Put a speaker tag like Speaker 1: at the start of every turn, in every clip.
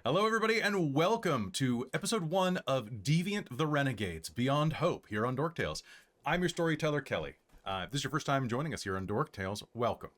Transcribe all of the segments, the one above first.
Speaker 1: Hello, everybody, and welcome to episode 1 of Deviant the Renegades, Beyond Hope, here on Dork Tales. I'm your storyteller, Kelly. If this is your first time joining us here on Dork Tales, welcome.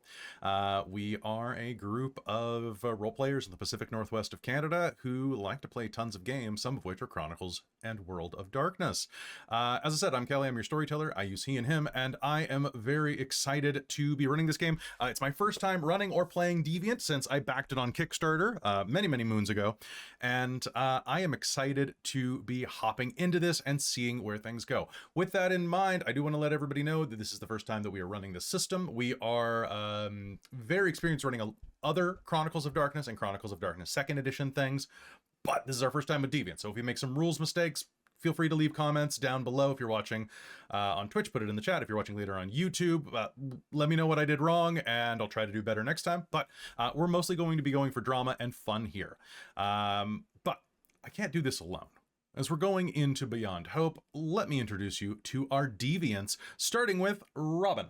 Speaker 1: We are a group of role players in the Pacific Northwest of Canada who like to play tons of games, some of which are Chronicles and World of Darkness. As I said, I'm Kelly, I'm your storyteller. I use he and him, and I am very excited to be running this game. It's my first time running or playing Deviant since I backed it on Kickstarter many moons ago, and I am excited to be hopping into this and seeing where things go. With that in mind, I do want to let everybody know that this is the first time that we are running the system. We are very experienced running other Chronicles of Darkness and Chronicles of Darkness 2nd edition things, but this is our first time with Deviant, so if we make some rules mistakes, feel free to leave comments down below. If you're watching on Twitch, put it in the chat. If you're watching later on YouTube, let me know what I did wrong, and I'll try to do better next time. But we're mostly going to be going for drama and fun here. But I can't do this alone. As we're going into Beyond Hope, let me introduce you to our Deviants, starting with Robin.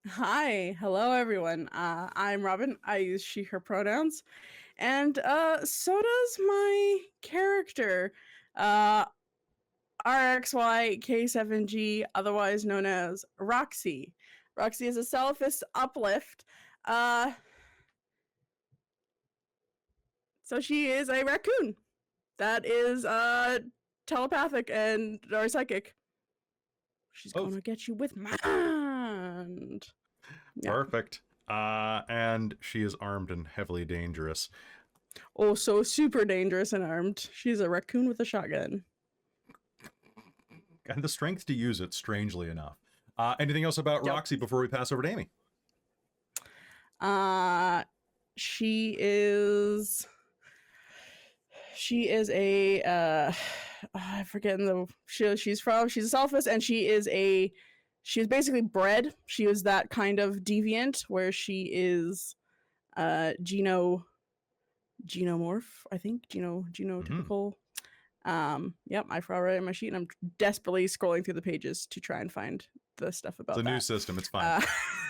Speaker 2: Hi, hello everyone. I'm Robin. I use she, her pronouns. And so does my character, RXYK7G, otherwise known as Roxy. Roxy is a Salafist uplift. So she is a raccoon that is telepathic or psychic. She's gonna get you with mind. Yeah.
Speaker 1: Perfect. And she is armed and heavily dangerous.
Speaker 2: Oh, so super dangerous and armed. She's a raccoon with a shotgun.
Speaker 1: And the strength to use it, strangely enough. Anything else about Roxy before we pass over to Amy?
Speaker 2: She is a I'm forgetting she's a Selfist, and she's basically bred. She was that kind of deviant where she is genomorph, I think, genotypical. Yep, I forgot right on my sheet, and I'm desperately scrolling through the pages to try and find the stuff about
Speaker 1: the new system. It's fine.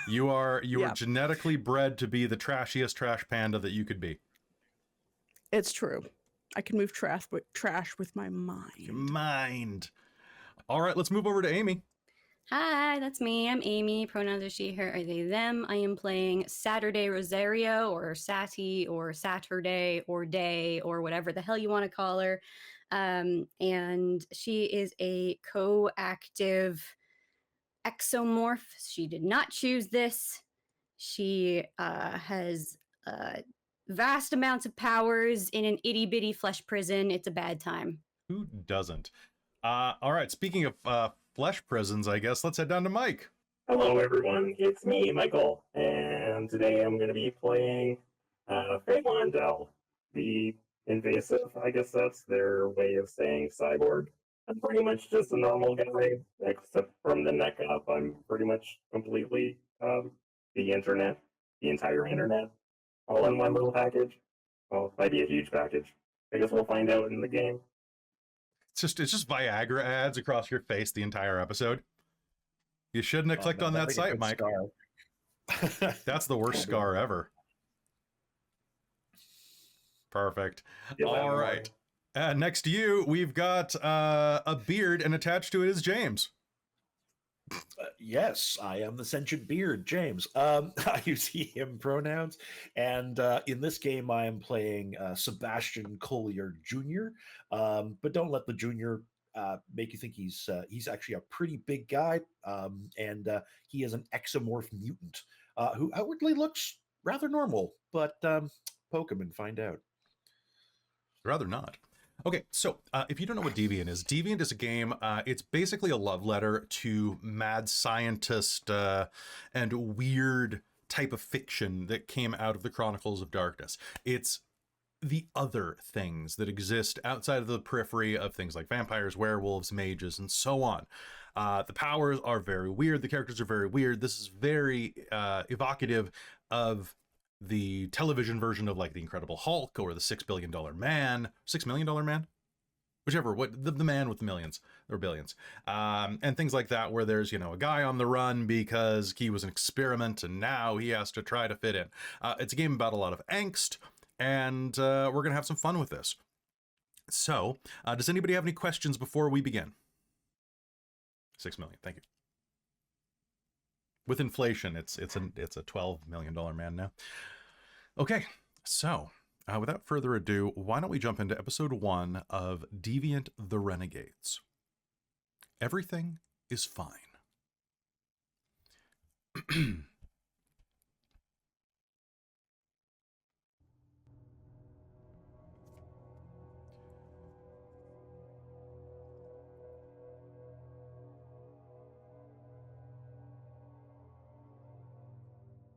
Speaker 1: You are genetically bred to be the trashiest trash panda that you could be.
Speaker 2: It's true. I can move trash with my mind.
Speaker 1: Your mind. All right, let's move over to Amy.
Speaker 3: Hi, that's me. I'm Amy. Pronouns are she, her, or they, them. I am playing Saturday Rosario, or Sati, or Saturday, or Day, or whatever the hell you want to call her. And she is a coactive exomorph. She did not choose this. She has vast amounts of powers in an itty-bitty flesh prison. It's a bad time.
Speaker 1: Who doesn't? All right, speaking of flesh prisons, I guess, let's head down to Mike.
Speaker 4: Hello, everyone. It's me, Michael, and today I'm going to be playing Phaelon Dell, the invasive, I guess that's their way of saying cyborg. I'm pretty much just a normal guy, except from the neck up. I'm pretty much completely the entire internet, all in one little package. Well, it might be a huge package. I guess we'll find out in the game.
Speaker 1: It's just Viagra ads across your face the entire episode. You shouldn't have clicked on that site, Mike. That's the worst scar ever. Perfect.
Speaker 4: Yeah,
Speaker 1: all right. Next to you, we've got a beard, and attached to it is James.
Speaker 5: Yes, I am the sentient beard, James. I use he, him pronouns, and in this game I am playing Sebastian Coalyard Jr., but don't let the junior make you think he's actually a pretty big guy, and he is an exomorph mutant who outwardly looks rather normal, but poke him and find out.
Speaker 1: Rather not. Okay, so if you don't know what Deviant is a game. It's basically a love letter to mad scientist and weird type of fiction that came out of the Chronicles of Darkness. It's the other things that exist outside of the periphery of things like vampires, werewolves, mages, and so on. The powers are very weird. The characters are very weird. This is very evocative of the television version of like the Incredible Hulk or the $6 billion man, $6 million man, whichever. What the man with the millions. or billions, and things like that, where there's, a guy on the run because he was an experiment and now he has to try to fit in. It's a game about a lot of angst, and we're going to have some fun with this. So, does anybody have any questions before we begin? 6 million, thank you. With inflation, it's a $12 million man now. Okay, so without further ado, why don't we jump into episode 1 of Deviant the Renegades? Everything is fine.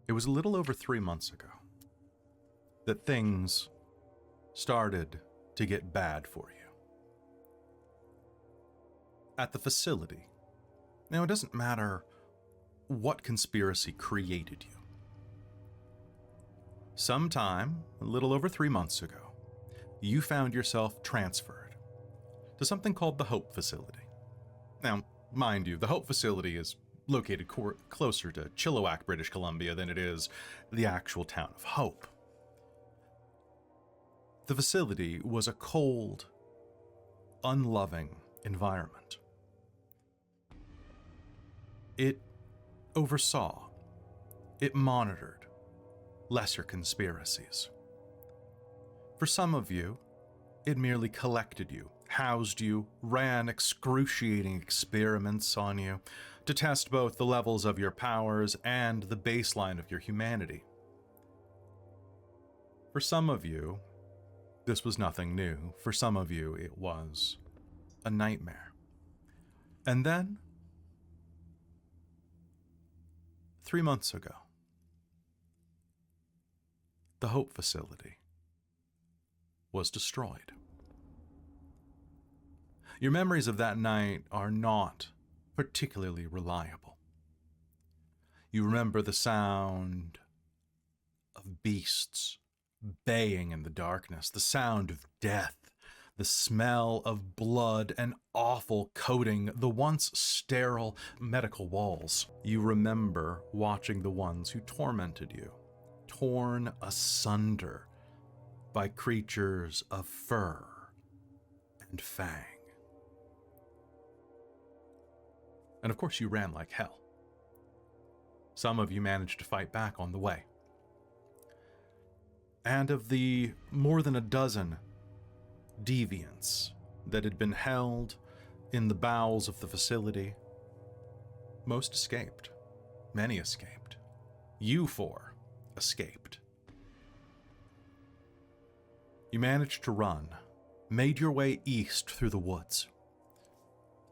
Speaker 1: It was a little over 3 months ago that things started to get bad for you. At the facility. Now, it doesn't matter what conspiracy created you. Sometime, a little over 3 months ago, you found yourself transferred to something called the Hope Facility. Now, mind you, the Hope Facility is located closer to Chilliwack, British Columbia, than it is the actual town of Hope. The facility was a cold, unloving environment. It oversaw, it monitored lesser conspiracies. For some of you, it merely collected you, housed you, ran excruciating experiments on you to test both the levels of your powers and the baseline of your humanity. For some of you, this was nothing new. For some of you, it was a nightmare. And then, 3 months ago, the Hope Facility was destroyed. Your memories of that night are not particularly reliable. You remember the sound of beasts baying in the darkness, the sound of death, the smell of blood and awful coating the once sterile medical walls. You remember watching the ones who tormented you, torn asunder by creatures of fur and fang. And of course, you ran like hell. Some of you managed to fight back on the way. And of the more than a dozen deviants that had been held in the bowels of the facility, most escaped. Many escaped. You four escaped. You managed to run, made your way east through the woods.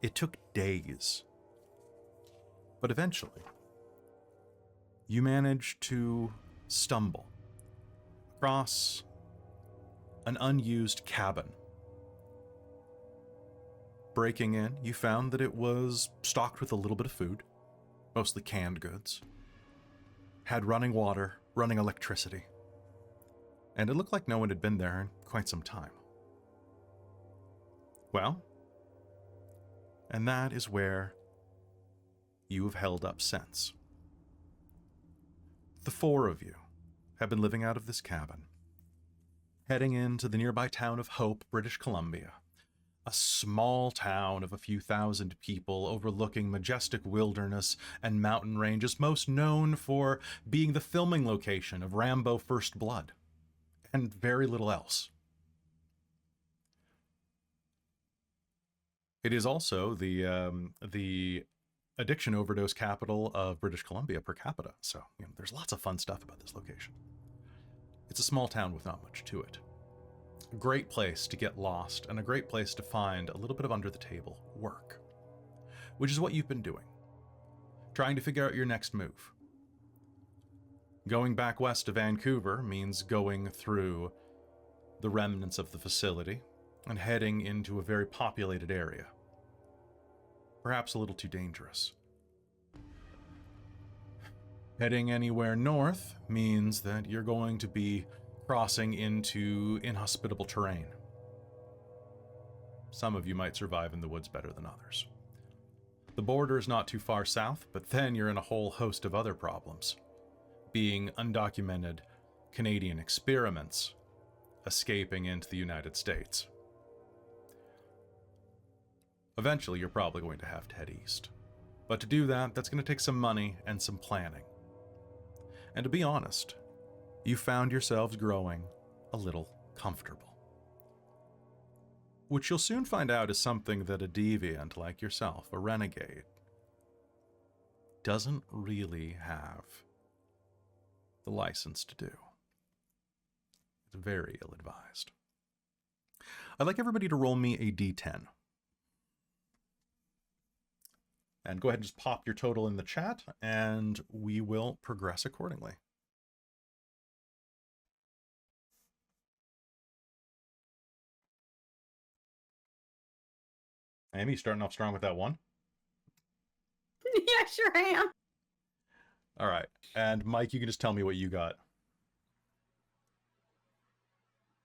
Speaker 1: It took days. But eventually, you managed to stumble across an unused cabin. Breaking in, you found that it was stocked with a little bit of food, mostly canned goods, had running water, running electricity, and it looked like no one had been there in quite some time. Well, and that is where you have held up since. The four of you have been living out of this cabin, heading into the nearby town of Hope, British Columbia, a small town of a few thousand people overlooking majestic wilderness and mountain ranges, most known for being the filming location of Rambo First Blood, and very little else. It is also the addiction overdose capital of British Columbia per capita, so there's lots of fun stuff about this location. It's a small town with not much to it. A great place to get lost, and a great place to find a little bit of under-the-table work, which is what you've been doing, trying to figure out your next move. Going back west to Vancouver means going through the remnants of the facility and heading into a very populated area. Perhaps a little too dangerous. Heading anywhere north means that you're going to be crossing into inhospitable terrain. Some of you might survive in the woods better than others. The border is not too far south, but then you're in a whole host of other problems. Being undocumented Canadian experiments escaping into the United States. Eventually, you're probably going to have to head east. But to do that, that's going to take some money and some planning. And to be honest, you found yourselves growing a little comfortable. Which you'll soon find out is something that a deviant like yourself, a renegade, doesn't really have the license to do. It's very ill-advised. I'd like everybody to roll me a d10. And go ahead and just pop your total in the chat, and we will progress accordingly. Amy, starting off strong with that one.
Speaker 3: Yeah, sure I am.
Speaker 1: All right. And Mike, you can just tell me what you got.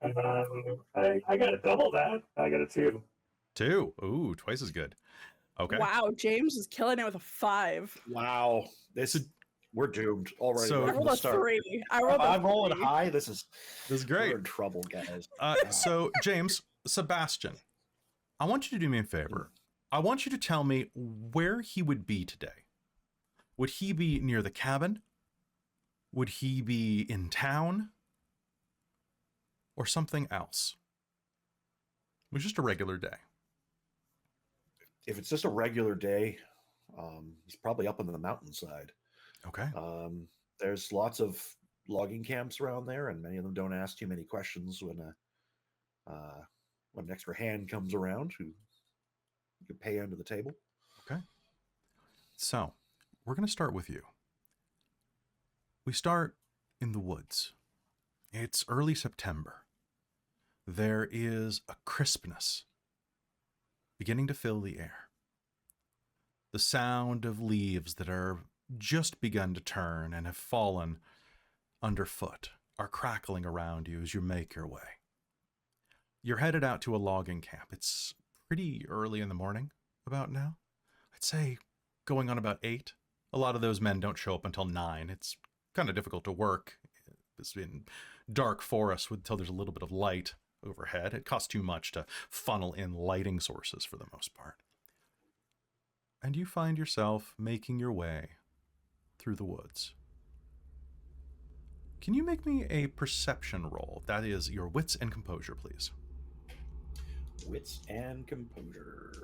Speaker 4: I got a double that. I got a 2.
Speaker 1: 2. Ooh, twice as good. Okay.
Speaker 2: Wow, James is killing it with a 5.
Speaker 5: Wow, we're doomed already.
Speaker 1: So-
Speaker 2: I
Speaker 5: right from
Speaker 2: rolled
Speaker 5: the
Speaker 2: a
Speaker 5: start.
Speaker 2: 3. I
Speaker 5: If
Speaker 2: rolled a
Speaker 5: I'm rolling
Speaker 2: 3.
Speaker 5: high. This is
Speaker 1: great.
Speaker 5: We're in trouble, guys.
Speaker 1: So, James, Sebastian, I want you to do me a favor. I want you to tell me where he would be today. Would he be near the cabin? Would he be in town? Or something else? It was just a regular day.
Speaker 5: If it's just a regular day, he's probably up on the mountainside.
Speaker 1: Okay.
Speaker 5: There's lots of logging camps around there, and many of them don't ask too many questions when an extra hand comes around who you can pay under the table.
Speaker 1: Okay. So, we're going to start with you. We start in the woods. It's early September. There is a crispness beginning to fill the air. The sound of leaves that are just begun to turn and have fallen underfoot are crackling around you as you make your way. You're headed out to a logging camp. It's pretty early in the morning about now. I'd say going on about 8. A lot of those men don't show up until 9. It's kind of difficult to work. It's in dark forest until there's a little bit of light overhead. It costs too much to funnel in lighting sources for the most part. And you find yourself making your way through the woods. Can you make me a perception roll? That is your wits and composure, please.
Speaker 5: Wits and composure.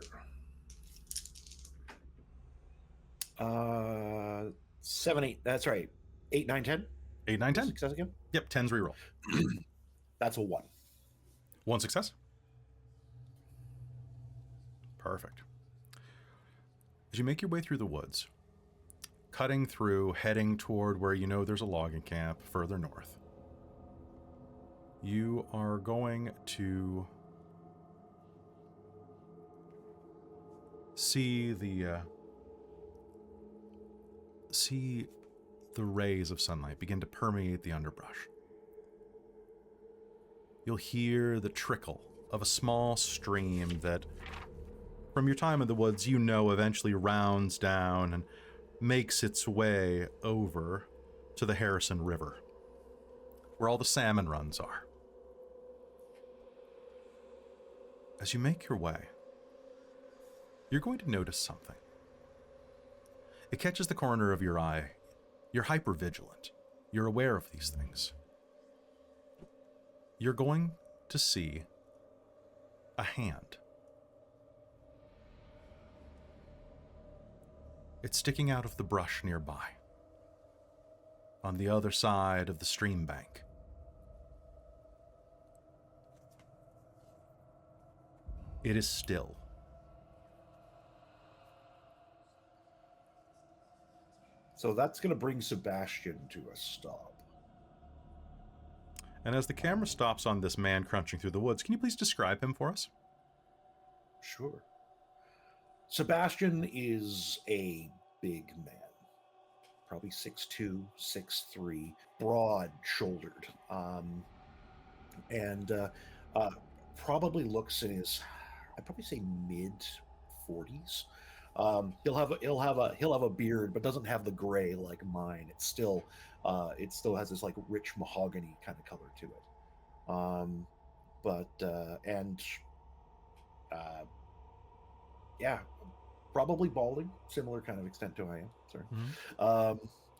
Speaker 5: 7, 8. That's right. 8, 9, 10.
Speaker 1: 8, 9, 10.
Speaker 5: Success again.
Speaker 1: Yep, 10's reroll.
Speaker 5: That's a 1.
Speaker 1: 1 success. Perfect. As you make your way through the woods, cutting through, heading toward where you know there's a logging camp further north, you are going to see the rays of sunlight begin to permeate the underbrush. You'll hear the trickle of a small stream that, from your time in the woods, you know eventually rounds down and makes its way over to the Harrison River, where all the salmon runs are. As you make your way, you're going to notice something. It catches the corner of your eye. You're hyper-vigilant. You're aware of these things. You're going to see a hand. It's sticking out of the brush nearby, on the other side of the stream bank. It is still.
Speaker 5: So that's going to bring Sebastian to a stop.
Speaker 1: And as the camera stops on this man crunching through the woods, can you please describe him for us?
Speaker 5: Sure. Sebastian is a big man. Probably 6'2", 6'3", broad-shouldered. And probably looks in his I'd probably say mid 40s. He'll have a beard, but doesn't have the gray like mine. It still has this like rich mahogany kind of color to it. Yeah, probably balding, similar kind of extent to I am. Sorry.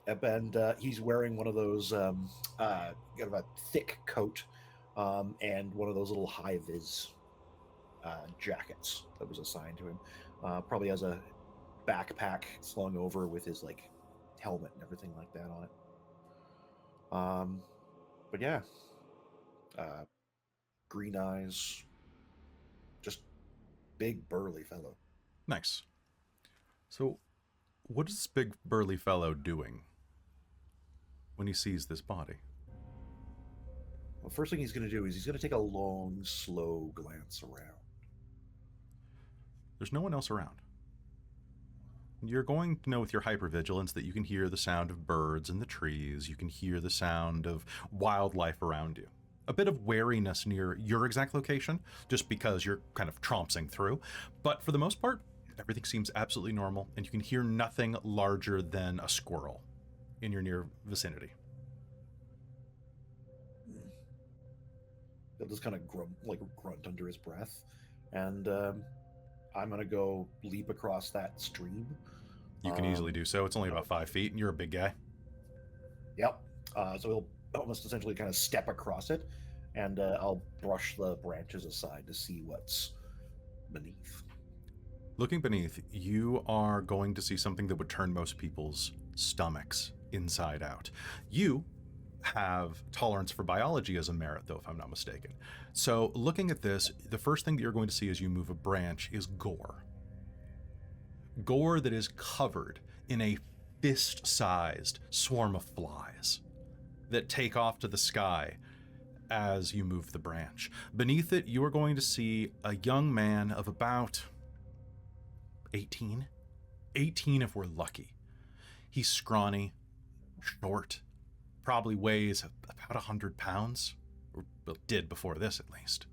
Speaker 5: And he's wearing one of those kind of a thick coat, and one of those little high vis jackets that was assigned to him. Probably has a backpack slung over with his like helmet and everything like that on it. But yeah, green eyes, just big burly fellow.
Speaker 1: Nice. So, what is this big burly fellow doing when he sees this body?
Speaker 5: Well, first thing he's going to do is he's going to take a long, slow glance around.
Speaker 1: There's no one else around. You're going to know with your hypervigilance that you can hear the sound of birds in the trees. You can hear the sound of wildlife around you. A bit of wariness near your exact location, just because you're kind of trompsing through. But for the most part, everything seems absolutely normal, and you can hear nothing larger than a squirrel in your near vicinity.
Speaker 5: He'll just kind of grunt under his breath, and I'm gonna go leap across that stream.
Speaker 1: You can easily do so. It's only about 5 feet, and you're a big guy.
Speaker 5: Yep. So he'll almost essentially kind of step across it, and I'll brush the branches aside to see what's beneath.
Speaker 1: Looking beneath, you are going to see something that would turn most people's stomachs inside out. You have tolerance for biology as a merit, though, if I'm not mistaken. So looking at this, the first thing that you're going to see as you move a branch is gore. Gore that is covered in a fist-sized swarm of flies that take off to the sky as you move the branch. Beneath it, you are going to see a young man of about 18 if we're lucky. He's scrawny, short, probably weighs about 100 pounds, or did before this at least.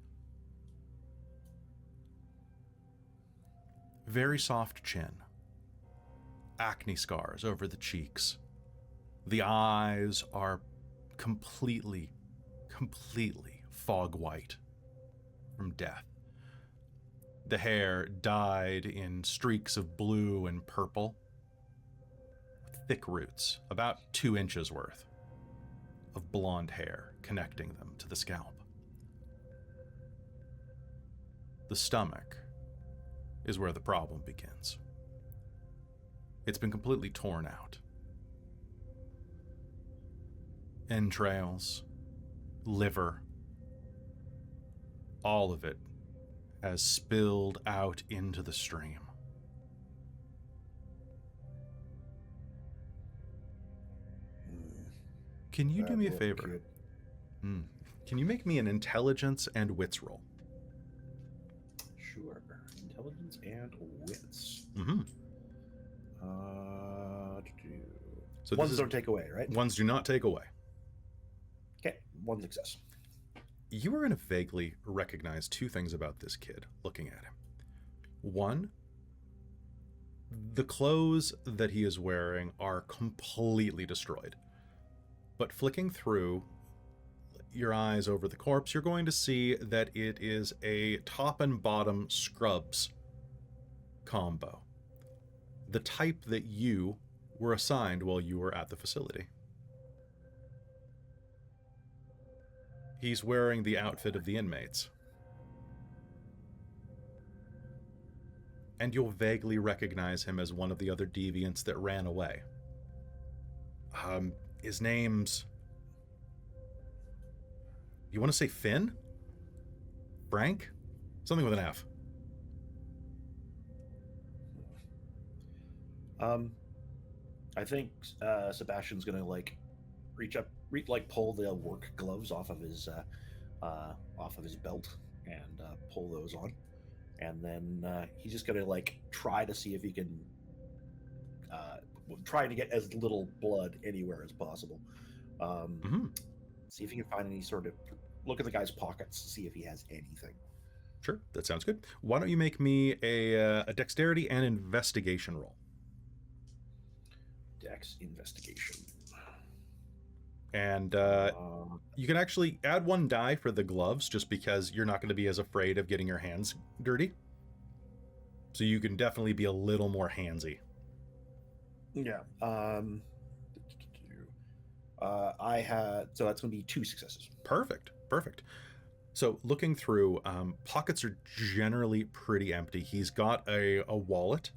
Speaker 1: Very soft chin, acne scars over the cheeks. The eyes are completely fog white from death. The hair dyed in streaks of blue and purple, with thick roots, about 2 inches worth of blonde hair connecting them to the scalp. The stomach is where the problem begins. It's been completely torn out. Entrails, liver, all of it has spilled out into the stream. Can you do me a favor? Can you make me an intelligence and wits roll?
Speaker 5: Sure. Intelligence and wits.
Speaker 1: So
Speaker 5: ones don't take away, right?
Speaker 1: Ones do not take away.
Speaker 5: Okay, one success.
Speaker 1: You are going to vaguely recognize 2 things about this kid looking at him. One, the clothes that he is wearing are completely destroyed. But flicking through your eyes over the corpse, you're going to see that it is a top and bottom scrubs combo. The type that you were assigned while you were at the facility. He's wearing the outfit of the inmates. And you'll vaguely recognize him as one of the other deviants that ran away. His name's... You want to say Finn? Frank? Something with an F.
Speaker 5: I think Sebastian's gonna pull the work gloves off of his belt and pull those on, and then he's just gonna try to see if he can try to get as little blood anywhere as possible. See if he can find any sort of look at the guy's pockets to see if he has anything.
Speaker 1: Sure, that sounds good. Why don't you make me a dexterity and investigation roll?
Speaker 5: Dex investigation.
Speaker 1: And you can actually add 1 die for the gloves, just because you're not going to be as afraid of getting your hands dirty. So you can definitely be a little more handsy.
Speaker 5: Yeah. I had, so that's going to be 2 successes.
Speaker 1: Perfect. So looking through, pockets are generally pretty empty. He's got a wallet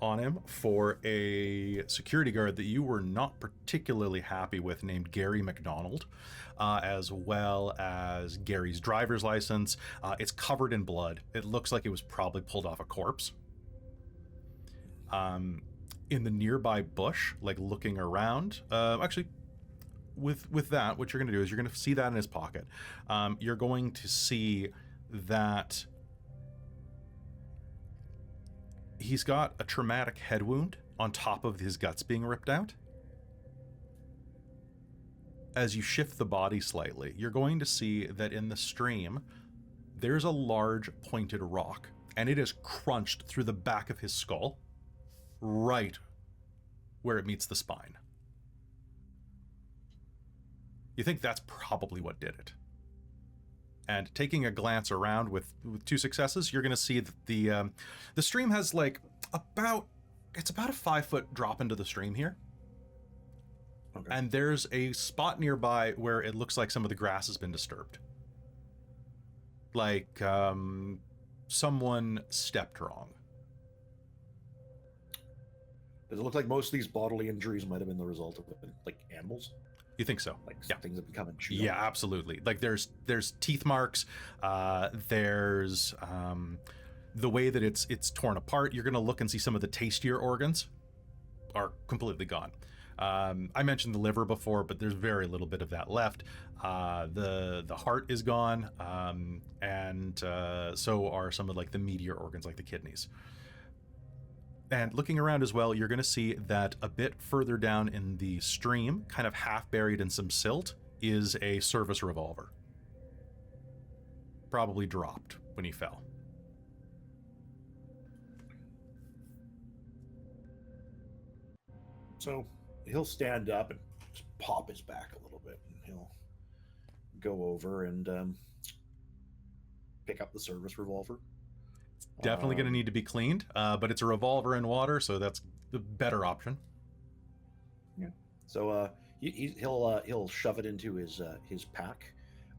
Speaker 1: on him for a security guard that you were not particularly happy with, named Gary McDonald, as well as Gary's driver's license. It's covered in blood. It looks like it was probably pulled off a corpse. In the nearby bush, like looking around, actually, with that, what you're going to do is you're going to see that in his pocket. You're going to see that he's got a traumatic head wound on top of his guts being ripped out. As you shift the body slightly, you're going to see that in the stream, there's a large pointed rock, and it is crunched through the back of his skull, right where it meets the spine. You think that's probably what did it. And taking a glance around with 2 successes, you're going to see that the stream has like about a 5-foot drop into the stream here. Okay. And there's a spot nearby where it looks like some of the grass has been disturbed. Like someone stepped wrong.
Speaker 5: Does it look like most of these bodily injuries might have been the result of like animals?
Speaker 1: You think so?
Speaker 5: Like
Speaker 1: yeah.
Speaker 5: Things have become chewed
Speaker 1: Yeah,
Speaker 5: on.
Speaker 1: absolutely. Like there's teeth marks. There's the way that it's torn apart. You're gonna look and see some of the tastier organs are completely gone. I mentioned the liver before, but there's very little bit of that left. The heart is gone, and so are some of like the meatier organs, like the kidneys. And looking around as well, you're going to see that a bit further down in the stream, kind of half buried in some silt, is a service revolver. Probably dropped when he fell.
Speaker 5: So he'll stand up and just pop his back a little bit, and he'll go over and pick up the service revolver.
Speaker 1: Definitely going to need to be cleaned, but it's a revolver in water, so that's the better option.
Speaker 5: Yeah. So he'll shove it into his pack,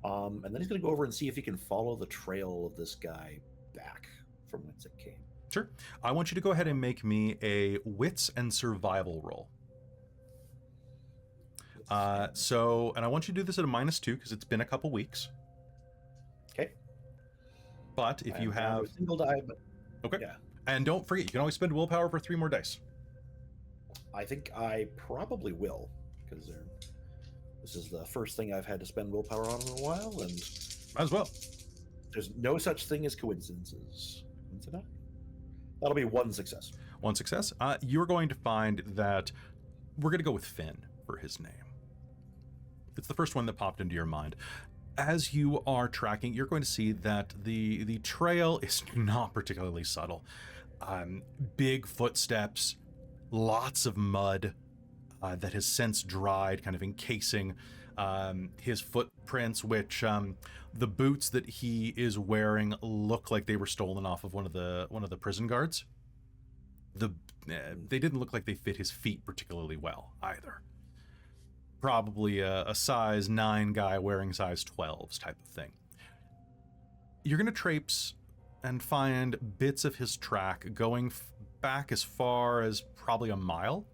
Speaker 5: and then he's going to go over and see if he can follow the trail of this guy back from whence it came.
Speaker 1: Sure. I want you to go ahead and make me a wits and survival roll. And I want you to do this at a -2 because it's been a couple weeks.
Speaker 5: Okay.
Speaker 1: But if you have
Speaker 5: a single die, but
Speaker 1: okay,
Speaker 5: yeah.
Speaker 1: And don't forget, you can always spend willpower for 3 more dice.
Speaker 5: I think I probably will, because this is the first thing I've had to spend willpower on in a while, and
Speaker 1: might as well.
Speaker 5: There's no such thing as coincidences. That'll be 1 success.
Speaker 1: 1 success. You're going to find that we're going to go with Finn for his name. It's the first one that popped into your mind. As you are tracking, you're going to see that the trail is not particularly subtle. Big footsteps, lots of mud that has since dried, kind of encasing his footprints, which the boots that he is wearing look like they were stolen off of one of the prison guards. They didn't look like they fit his feet particularly well either. Probably a size 9 guy wearing size 12s type of thing. You're going to traipse and find bits of his track going back as far as probably a mile.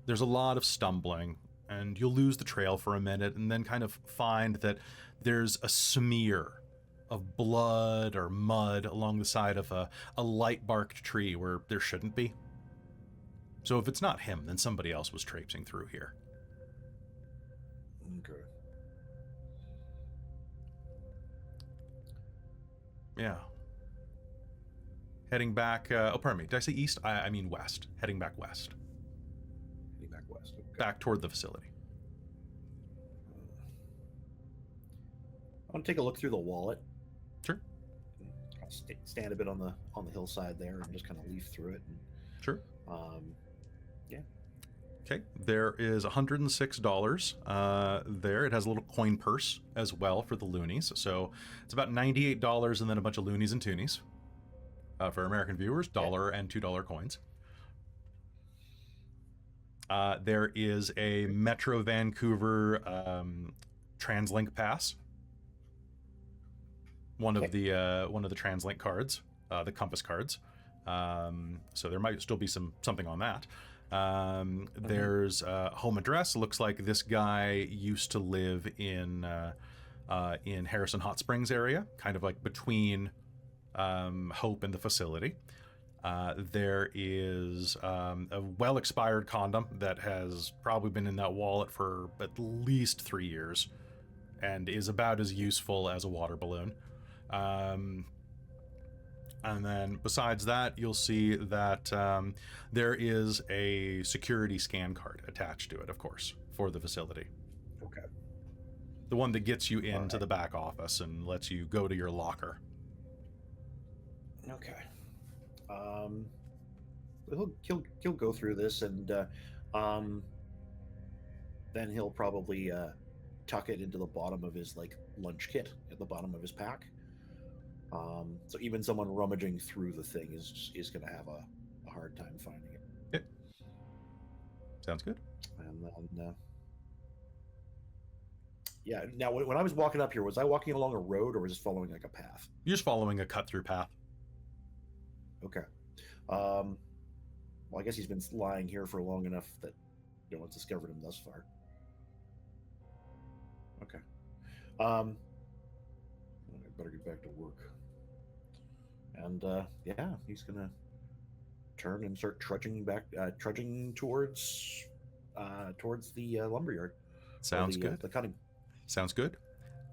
Speaker 1: There's a lot of stumbling, and you'll lose the trail for a minute and then kind of find that there's a smear of blood or mud along the side of a light-barked tree where there shouldn't be. So if it's not him, then somebody else was traipsing through here.
Speaker 5: Okay.
Speaker 1: Yeah. Heading back, pardon me, did I say east? I mean west. Heading back west.
Speaker 5: Heading back west. Okay.
Speaker 1: Back toward the facility.
Speaker 5: I want to take a look through the wallet stand a bit on the hillside there and just kind of leaf through it. And,
Speaker 1: Sure.
Speaker 5: Yeah.
Speaker 1: Okay, there is $106 there. It has a little coin purse as well for the loonies. So it's about $98 and then a bunch of loonies and toonies. For American viewers, $1 and $2 coins. There is a Metro Vancouver TransLink pass. One of the TransLink cards, the Compass cards. So there might still be something on that. There's home address. Looks like this guy used to live in Harrison Hot Springs area, kind of like between Hope and the facility. There is a well-expired condom that has probably been in that wallet for at least 3 years and is about as useful as a water balloon. And then besides that, you'll see that there is a security scan card attached to it, of course, for the facility.
Speaker 5: Okay.
Speaker 1: The one that gets you into the back office and lets you go to your locker.
Speaker 5: Okay. He'll go through this, and then he'll probably tuck it into the bottom of his lunch kit at the bottom of his pack. So even someone rummaging through the thing is going to have a hard time finding it.
Speaker 1: Yep. Sounds good.
Speaker 5: And then, yeah. Now, when I was walking up here, was I walking along a road or was I following a path?
Speaker 1: You're just following a cut-through path.
Speaker 5: Okay. Well, I guess he's been lying here for long enough that no one's discovered him thus far. Okay. I better get back to work. And yeah, he's gonna turn and start trudging towards the lumberyard.
Speaker 1: Sounds good.
Speaker 5: The cutting.
Speaker 1: Sounds good.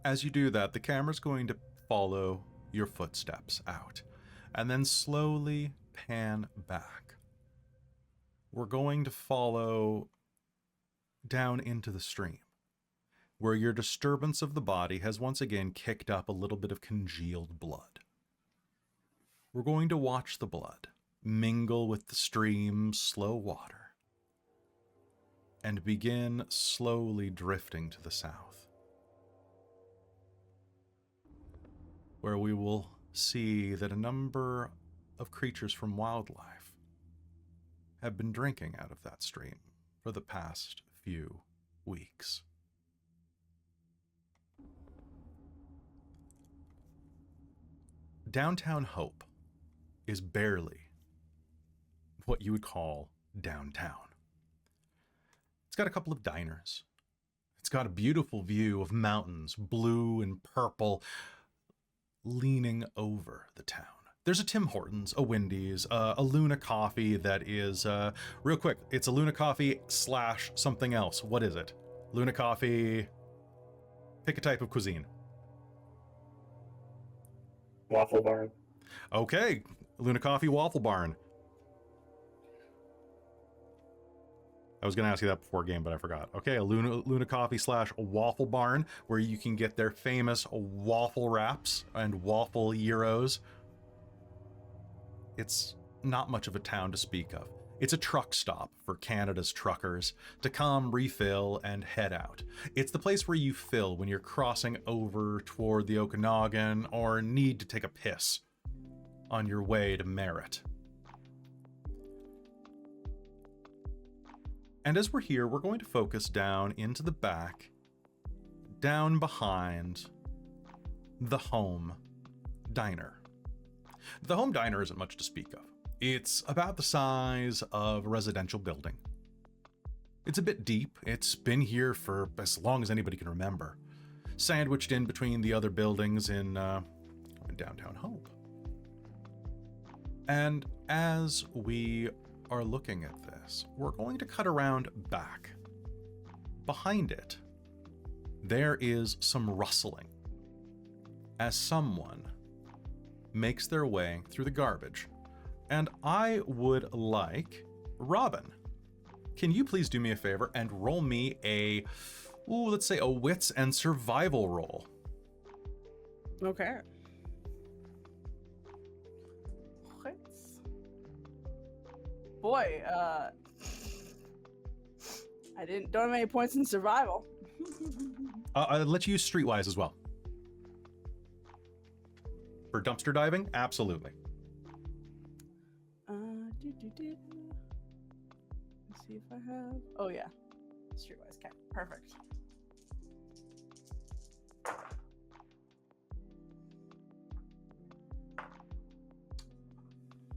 Speaker 1: As you do that, the camera's going to follow your footsteps out and then slowly pan back. We're going to follow down into the stream, where your disturbance of the body has once again kicked up a little bit of congealed blood. We're going to watch the blood mingle with the stream's slow water and begin slowly drifting to the south, where we will see that a number of creatures from wildlife have been drinking out of that stream for the past few weeks. Downtown Hope is barely what you would call downtown. It's got a couple of diners. It's got a beautiful view of mountains, blue and purple, leaning over the town. There's a Tim Hortons, a Wendy's, a Luna Coffee that is, real quick, it's a Luna Coffee / something else. What is it? Luna Coffee, pick a type of cuisine.
Speaker 4: Waffle Barn.
Speaker 1: Okay, Luna Coffee Waffle Barn. I was going to ask you that before game, but I forgot. Okay, a Luna Coffee / Waffle Barn, where you can get their famous waffle wraps and waffle gyros. It's not much of a town to speak of. It's a truck stop for Canada's truckers to come, refill, and head out. It's the place where you fill when you're crossing over toward the Okanagan or need to take a piss on your way to Merritt. And as we're here, we're going to focus down into the back, down behind the home diner. The home diner isn't much to speak of. It's about the size of a residential building. It's a bit deep. It's been here for as long as anybody can remember, sandwiched in between the other buildings in downtown Hope. And as we are looking at this, we're going to cut around back. Behind it, there is some rustling as someone makes their way through the garbage. And I would like, Robin, can you please do me a favor and roll me let's say a wits and survival roll.
Speaker 2: Okay. boy, I don't have any points in survival.
Speaker 1: I'll let you use Streetwise as well. For dumpster diving, absolutely.
Speaker 2: Let's see if I have. Oh yeah, Streetwise. Okay, perfect.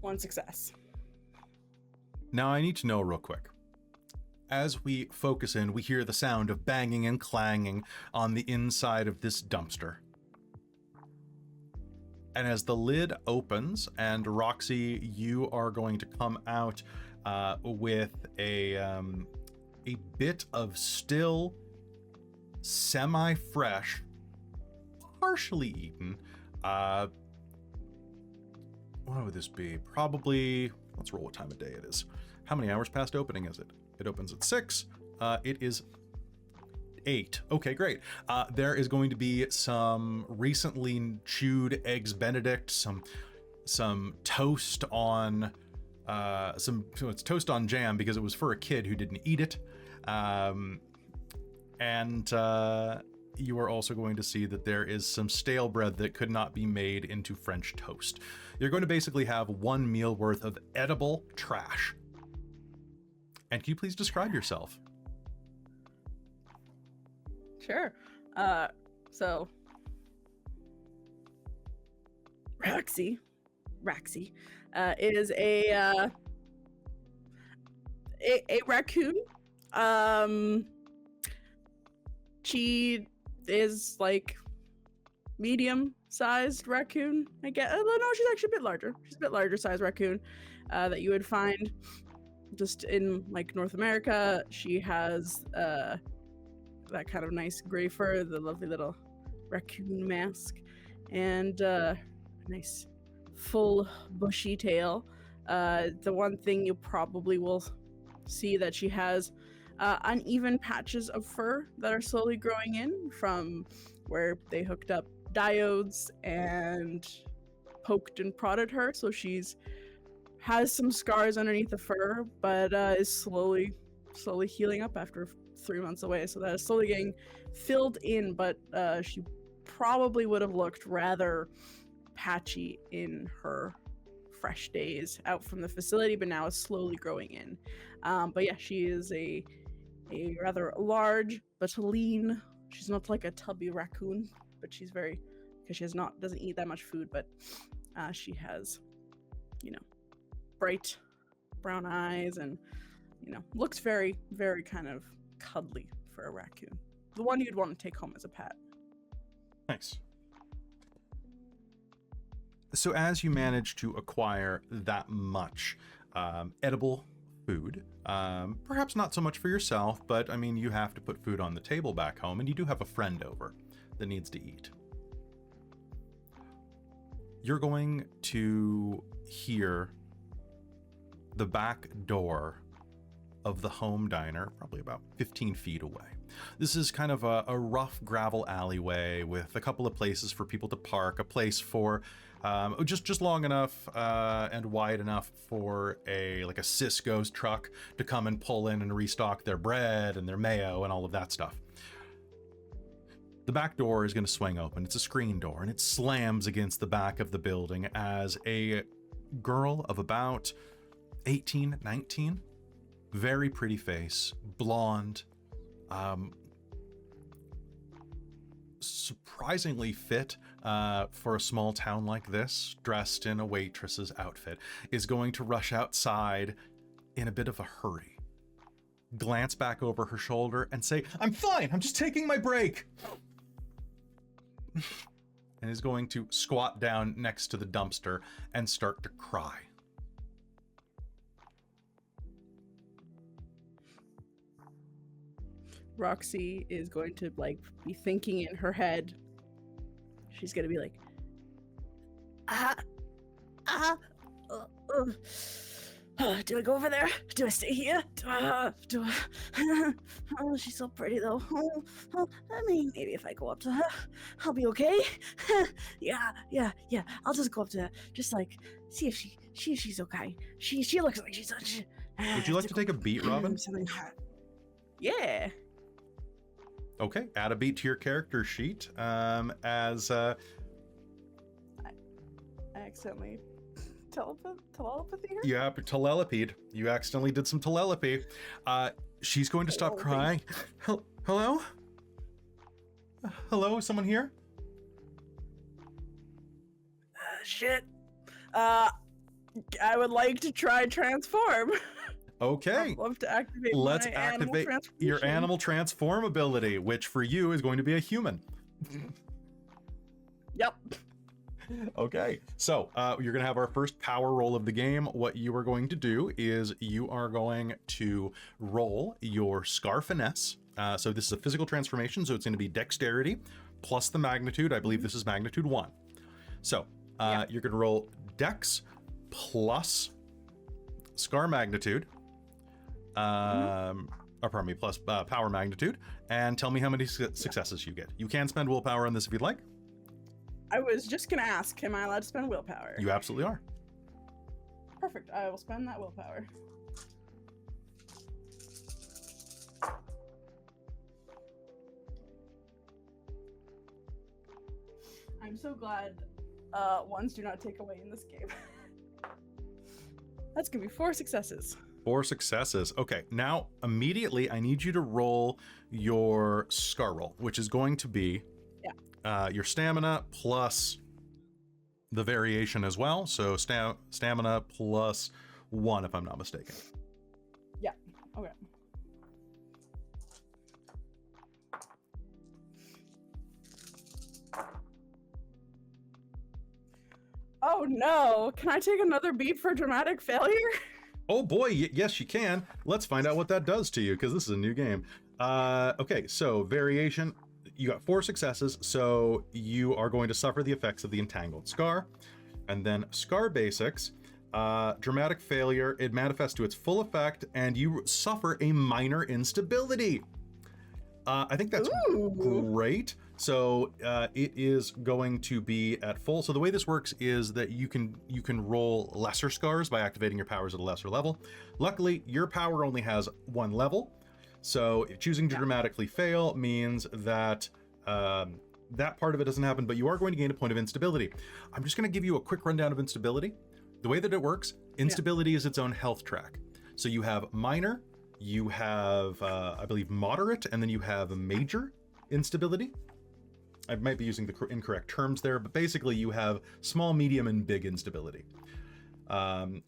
Speaker 2: One success.
Speaker 1: Now I need to know real quick. As we focus in, we hear the sound of banging and clanging on the inside of this dumpster. And as the lid opens, and Roxy, you are going to come out with a bit of still semi-fresh, partially eaten. What would this be? Probably, let's roll what time of day it is. How many hours past opening is it? It opens at 6. It is 8. Okay, great. There is going to be some recently chewed eggs Benedict, some toast on it's toast on jam because it was for a kid who didn't eat it. And you are also going to see that there is some stale bread that could not be made into French toast. You're going to basically have one meal worth of edible trash. And can you please describe yourself?
Speaker 2: Sure. So Roxy is a raccoon. She is like medium-sized raccoon, I guess. No, she's actually a bit larger. She's a bit larger sized raccoon that you would find just in like North America. She has that kind of nice gray fur, the lovely little raccoon mask, and nice full bushy tail. The one thing you probably will see that she has uneven patches of fur that are slowly growing in from where they hooked up diodes and poked and prodded her, so has some scars underneath the fur, but is slowly healing up after 3 months away, so that is slowly getting filled in, but she probably would have looked rather patchy in her fresh days out from the facility, but now is slowly growing in. But yeah, she is a rather large but lean. She's not like a tubby raccoon, but she's very, because she doesn't eat that much food, but she has, bright brown eyes and, looks very, very kind of cuddly for a raccoon. The one you'd want to take home as a pet.
Speaker 1: Nice. So as you manage to acquire that much edible food, perhaps not so much for yourself, but I mean, you have to put food on the table back home, and you do have a friend over that needs to eat. You're going to hear the back door of the home diner, probably about 15 feet away. This is kind of a rough gravel alleyway with a couple of places for people to park, a place for just long enough and wide enough for a Cisco's truck to come and pull in and restock their bread and their mayo and all of that stuff. The back door is going to swing open. It's a screen door, and it slams against the back of the building as a girl of about 18, 19, very pretty face, blonde, surprisingly fit for a small town like this, dressed in a waitress's outfit, is going to rush outside in a bit of a hurry, glance back over her shoulder and say, "I'm fine, I'm just taking my break," and is going to squat down next to the dumpster and start to cry.
Speaker 2: Roxy is going to be thinking in her head. She's gonna be like, Do I go over there? Do I stay here? Oh, she's so pretty though. I mean, maybe if I go up to her, I'll be okay. Yeah. I'll just go up to her, just like see if she's okay. She looks like she's.
Speaker 1: Would you like to take a beat, Robin?
Speaker 2: Something hot. Yeah.
Speaker 1: Okay, add a beat to your character sheet. I
Speaker 2: accidentally telepathy her?
Speaker 1: You have telepathied. You accidentally did some telepathy. She's going to stop crying. Hello? Hello, someone here?
Speaker 2: Shit. I would like to try transform.
Speaker 1: Okay.
Speaker 2: I'd love to activate
Speaker 1: Let's
Speaker 2: my
Speaker 1: activate
Speaker 2: animal
Speaker 1: your animal transform ability, which for you is going to be a human.
Speaker 2: Yep.
Speaker 1: Okay, so you're going to have our first power roll of the game. What you are going to do is you are going to roll your Scar Finesse. So this is a physical transformation, so it's going to be dexterity plus the magnitude. I believe this is magnitude 1. So you're going to roll dex plus Scar magnitude. Plus power magnitude, and tell me how many successes you get. You can spend willpower on this if you'd like.
Speaker 2: I was just gonna ask, am I allowed to spend willpower?
Speaker 1: You absolutely are.
Speaker 2: Perfect. I will spend that willpower. I'm so glad ones do not take away in this game. That's gonna be 4 successes.
Speaker 1: 4 successes. Okay, now immediately I need you to roll your Scar roll, which is going to be your stamina plus the variation as well. So stamina plus 1, if I'm not mistaken.
Speaker 2: Yeah. Okay. Oh no! Can I take another beat for dramatic failure?
Speaker 1: Oh boy, yes you can. Let's find out what that does to you, because this is a new game. Okay, so variation. You got 4 successes, so you are going to suffer the effects of the entangled scar. And then Scar Basics, dramatic failure, it manifests to its full effect, and you suffer a minor instability. I think that's great. So it is going to be at full. So the way this works is that you can roll lesser scars by activating your powers at a lesser level. Luckily, your power only has 1 level. So choosing to dramatically fail means that that part of it doesn't happen, but you are going to gain a point of instability. I'm just going to give you a quick rundown of instability. The way that it works, instability is its own health track. So you have minor, you have, I believe, moderate, and then you have a major instability. I might be using the incorrect terms there, but basically you have small, medium, and big instability.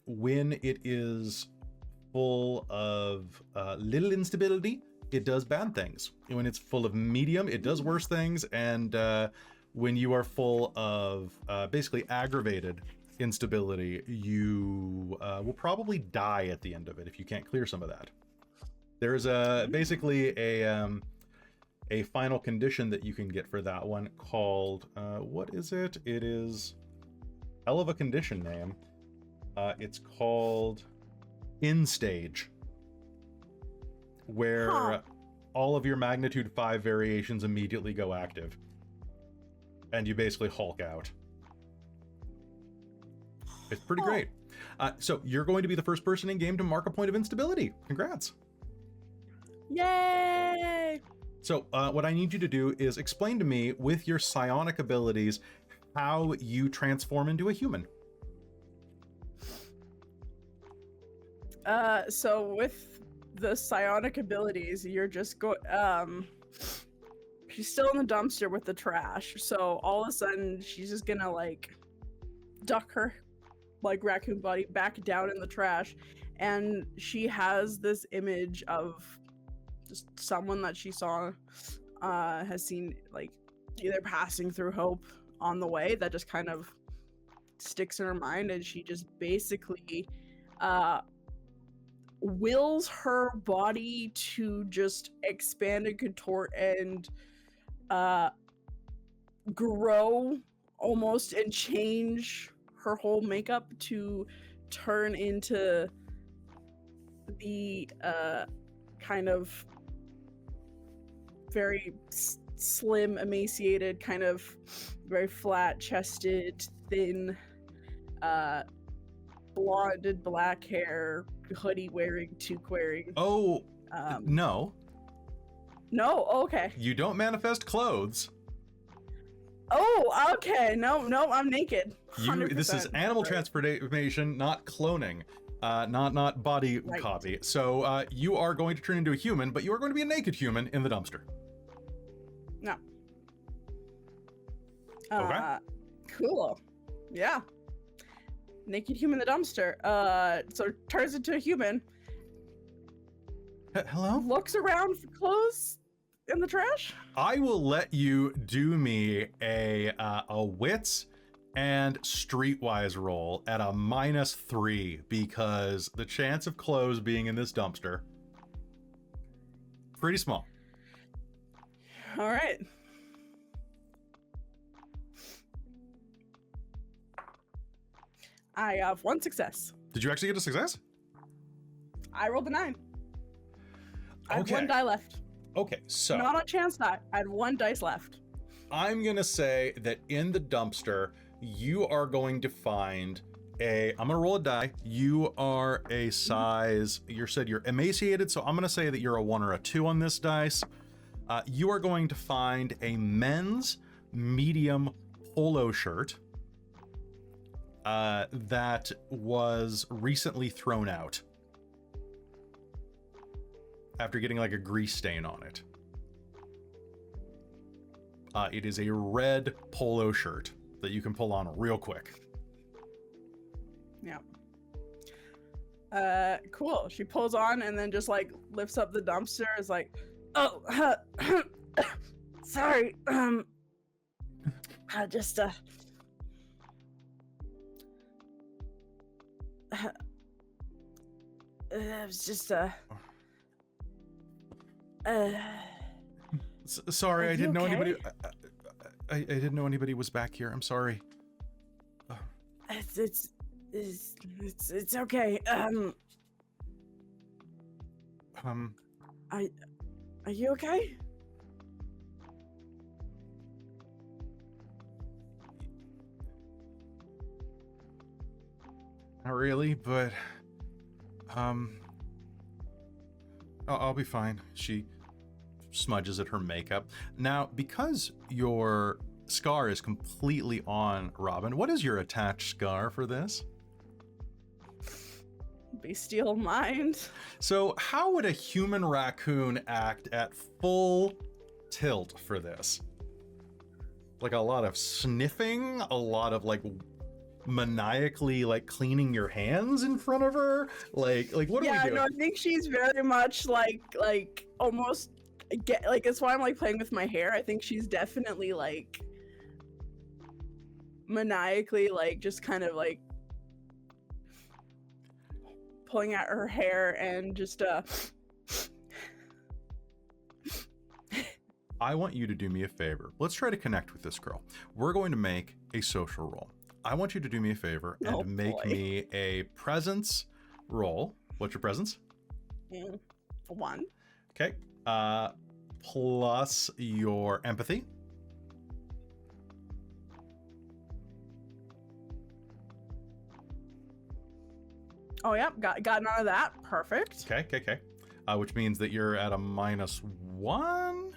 Speaker 1: When it is full of little instability, it does bad things. When it's full of medium, it does worse things. And when you are full of basically aggravated instability, you will probably die at the end of it if you can't clear some of that. There's basically a final condition that you can get for that one called, what is it? It is hell of a condition name. It's called In Stage, where all of your magnitude 5 variations immediately go active, and you basically Hulk out. It's pretty great. So you're going to be the first person in game to mark a point of instability. Congrats.
Speaker 2: Yay!
Speaker 1: So what I need you to do is explain to me with your psionic abilities how you transform into a human.
Speaker 2: So with the psionic abilities, you're just she's still in the dumpster with the trash, so all of a sudden she's just gonna like duck her like raccoon body back down in the trash, and she has this image of just someone that she saw has seen like either passing through Hope on the way, that just kind of sticks in her mind, and she just basically wills her body to just expand and contort and grow almost and change her whole makeup to turn into the kind of very slim, emaciated, kind of very flat-chested, thin, blonded black hair, hoodie wearing, toque wearing.
Speaker 1: Oh, no.
Speaker 2: No, okay.
Speaker 1: You don't manifest clothes.
Speaker 2: Oh, okay. No, I'm naked.
Speaker 1: This is
Speaker 2: 100%.
Speaker 1: animal
Speaker 2: Right.
Speaker 1: transformation, not cloning, not body
Speaker 2: Right.
Speaker 1: copy. So you are going to turn into a human, but you are going to be a naked human in the dumpster.
Speaker 2: No.
Speaker 1: Okay.
Speaker 2: Cool. Yeah. Naked human in the dumpster. So turns into a human.
Speaker 1: Hello?
Speaker 2: Looks around for clothes in the trash.
Speaker 1: I will let you do me a wits and streetwise roll at a -3 because the chance of clothes being in this dumpster pretty small.
Speaker 2: All right. I have 1 success.
Speaker 1: Did you actually get a success?
Speaker 2: I rolled a 9. I have
Speaker 1: Okay.
Speaker 2: 1 die left.
Speaker 1: Okay, so
Speaker 2: Not a chance die. I had 1 dice left.
Speaker 1: I'm gonna say that in the dumpster, you are going to find I'm gonna roll a die. You are a size, you said you're emaciated, so I'm gonna say that you're a 1 or a 2 on this dice. You are going to find a men's medium polo shirt that was recently thrown out after getting like a grease stain on it. It is a red polo shirt that you can pull on real quick.
Speaker 2: Yeah. Cool. She pulls on and then just like lifts up the dumpster. Is like, oh, sorry. I just it was just
Speaker 1: Sorry,
Speaker 2: Are
Speaker 1: I didn't
Speaker 2: you
Speaker 1: know
Speaker 2: okay?
Speaker 1: anybody. I didn't know anybody was back here. I'm sorry.
Speaker 2: it's okay. Are you okay?
Speaker 1: Not really, but I'll be fine. She smudges at her makeup. Now, because your scar is completely on Robin, what is your attached scar for this?
Speaker 2: Bestial mind.
Speaker 1: So how would a human raccoon act at full tilt for this? Like a lot of sniffing, a lot of like maniacally like cleaning your hands in front of her, like what do we do?
Speaker 2: No, I think she's very much like almost get like that's why I'm like playing with my hair. I think she's definitely like maniacally like just kind of like pulling out her hair and just
Speaker 1: I want you to do me a favor. Let's try to connect with this girl. We're going to make a social roll. I want you to do me a favor and
Speaker 2: Oh,
Speaker 1: make
Speaker 2: boy.
Speaker 1: me a presence roll. What's your presence?
Speaker 2: 1.
Speaker 1: Okay. Plus your empathy.
Speaker 2: Oh yep, got none of that. Perfect.
Speaker 1: Okay. Which means that you're at a -1.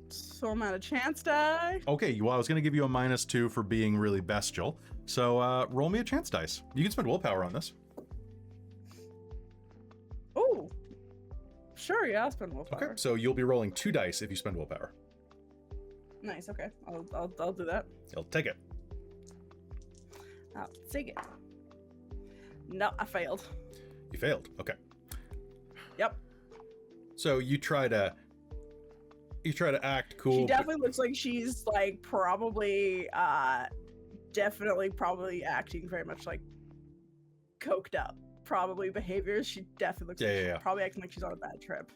Speaker 2: So I'm at a chance die.
Speaker 1: Okay, well, I was going to give you a -2 for being really bestial. So roll me a chance dice. You can spend willpower on this.
Speaker 2: Oh, sure, yeah, I'll spend willpower.
Speaker 1: Okay, so you'll be rolling 2 dice if you spend willpower.
Speaker 2: Nice. Okay, I'll do that.
Speaker 1: You'll take it.
Speaker 2: I'll take it. No, I failed.
Speaker 1: You failed. Okay.
Speaker 2: Yep.
Speaker 1: So you try to act cool.
Speaker 2: She definitely looks like she's like probably probably acting very much like coked up. Probably behaviors. She definitely looks like
Speaker 1: Yeah,
Speaker 2: she's
Speaker 1: yeah.
Speaker 2: probably acting like she's on a bad trip.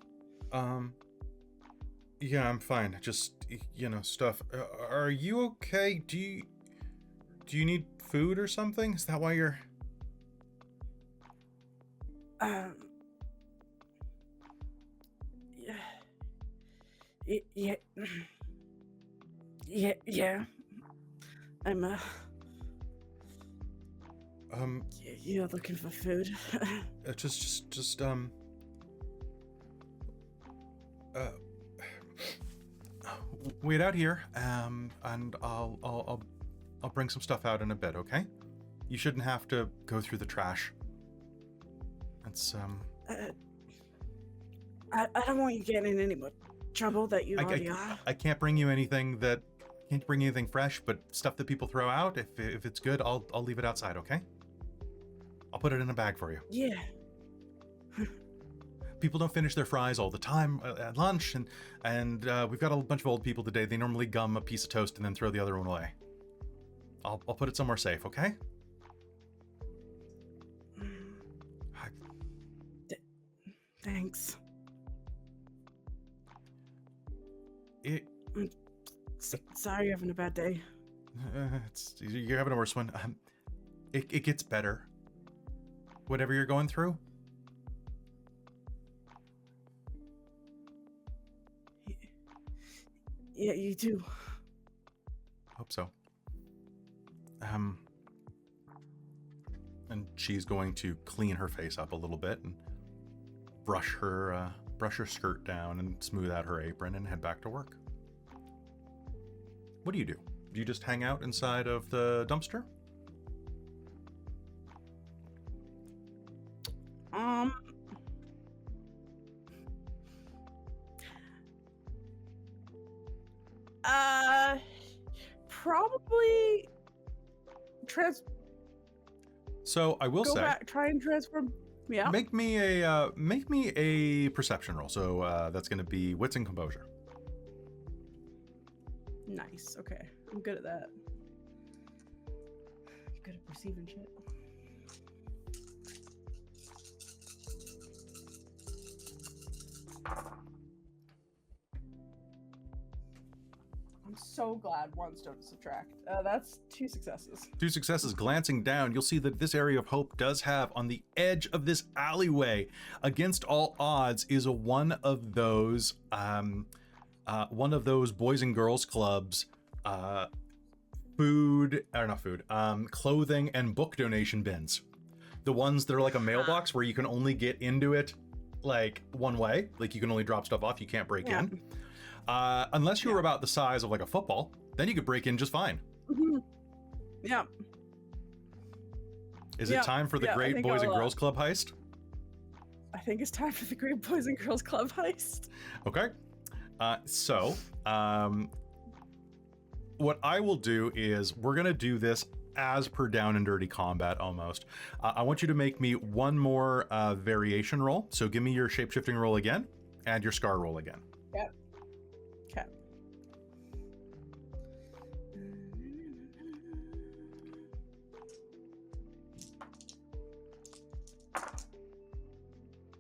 Speaker 1: Yeah, I'm fine. Just stuff. Are you okay? Do you need food or something? Is that why you're?
Speaker 2: Yeah. Yeah. I'm you're looking for food.
Speaker 1: Just wait out here, and I'll bring some stuff out in a bit, okay? You shouldn't have to go through the trash. It's
Speaker 2: I don't want you getting in any more trouble that you already are.
Speaker 1: I can't bring you anything fresh, but stuff that people throw out. If it's good, I'll leave it outside, okay? I'll put it in a bag for you.
Speaker 2: Yeah.
Speaker 1: People don't finish their fries all the time at lunch, and we've got a bunch of old people today. They normally gum a piece of toast and then throw the other one away. I'll put it somewhere safe, okay?
Speaker 2: Thanks. Sorry you're having a bad day.
Speaker 1: You're having a worse one. It gets better. Whatever you're going through.
Speaker 2: Yeah, you do.
Speaker 1: Hope so. And she's going to clean her face up a little bit and brush her skirt down and smooth out her apron and head back to work. What do? Do you just hang out inside of the dumpster?
Speaker 2: Probably
Speaker 1: So I will say,
Speaker 2: try and transform. Yeah.
Speaker 1: Make me a perception roll. So that's going to be wits and composure.
Speaker 2: Nice. Okay, I'm good at that. You're good at perceiving shit. I'm so glad ones don't subtract. That's 2 successes.
Speaker 1: 2 successes. Glancing down, you'll see that this area of hope does have, on the edge of this alleyway, against all odds, is one of those boys and girls clubs, clothing and book donation bins. The ones that are like a mailbox where you can only get into it like one way, like you can only drop stuff off, you can't break in. Unless you were about the size of like a football, then you could break in just fine.
Speaker 2: Mm-hmm. Yeah.
Speaker 1: Is it time for the Great Boys and Girls Club heist?
Speaker 2: I think it's time for the Great Boys and Girls Club heist.
Speaker 1: Okay. So, what I will do is we're going to do this as per Down and Dirty Combat almost. I want you to make me one more variation roll. So give me your shape-shifting roll again and your scar roll again.
Speaker 2: Yep. Okay.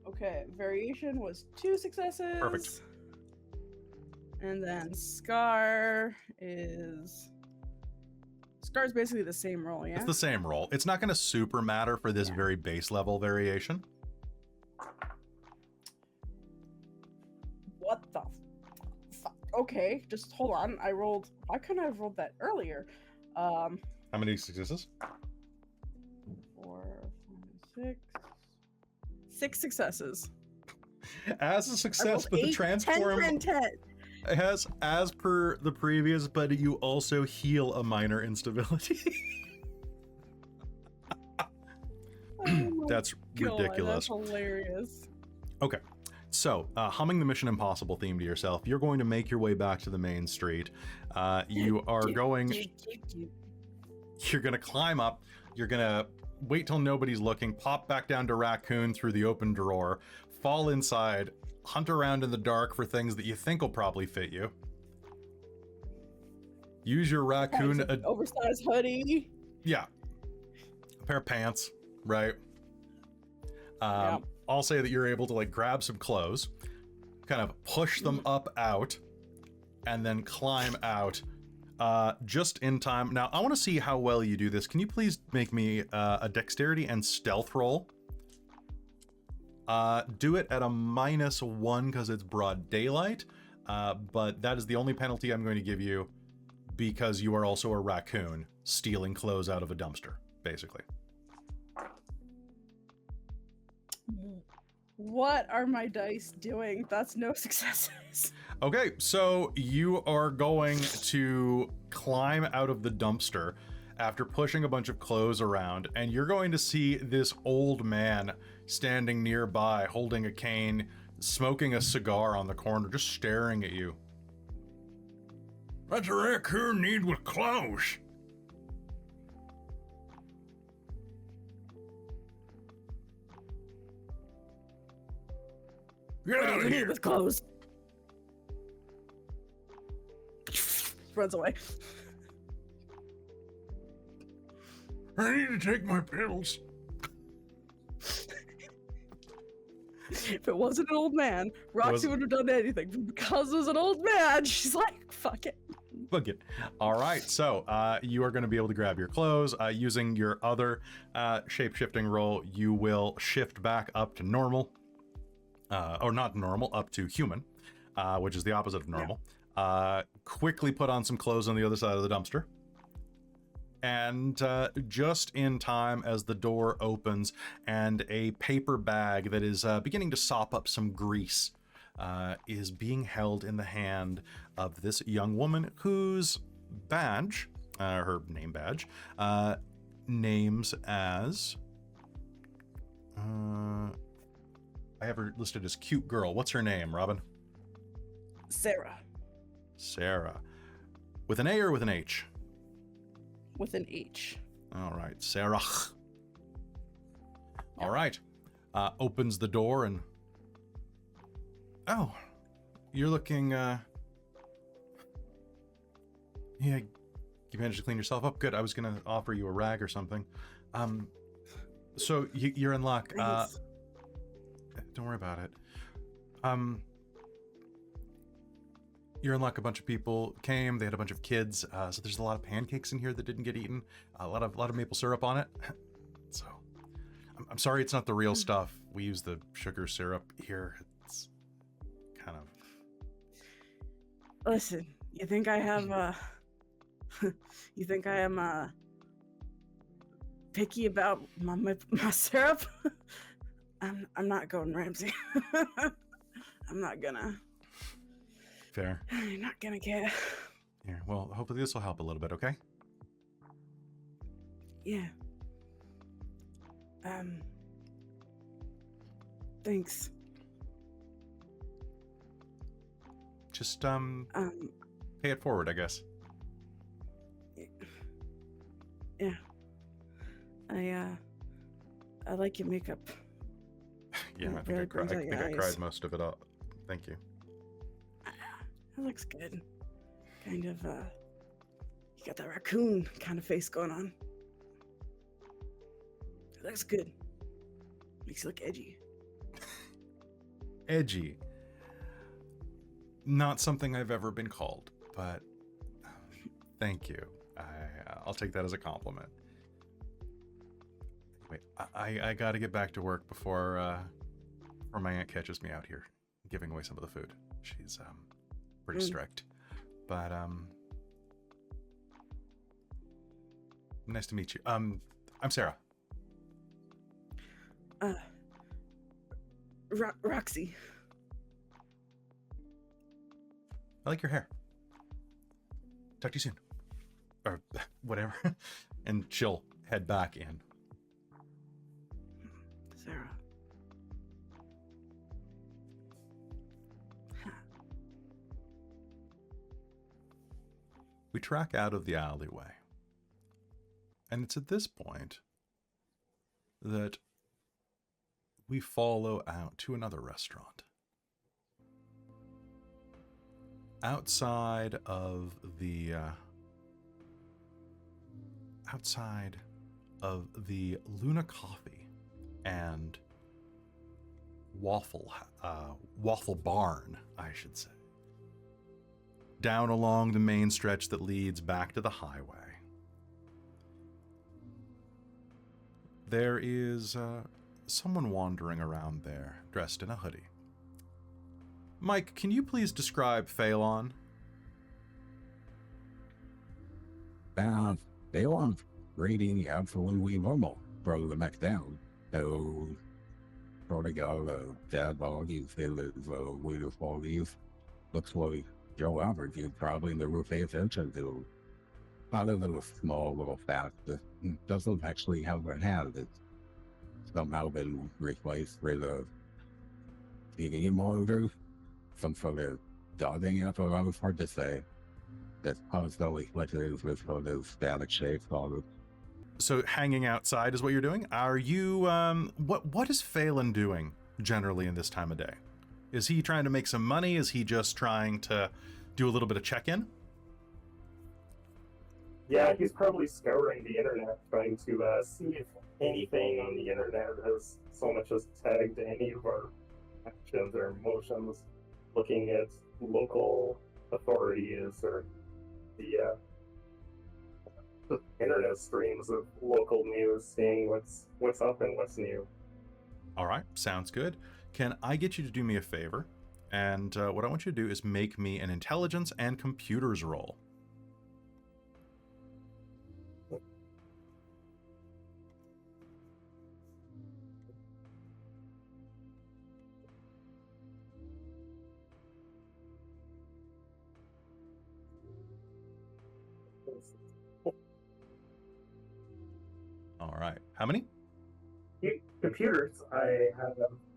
Speaker 2: Okay, variation was 2 successes.
Speaker 1: Perfect.
Speaker 2: And then Scar's basically the same roll, yeah?
Speaker 1: It's the same roll. It's not going to super matter for this very base level variation.
Speaker 2: What the fuck? Okay, just hold on. Why couldn't I have rolled that earlier?
Speaker 1: How many successes?
Speaker 2: 4, 5, 6. 6 successes.
Speaker 1: As a success, but the transform...
Speaker 2: 10 and 10.
Speaker 1: As per the previous, but you also heal a minor instability. That's ridiculous.
Speaker 2: That's hilarious.
Speaker 1: Okay, so humming the Mission Impossible theme to yourself, you're going to make your way back to the main street. You are going... You're going to climb up. You're going to wait till nobody's looking, pop back down to Raccoon through the open drawer, fall inside, hunt around in the dark for things that you think will probably fit you. Use your Raccoon...
Speaker 2: oversized hoodie.
Speaker 1: Yeah. A pair of pants, right? I'll say that you're able to like grab some clothes, kind of push them up out, and then climb out just in time. Now, I want to see how well you do this. Can you please make me a dexterity and stealth roll? Do it at a -1 because it's broad daylight. but that is the only penalty I'm going to give you because you are also a raccoon stealing clothes out of a dumpster, basically.
Speaker 2: What are my dice doing? That's no successes.
Speaker 1: Okay, so you are going to climb out of the dumpster after pushing a bunch of clothes around, and you're going to see this old man standing nearby, holding a cane, smoking a cigar on the corner, just staring at you. What's a raccoon need with clothes? Get out of here!
Speaker 2: With clothes. Runs away.
Speaker 1: I need to take my pills.
Speaker 2: If it wasn't an old man, Roxy would have done anything. But because it was an old man, she's like, fuck it.
Speaker 1: Fuck it. All right, so you are going to be able to grab your clothes. Using your other shape-shifting roll, you will shift back up to normal. Or not normal, up to human, which is the opposite of normal. Yeah. Quickly put on some clothes on the other side of the dumpster. And just in time as the door opens and a paper bag that is beginning to sop up some grease is being held in the hand of this young woman whose badge, her name badge, names as... I have her listed as cute girl. What's her name, Robin?
Speaker 2: Sarah.
Speaker 1: Sarah. With an A or with an H?
Speaker 2: With an H.
Speaker 1: All right, Sarah. All right. Opens the door and... Oh, you're looking... Yeah, you managed to clean yourself up. Good. I was going to offer you a rag or something. So you're in luck. Don't worry about it. You're in luck. A bunch of people came. They had a bunch of kids. So there's a lot of pancakes in here that didn't get eaten. A lot of maple syrup on it. So I'm sorry it's not the real stuff. We use the sugar syrup here. It's kind of...
Speaker 2: Listen, you think I have you think I am picky about my syrup? I'm not going Ramsay. I'm not gonna.
Speaker 1: Fair.
Speaker 2: You're not gonna get.
Speaker 1: Here, well, hopefully this will help a little bit, okay?
Speaker 2: Yeah. Thanks.
Speaker 1: Just pay it forward, I guess.
Speaker 2: Yeah. I like your makeup.
Speaker 1: Yeah, I think I cried most of it up. Thank you.
Speaker 2: It looks good. Kind of, you got that raccoon kind of face going on. It looks good. Makes you look edgy.
Speaker 1: Edgy. Not something I've ever been called, but thank you. I'll take that as a compliment. Wait, I gotta get back to work before my aunt catches me out here giving away some of the food. She's pretty strict, but nice to meet you. I'm Sarah.
Speaker 2: Roxy.
Speaker 1: I like your hair. Talk to you soon. Or whatever. And she'll head back in.
Speaker 2: Sarah.
Speaker 1: We track out of the alleyway. And it's at this point that we follow out to another restaurant. Outside of the Luna Coffee and Waffle Barn, I should say. Down along the main stretch that leads back to the highway. There is someone wandering around there, dressed in a hoodie. Mike, can you please describe Phaelon?
Speaker 6: Phaelon's rating absolutely normal from the neck down. So, sort of got a dad bodies in his weirdest qualities. Looks like Joe Albert, you probably never pay attention to. Not a little small little fact that doesn't actually have a hand. It's somehow been replaced with a TV monitor, some sort of dotting apparatus, hard to say. That's constantly flickers with sort of static shapes on it.
Speaker 1: So hanging outside is what you're doing? Are you, what is Phaelon doing generally in this time of day? Is he trying to make some money? Is he just trying to do a little bit of check-in?
Speaker 4: Yeah, he's probably scouring the internet, trying to see if anything on the internet has so much as tagged any of our actions or emotions, looking at local authorities or the internet streams of local news, seeing what's up and what's new.
Speaker 1: All right, sounds good. Can I get you to do me a favor? And what I want you to do is make me an intelligence and computers roll. All right. How many?
Speaker 4: Computers, I have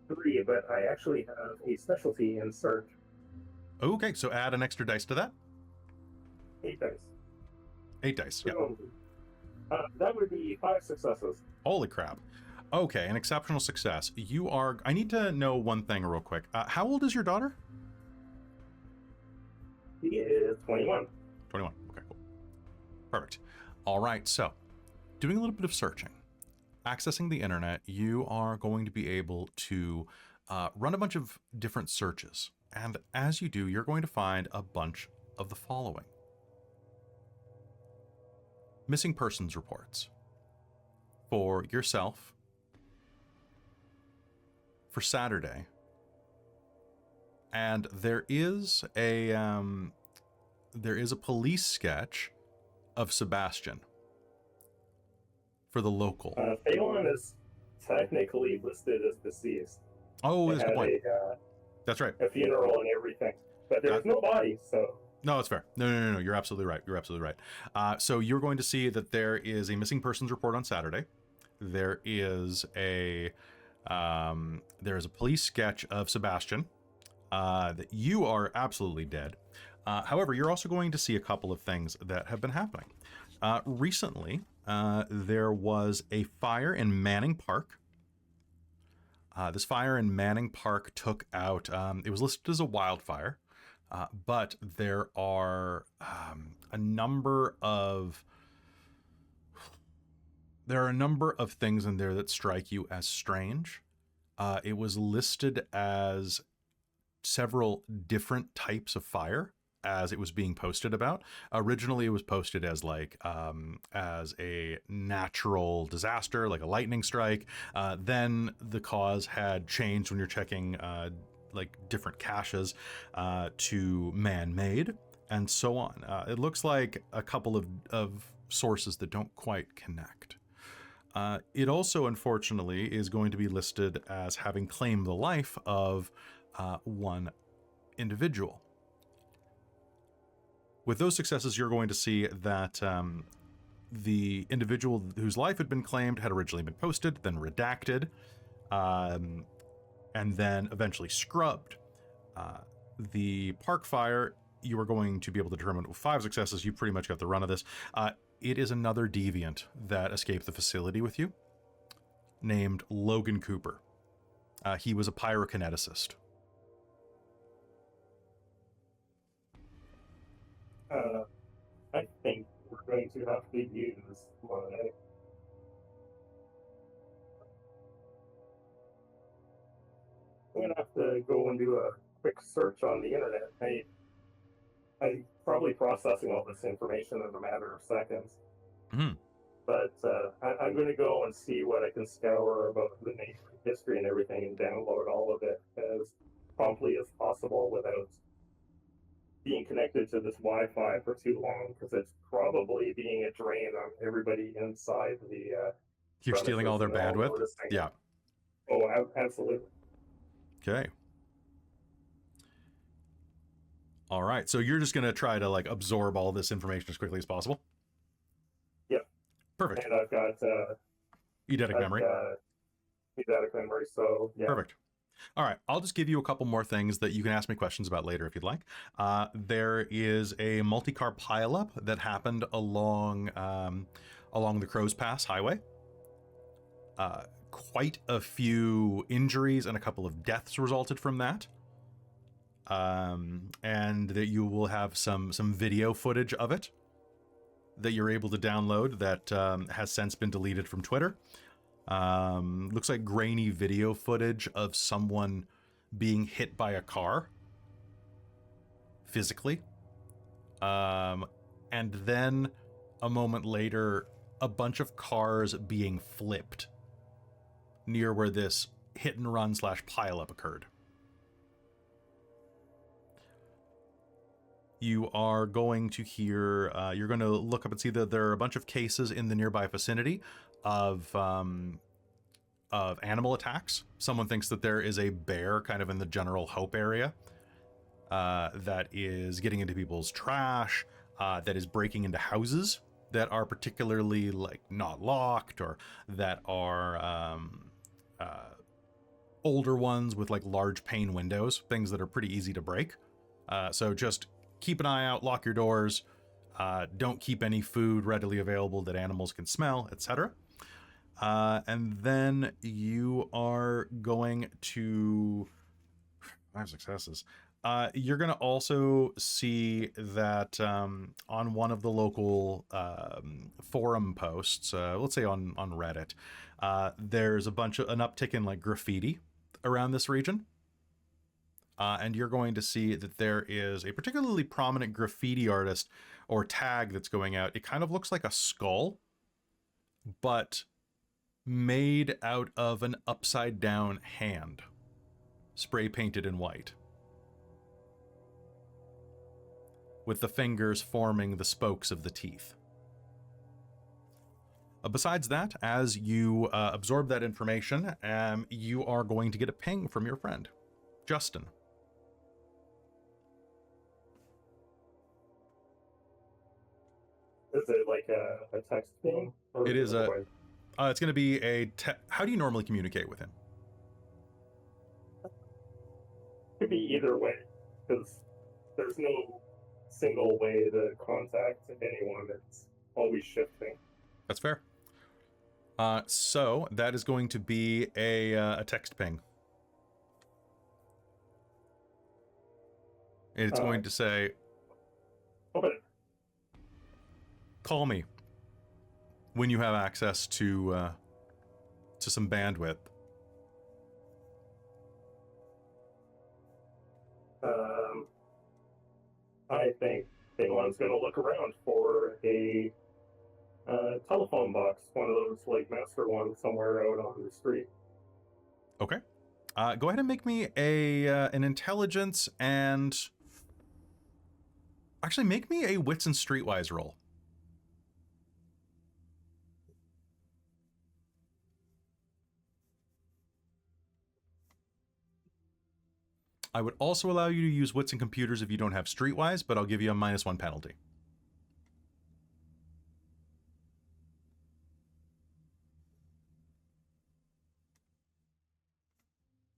Speaker 4: 3, but I actually have a specialty in search.
Speaker 1: Okay, so add an extra dice to that.
Speaker 4: 8 dice.
Speaker 1: 8 dice, yeah.
Speaker 4: So, that would be 5 successes.
Speaker 1: Holy crap. Okay, an exceptional success. You are... I need to know one thing real quick. How old is your daughter?
Speaker 4: He is 21.
Speaker 1: 21. Okay, cool. Perfect. All right, so doing a little bit of searching. Accessing the internet, you are going to be able to run a bunch of different searches. And as you do, you're going to find a bunch of the following. Missing persons reports. For yourself. For Saturday. And there is a police sketch of Sebastian. For the local.
Speaker 4: Phaelon is technically listed as deceased.
Speaker 1: Oh, that's a good point. That's right.
Speaker 4: A funeral and everything. But there's no body, so...
Speaker 1: No, that's fair. No. You're absolutely right. You're absolutely right. So you're going to see that there is a missing persons report on Saturday. There is a police sketch of Sebastian. That you are absolutely dead. However, you're also going to see a couple of things that have been happening. Recently, there was a fire in Manning Park. This fire in Manning Park took out, it was listed as a wildfire, but there are a number of things in there that strike you as strange. It was listed as several different types of fire as it was being posted about. Originally, it was posted as like as a natural disaster, like a lightning strike. Then the cause had changed when you're checking like different caches to man-made and so on. It looks like a couple of sources that don't quite connect. It also, unfortunately, is going to be listed as having claimed the life of one individual. With those successes, you're going to see that the individual whose life had been claimed had originally been posted, then redacted, and then eventually scrubbed. The park fire, you are going to be able to determine with 5 successes. You pretty much got the run of this. It is another deviant that escaped the facility with you, named Logan Cooper. He was a pyrokineticist.
Speaker 4: I think we're going to have to use my... I'm going to have to go and do a quick search on the internet. I'm probably processing all this information in a matter of seconds.
Speaker 1: Mm-hmm.
Speaker 4: But I'm going to go and see what I can scour about the nature, history, and everything, and download all of it. As promptly as possible without being connected to this Wi-Fi for too long, because it's probably being a drain on everybody inside the
Speaker 1: You're stealing all their bandwidth? Yeah.
Speaker 4: Oh, absolutely.
Speaker 1: Okay. All right. So you're just going to try to like absorb all this information as quickly as possible?
Speaker 4: Yep.
Speaker 1: Perfect.
Speaker 4: And I've got
Speaker 1: eidetic memory.
Speaker 4: Eidetic memory, so yeah.
Speaker 1: Perfect. All right. I'll just give you a couple more things that you can ask me questions about later if you'd like. There is a multi-car pileup that happened along the Crow's Pass Highway. Quite a few injuries and a couple of deaths resulted from that. And that you will have some video footage of it that you're able to download that has since been deleted from Twitter. Looks like grainy video footage of someone being hit by a car physically. And then a moment later, a bunch of cars being flipped near where this hit and run / pileup occurred. You are going to hear, you're going to look up and see that there are a bunch of cases in the nearby vicinity of animal attacks. Someone thinks that there is a bear kind of in the General Hope area that is getting into people's trash, that is breaking into houses that are particularly like not locked, or that are older ones with like large pane windows, things that are pretty easy to break. So just keep an eye out, lock your doors, don't keep any food readily available that animals can smell, etc. And then you are going to 5 successes. You're going to also see that on one of the local forum posts, let's say on Reddit, there's an uptick in like graffiti around this region. And you're going to see that there is a particularly prominent graffiti artist or tag that's going out. It kind of looks like a skull, but made out of an upside down hand, spray painted in white, with the fingers forming the spokes of the teeth. Besides that, as you absorb that information, you are going to get a ping from your friend, Justin.
Speaker 4: Is it like a text thing?
Speaker 1: It is it's going to be how do you normally communicate with him?
Speaker 4: Could be either way, because there's no single way to contact anyone. It's always shifting.
Speaker 1: That's fair. So that is going to be a text ping. It's going to say,
Speaker 4: Okay.
Speaker 1: call me when you have access to some bandwidth.
Speaker 4: I think Phaelon's going to look around for a telephone box, one of those like master ones somewhere out on the street.
Speaker 1: Okay. Go ahead and make me an intelligence and actually make me a wits and streetwise roll. I would also allow you to use wits and computers if you don't have streetwise, but I'll give you a -1 penalty.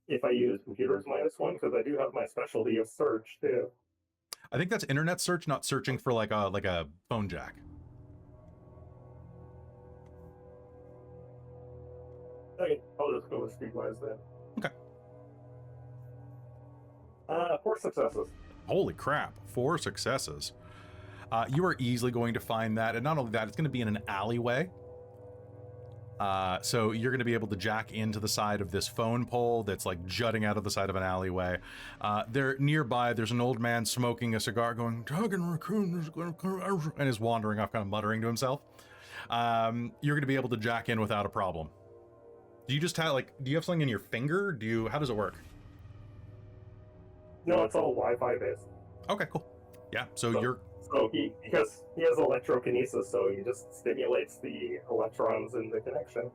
Speaker 4: If I use computers -1, because I do have my specialty of search too.
Speaker 1: I think that's internet search, not searching for like a phone jack.
Speaker 4: Okay, I'll just go with streetwise then.
Speaker 1: Okay.
Speaker 4: 4 successes.
Speaker 1: Holy crap, 4 successes. You are easily going to find that, and not only that, it's going to be in an alleyway. So you're going to be able to jack into the side of this phone pole that's like jutting out of the side of an alleyway. There nearby, there's an old man smoking a cigar going, and is wandering off, kind of muttering to himself. You're going to be able to jack in without a problem. Do you just have do you have something in your finger? How does it work?
Speaker 4: No, it's all Wi-Fi based.
Speaker 1: Okay, cool. Yeah, so
Speaker 4: So-
Speaker 1: you're
Speaker 4: So because he has electrokinesis, so he just stimulates the electrons in the connection.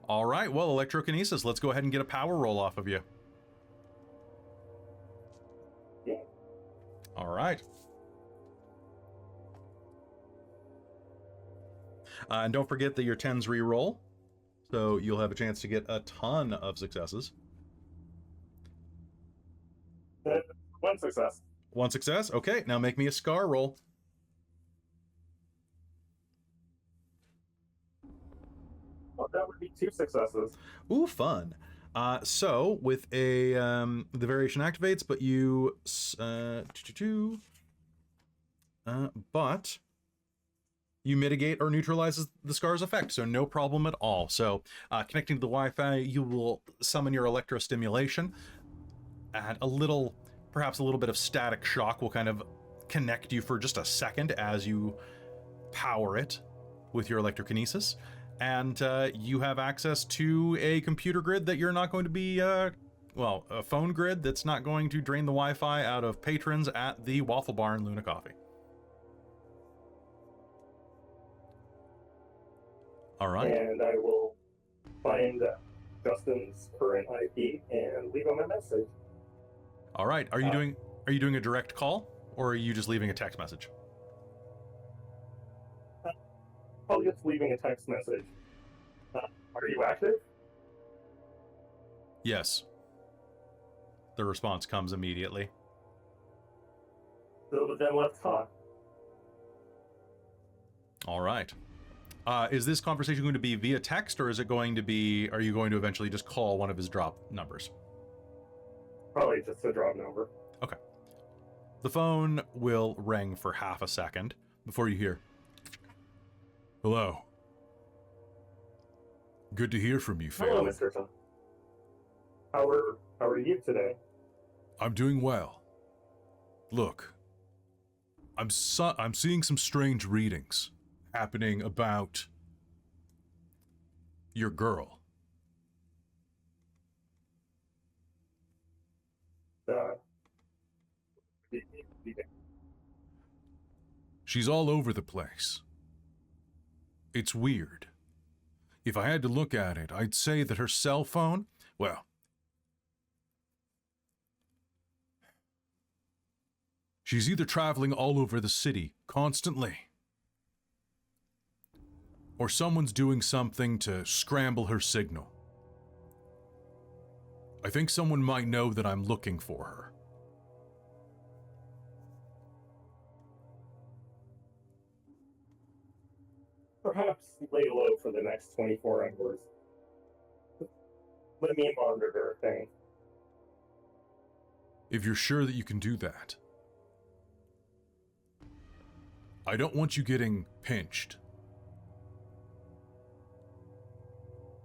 Speaker 1: all right. Well, electrokinesis. Let's go ahead and get a power roll off of you.
Speaker 4: Yeah.
Speaker 1: All right. And don't forget that your 10s re-roll, so you'll have a chance to get a ton of successes.
Speaker 4: One success.
Speaker 1: One success. Okay, now make me a scar roll.
Speaker 4: Well, that would be 2 successes.
Speaker 1: Ooh, fun. So with a the variation activates, but you but you mitigate or neutralizes the scar's effect, so no problem at all. So connecting to the Wi-Fi, you will summon your electrostimulation, and perhaps a little bit of static shock will kind of connect you for just a second as you power it with your electrokinesis. And you have access to a computer grid that you're not going to be, a phone grid that's not going to drain the Wi-Fi out of patrons at the Waffle Bar in Luna Coffee. All right.
Speaker 4: And I will find Justin's current IP and leave him a message.
Speaker 1: All right. Are you doing a direct call, or are you just leaving a text message?
Speaker 4: Probably just leaving a text message. Are you active?
Speaker 1: Yes. The response comes immediately.
Speaker 4: So then let's talk.
Speaker 1: All right. Is this conversation going to be via text, or is it going to be, are you going to eventually just call one of his drop numbers?
Speaker 4: Probably just a drop number.
Speaker 1: Okay. The phone will ring for half a second before you hear, "Hello. Good to hear from you,
Speaker 4: Hello,
Speaker 1: Phaelon.
Speaker 4: Mr. Tom. How are you today?
Speaker 1: I'm doing well. Look, I'm seeing some strange readings happening about your girl.
Speaker 4: Uh,
Speaker 1: She's all over the place. It's weird. If I had to look at it, I'd say that her cell phone, well, she's either traveling all over the city constantly, or someone's doing something to scramble her signal. I think someone might know that I'm looking for her.
Speaker 4: Perhaps lay low for the next 24 hours. Let me monitor everything.
Speaker 1: If you're sure that you can do that. I don't want you getting pinched.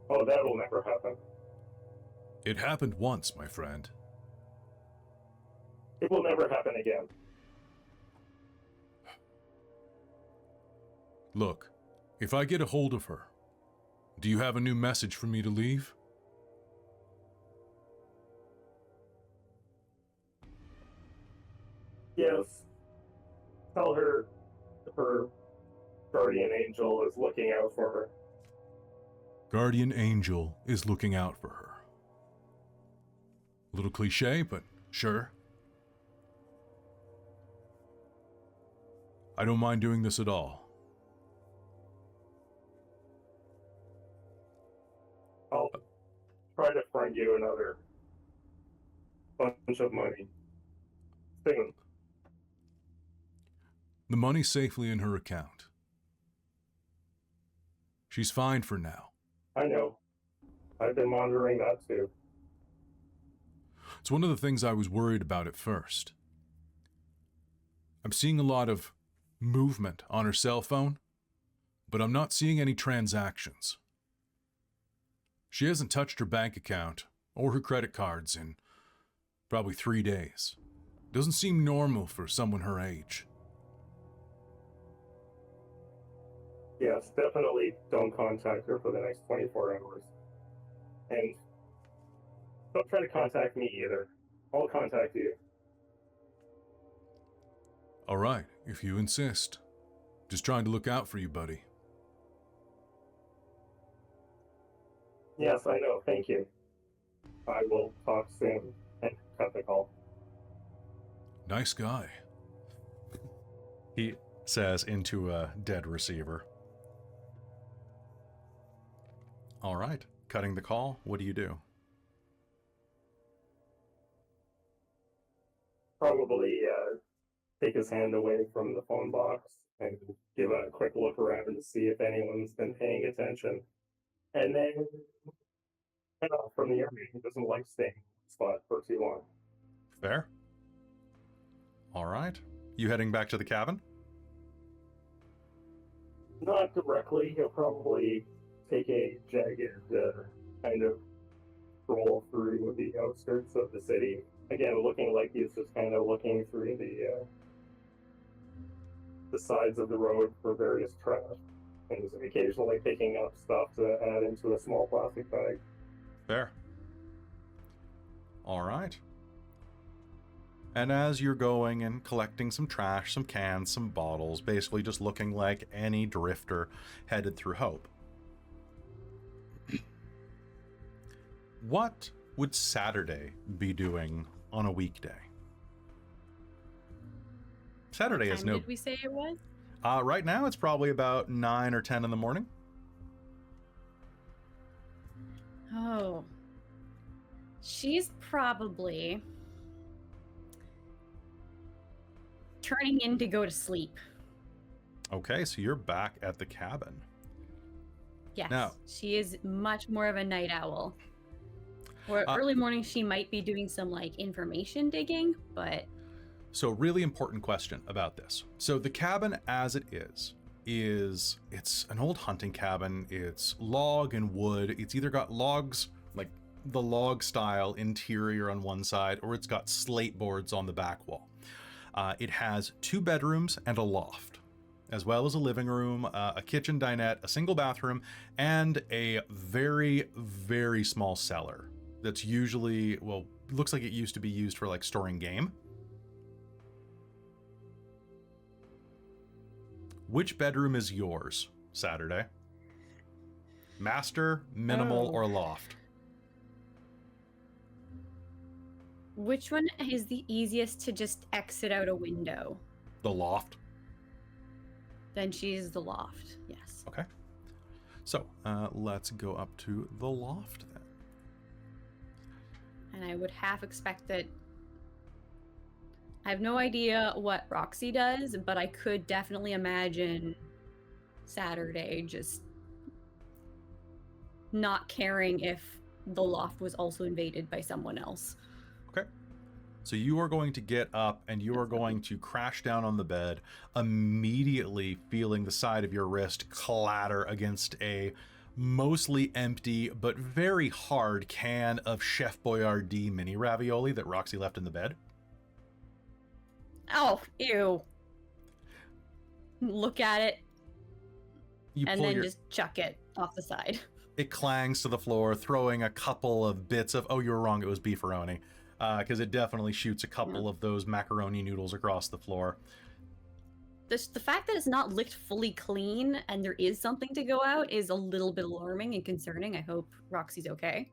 Speaker 4: Oh, that'll never happen.
Speaker 1: It happened once, my friend.
Speaker 4: It will never happen again.
Speaker 1: Look, if I get a hold of her, do you have a new message for me to leave?
Speaker 4: Yes. Tell her her guardian angel is looking out for her.
Speaker 1: Guardian Angel is looking out for her. A little cliche, but sure. I don't mind doing this at all.
Speaker 4: I'll try to find you another bunch of money soon.
Speaker 1: The money's safely in her account. She's fine for now.
Speaker 4: I know. I've been monitoring that too.
Speaker 1: It's one of the things I was worried about at first. I'm seeing a lot of movement on her cell phone, but I'm not seeing any transactions. She hasn't touched her bank account or her credit cards in probably 3 days. Doesn't seem normal for someone her age.
Speaker 4: Yes, definitely don't contact her for the next 24 hours. And don't try to contact me either. I'll contact you.
Speaker 1: All right, if you insist. Just trying to look out for you, buddy.
Speaker 4: Yes, I know. Thank you. I will talk soon and cut the call.
Speaker 1: Nice guy, he says into a dead receiver. All right, cutting the call. What do you do?
Speaker 4: Probably take his hand away from the phone box and give a quick look around to see if anyone's been paying attention. And then head off from the area. He doesn't like staying in the spot for too long.
Speaker 1: Fair. All right. You heading back to the cabin?
Speaker 4: Not directly. He'll probably take a jagged kind of stroll through the outskirts of the city. Again, looking like he's just kind of looking through the sides of the road for various trash, and just occasionally picking up stuff to add into a small plastic bag.
Speaker 1: Fair. All right. And as you're going and collecting some trash, some cans, some bottles, basically just looking like any drifter headed through Hope, what would Saturday be doing on a weekday? Saturday is
Speaker 3: Time
Speaker 1: no...
Speaker 3: did we say it was?
Speaker 1: Right now it's probably about 9 or 10 in the morning.
Speaker 3: Oh. She's probably turning in to go to sleep.
Speaker 1: Okay, so you're back at the cabin.
Speaker 3: Yes.
Speaker 1: Now-
Speaker 3: she is much more of a night owl. Or early morning, she might be doing some like information digging, but
Speaker 1: So really important question about this. So the cabin as it it's an old hunting cabin. It's log and wood. It's either got logs, like the log style interior on one side, or it's got slate boards on the back wall. It has 2 bedrooms and a loft, as well as a living room, a kitchen dinette, a single bathroom, and a very, very small cellar that's usually, well, looks like it used to be used for like storing game. Which bedroom is yours, Saturday? Master, minimal,
Speaker 3: Oh.
Speaker 1: or loft?
Speaker 3: which one is the easiest to just exit out a window?
Speaker 1: The loft.
Speaker 3: Then she's the loft. Yes.
Speaker 1: Okay. So let's go up to the loft then.
Speaker 3: And I would half expect that. I have no idea what Roxy does, but I could definitely imagine Saturday just not caring if the loft was also invaded by someone else.
Speaker 1: Okay. So you are going to get up and you are going to crash down on the bed, immediately feeling the side of your wrist clatter against a mostly empty but very hard can of Chef Boyardee mini ravioli that Roxy left in the bed.
Speaker 3: Oh, ew. Look at it
Speaker 1: You
Speaker 3: and
Speaker 1: pull
Speaker 3: then
Speaker 1: your,
Speaker 3: just chuck it off the side.
Speaker 1: it clangs to the floor, throwing a couple of bits of, oh, you were wrong, it was beefaroni. Because it definitely shoots a couple of those macaroni noodles across the floor.
Speaker 3: The fact that it's not licked fully clean and there is something to go out is a little bit alarming and concerning. I hope Roxy's okay.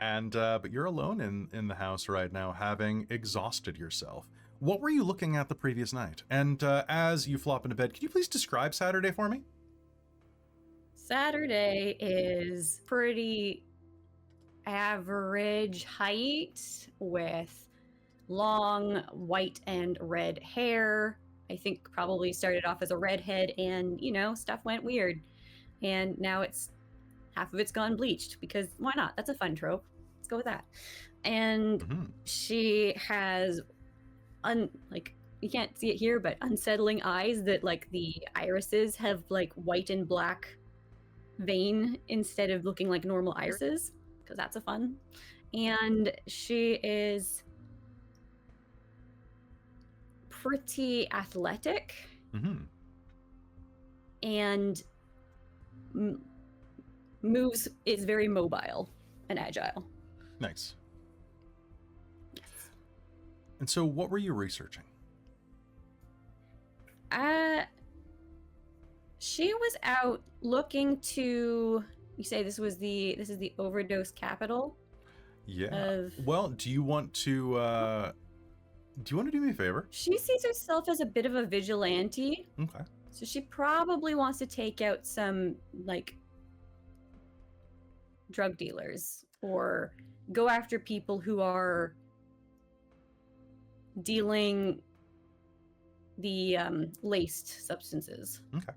Speaker 1: And but you're alone in the house right now, having exhausted yourself. What were you looking at the previous night? And as you flop into bed, could you please describe Saturday for me?
Speaker 3: Saturday is pretty average height with long white and red hair. I think probably started off as a redhead and, stuff went weird. And now it's half of it's gone bleached because why not? That's a fun trope. Let's go with that. And she has you can't see it here, but unsettling eyes that like the irises have like white and black vein instead of looking like normal irises, because that's a fun. And she is pretty athletic and moves, is very mobile and agile.
Speaker 1: Nice.
Speaker 3: Yes.
Speaker 1: And so what were you researching?
Speaker 3: She was out looking to, you say this is the overdose capital?
Speaker 1: Yeah. Well, do you want to do me a favor?
Speaker 3: She sees herself as a bit of a vigilante.
Speaker 1: Okay.
Speaker 3: So she probably wants to take out some, like, drug dealers or go after people who are dealing the laced substances.
Speaker 1: Okay.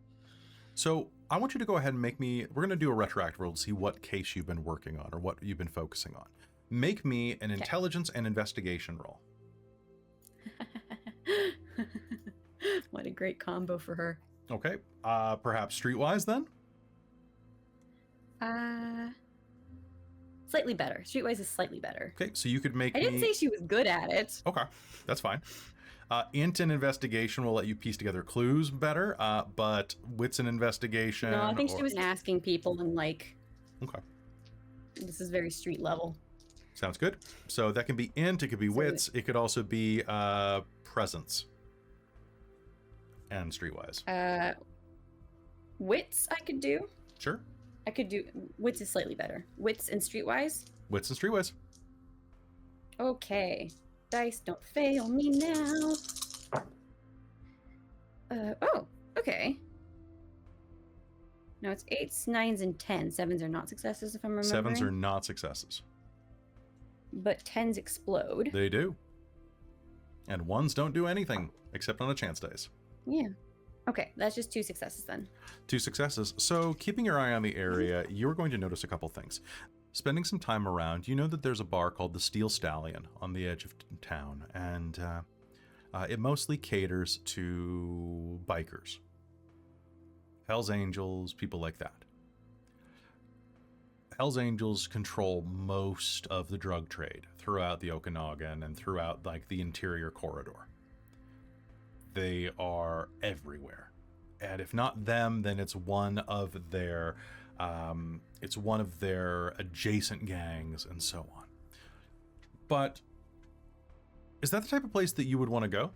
Speaker 1: So I want you to go ahead and we're going to do a retroactive roll to see what case you've been working on or what you've been focusing on. Make me an intelligence and investigation roll.
Speaker 3: What a great combo for her.
Speaker 1: Okay. Perhaps streetwise then?
Speaker 3: Slightly better. Streetwise is slightly better.
Speaker 1: Okay, so you could make
Speaker 3: I didn't say she was good at it.
Speaker 1: Okay, that's fine. Int and investigation will let you piece together clues better, but wits and investigation...
Speaker 3: No, I think she was asking people and, like...
Speaker 1: Okay.
Speaker 3: This is very street level.
Speaker 1: Sounds good. So that can be int, it could be wits, it could also be presence. And streetwise.
Speaker 3: Wits I could do.
Speaker 1: Sure.
Speaker 3: I could do... Wits is slightly better. Wits and streetwise?
Speaker 1: Wits and streetwise.
Speaker 3: Okay. Dice, don't fail me now. Oh, okay. No, it's 8s, 9s, and 10s. 7s are not successes, if I'm remembering.
Speaker 1: 7s are not successes.
Speaker 3: But 10s explode.
Speaker 1: They do. And 1s don't do anything, except on a chance dice.
Speaker 3: Yeah. Okay, that's just 2 successes then.
Speaker 1: 2 successes. So keeping your eye on the area, you're going to notice a couple things. Spending some time around, you know that there's a bar called the Steel Stallion on the edge of town, and it mostly caters to bikers. Hells Angels, people like that. Hells Angels control most of the drug trade throughout the Okanagan and throughout, like, the interior corridor. They are everywhere. And if not them, then it's one of their adjacent gangs and so on. But is that the type of place that you would want to go?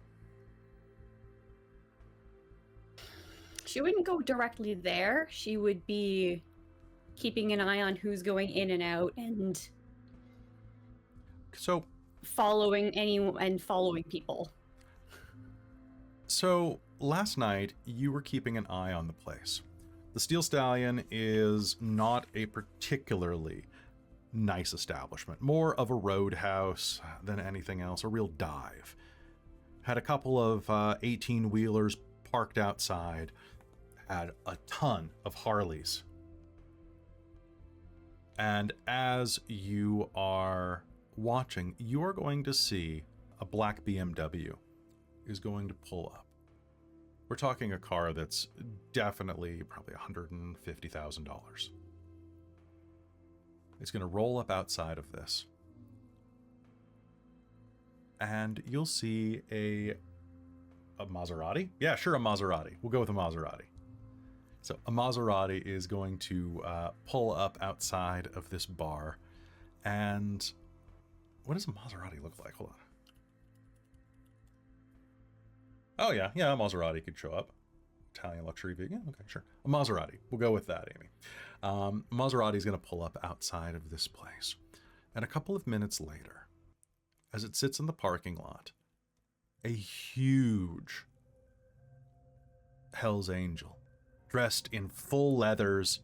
Speaker 3: She wouldn't go directly there. She would be keeping an eye on who's going in and out and
Speaker 1: so
Speaker 3: following people.
Speaker 1: So last night you were keeping an eye on the place. The Steel Stallion is not a particularly nice establishment, more of a roadhouse than anything else, a real dive. Had a couple of 18-wheelers parked outside, had a ton of Harleys. And as you are watching, you are going to see a black BMW is going to pull up. We're talking a car that's definitely probably $150,000. It's going to roll up outside of this. And you'll see a Maserati? Yeah, sure, a Maserati. We'll go with a Maserati. So a Maserati is going to pull up outside of this bar. And what does a Maserati look like? Hold on. Oh, yeah, a Maserati could show up. Italian luxury vehicle. Yeah, okay, sure. A Maserati. We'll go with that, Amy. Maserati is going to pull up outside of this place. And a couple of minutes later, as it sits in the parking lot, a huge Hell's Angel, dressed in full leathers,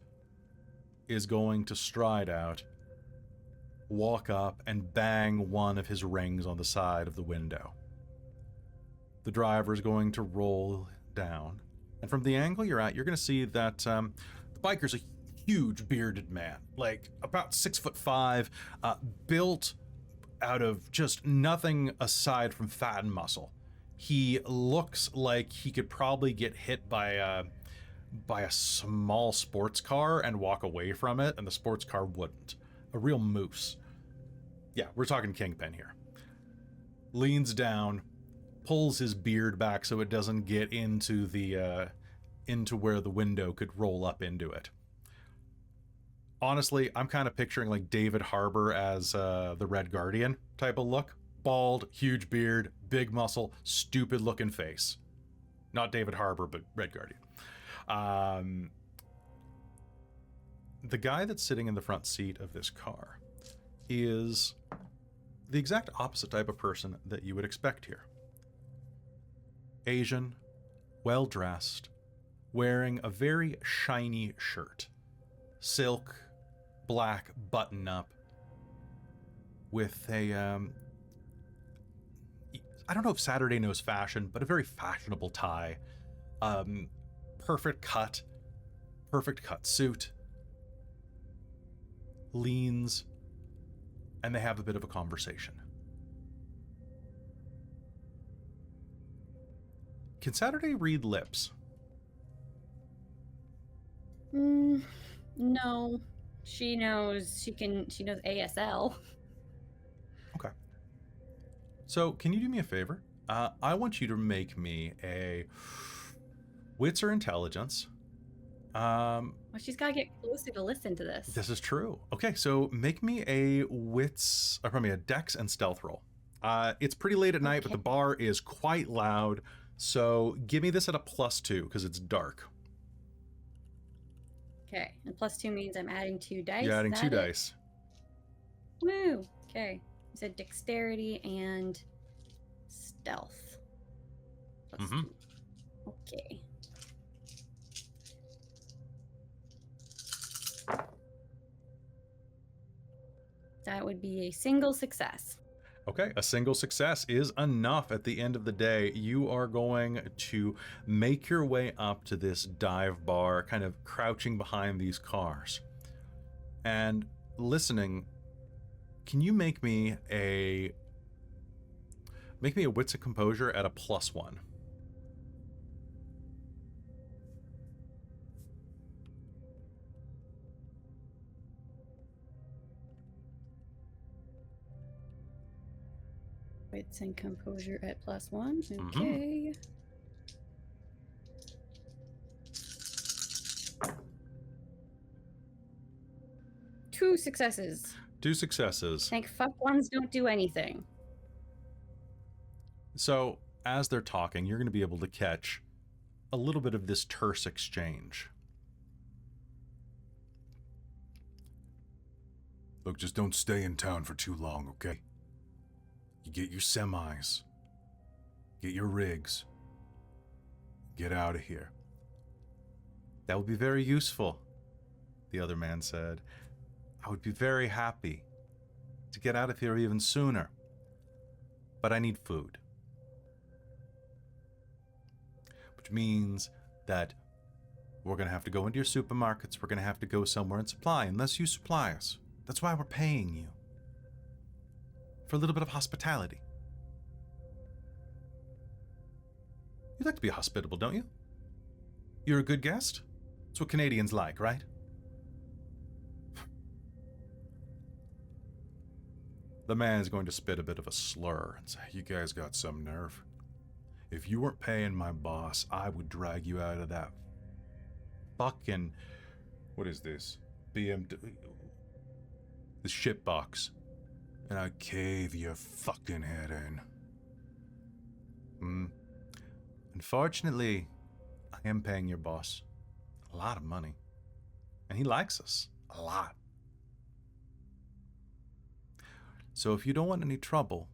Speaker 1: is going to stride out, walk up, and bang one of his rings on the side of the window. The driver is going to roll down. And from the angle you're at, you're going to see that the biker's a huge bearded man, like about 6'5", built out of just nothing aside from fat and muscle. He looks like he could probably get hit by a small sports car and walk away from it, and the sports car wouldn't. A real moose. Yeah, we're talking Kingpin here. Leans down, pulls his beard back so it doesn't get into the into where the window could roll up into it. Honestly, I'm kind of picturing like David Harbour as the Red Guardian type of look. Bald, huge beard, big muscle, stupid looking face. Not David Harbour, but Red Guardian. The guy that's sitting in the front seat of this car is the exact opposite type of person that you would expect here. Asian, well-dressed, wearing a very shiny shirt. Silk, black button-up with a, I don't know if Saturday knows fashion, but a very fashionable tie. Perfect cut suit. Leans, and they have a bit of a conversation. Can Saturday read lips?
Speaker 3: No. She knows ASL.
Speaker 1: Okay. So, can you do me a favor? I want you to make me a wits or intelligence.
Speaker 3: Well, she's got to get closer to listen to this.
Speaker 1: This is true. Okay, so make me a wits, a dex and stealth roll. It's pretty late at night, but the bar is quite loud. So give me this at a +2 because it's dark.
Speaker 3: Okay, and +2 means I'm adding 2 dice.
Speaker 1: You're adding 2 dice.
Speaker 3: Woo! Okay, you said dexterity and stealth. +2. Okay. That would be a single success.
Speaker 1: Okay, a single success is enough. At the end of the day, you are going to make your way up to this dive bar, kind of crouching behind these cars. And listening, can you make me a wits and composure at a +1?
Speaker 3: Wits and composure at +1. Okay. 2 successes.
Speaker 1: 2 successes.
Speaker 3: Thank fuck ones don't do anything.
Speaker 1: So, as they're talking, you're going to be able to catch a little bit of this terse exchange. Look, just don't stay in town for too long, okay? You get your semis, get your rigs, get out of here. That would be very useful, the other man said. I would be very happy to get out of here even sooner, but I need food. Which means that we're going to have to go into your supermarkets, we're going to have to go somewhere and supply, unless you supply us. That's why we're paying you. For a little bit of hospitality. You like to be hospitable, don't you? You're a good guest? That's what Canadians like, right? The man's going to spit a bit of a slur and say, you guys got some nerve. If you weren't paying my boss, I would drag you out of that fucking... What is this? BMW... The shit box. And I'd cave your fucking head in. Unfortunately, I am paying your boss a lot of money. And he likes us a lot. So if you don't want any trouble,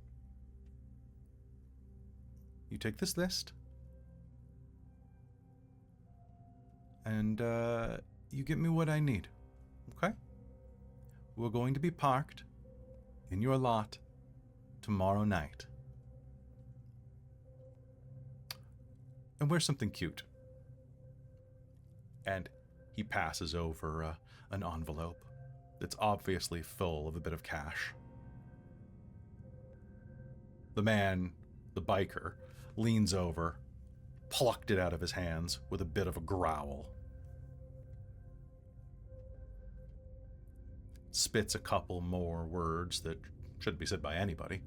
Speaker 1: you take this list and you get me what I need, okay? We're going to be parked in your lot tomorrow night. And wear something cute. And he passes over an envelope that's obviously full of a bit of cash. The man, the biker, leans over, plucked it out of his hands with a bit of a growl. Spits a couple more words that shouldn't be said by anybody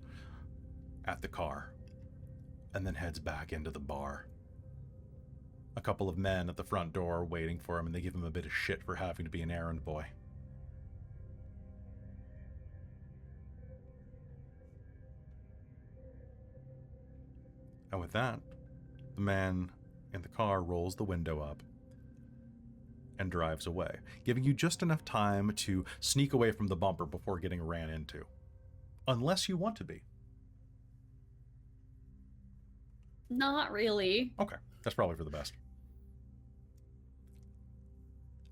Speaker 1: at the car, and then heads back into the bar. A couple of men at the front door waiting for him, and they give him a bit of shit for having to be an errand boy. And with that, the man in the car rolls the window up and drives away, giving you just enough time to sneak away from the bumper before getting ran into. Unless you want to be.
Speaker 3: Not really.
Speaker 1: Okay, that's probably for the best.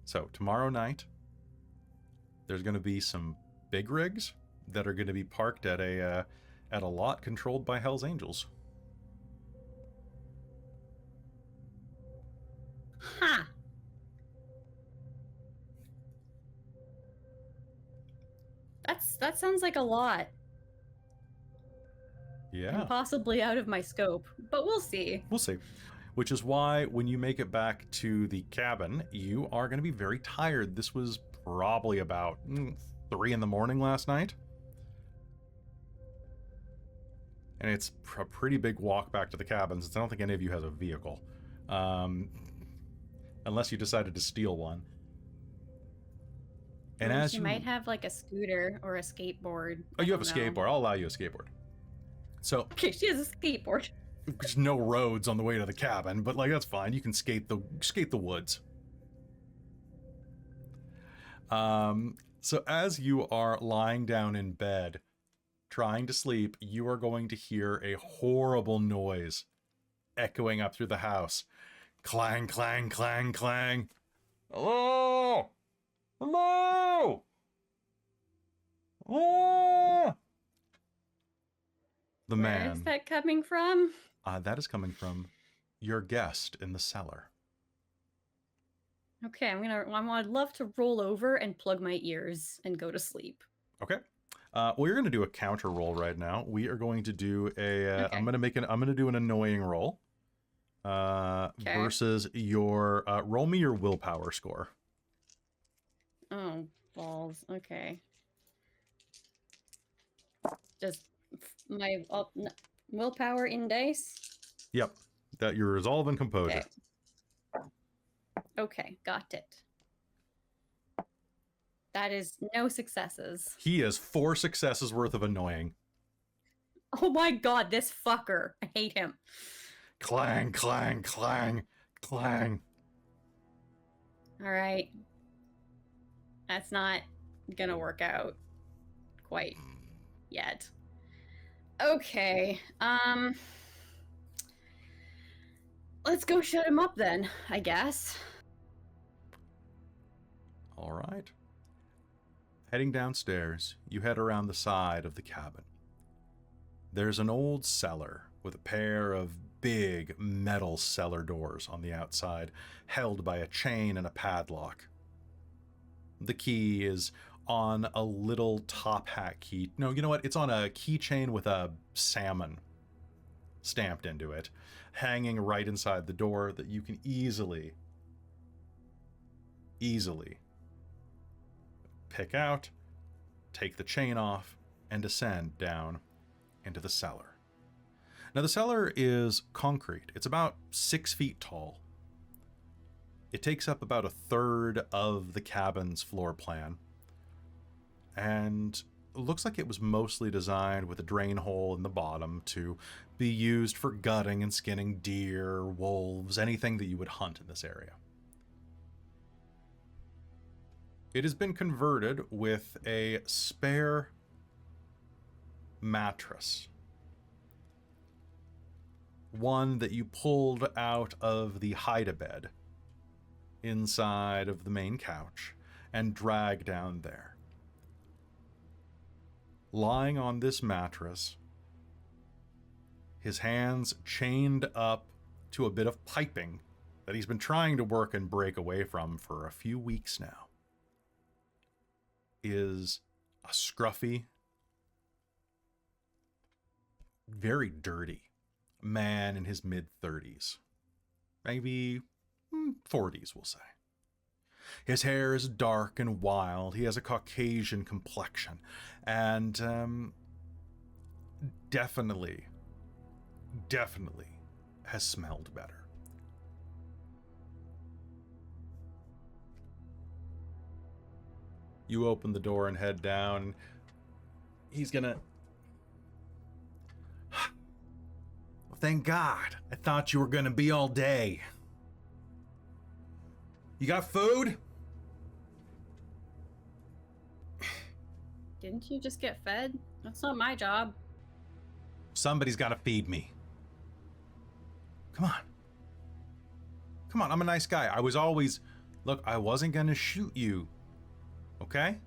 Speaker 1: So, tomorrow night, there's going to be some big rigs that are going to be parked at a lot controlled by Hell's Angels.
Speaker 3: Huh. That sounds like a lot.
Speaker 1: Yeah.
Speaker 3: And possibly out of my scope, but we'll see.
Speaker 1: We'll see. Which is why when you make it back to the cabin, you are going to be very tired. This was probably about 3 in the morning last night. And it's a pretty big walk back to the cabin, since I don't think any of you has a vehicle. Unless you decided to steal one. And
Speaker 3: Well,
Speaker 1: as
Speaker 3: she
Speaker 1: you
Speaker 3: might have like a scooter or a skateboard.
Speaker 1: Oh, you have a
Speaker 3: I don't know.
Speaker 1: skateboard. I'll allow you a skateboard. So
Speaker 3: Okay, she has a skateboard.
Speaker 1: there's no roads on the way to the cabin, but like that's fine. You can skate the woods. So as you are lying down in bed, trying to sleep, you are going to hear a horrible noise echoing up through the house. Clang, clang, clang, clang. Hello? Hello? Oh! The
Speaker 3: Where
Speaker 1: man.
Speaker 3: is that coming from?
Speaker 1: That is coming from your guest in the cellar.
Speaker 3: Okay, I'd love to roll over and plug my ears and go to sleep.
Speaker 1: Okay. Well, you're going to do a counter roll right now. We are going to do a.
Speaker 3: Okay.
Speaker 1: I'm going to do an annoying roll. Versus your. Roll me your willpower score.
Speaker 3: Oh, balls. Okay. Just my willpower in dice?
Speaker 1: Yep. That your resolve and composure.
Speaker 3: Okay, got it. That is no successes.
Speaker 1: He has 4 successes worth of annoying.
Speaker 3: Oh my god, this fucker. I hate him.
Speaker 1: Clang, clang, clang, clang.
Speaker 3: Alright. That's not gonna work out quite yet. Okay. Let's go shut him up then, I guess.
Speaker 1: All right. Heading downstairs, you head around the side of the cabin. There's an old cellar with a pair of big metal cellar doors on the outside, held by a chain and a padlock. The key is on a little top hat key. No, you know what? It's on a keychain with a salmon stamped into it, hanging right inside the door that you can easily pick out, take the chain off, and descend down into the cellar. Now, the cellar is concrete. It's about 6 feet tall. It takes up about 1/3 of the cabin's floor plan, and it looks like it was mostly designed with a drain hole in the bottom to be used for gutting and skinning deer, wolves, anything that you would hunt in this area. It has been converted with a spare mattress. One that you pulled out of the hide-a-bed inside of the main couch and dragged down there. Lying on this mattress, his hands chained up to a bit of piping that he's been trying to work and break away from for a few weeks now, is a scruffy, very dirty man in his mid-30s. Maybe 40s, we'll say. His hair is dark and wild. He has a Caucasian complexion. And definitely has smelled better. You open the door and head down. He's gonna... Thank God. I thought you were gonna be all day. You got food?
Speaker 3: Didn't you just get fed? That's not my job.
Speaker 1: Somebody's gotta feed me. Come on. Come on, I'm a nice guy. I was always... Look, I wasn't gonna shoot you. Okay?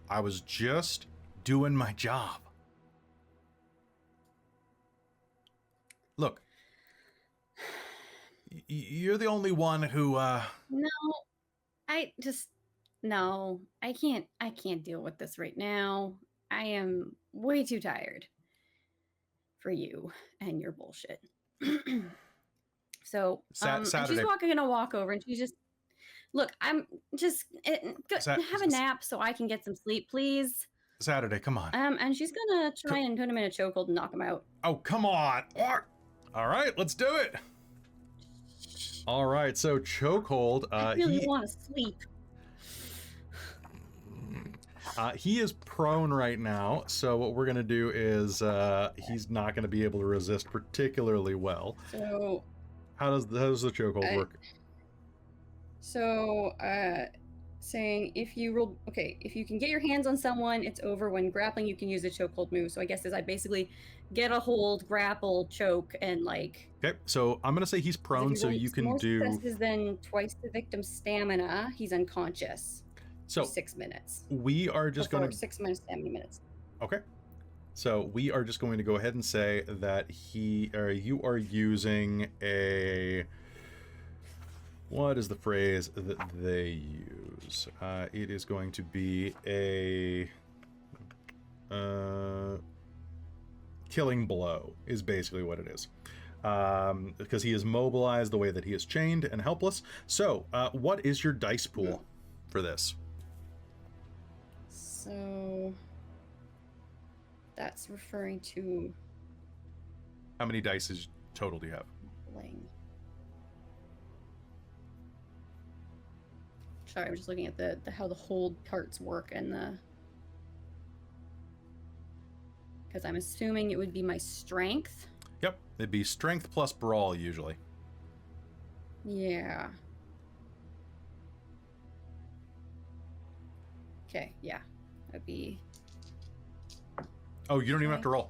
Speaker 1: I was just doing my job. Look. You're the only one who,
Speaker 3: No, no, I can't deal with this right now. I am way too tired for you and your bullshit. So, and
Speaker 1: Saturday.
Speaker 3: she's gonna walk over and she's just, look, I'm just, have a nap so I can get some sleep, please.
Speaker 1: Saturday, come on.
Speaker 3: And she's gonna try and put him in a chokehold and knock him out.
Speaker 1: Oh, come on. All right, let's do it. All right, so chokehold.
Speaker 3: I really want to sleep.
Speaker 1: He is prone right now, so what we're gonna do is he's not gonna be able to resist particularly well.
Speaker 3: So
Speaker 1: how does the chokehold work?
Speaker 3: So saying if you can get your hands on someone, it's over. When grappling, you can use a chokehold move. So I guess I basically get a hold, grapple, choke, and like.
Speaker 1: Okay, so I'm gonna say he's prone, so you can do.
Speaker 3: More successes than twice the victim's stamina. He's unconscious.
Speaker 1: So
Speaker 3: for 6 minutes.
Speaker 1: We are just going to
Speaker 3: 6 minutes, 70 minutes.
Speaker 1: Okay. So we are just going to go ahead and say that you are using a. What is the phrase that they use? It is going to be a killing blow is basically what it is. Because he is mobilized the way that he is chained and helpless. So what is your dice pool for this?
Speaker 3: So that's referring to
Speaker 1: how many dice is total do you have?
Speaker 3: Sorry, I'm just looking at the how the hold parts work and because I'm assuming it would be my strength.
Speaker 1: Yep, it'd be strength plus brawl usually.
Speaker 3: Yeah. Okay, yeah. That'd be.
Speaker 1: Oh, you don't even have to roll.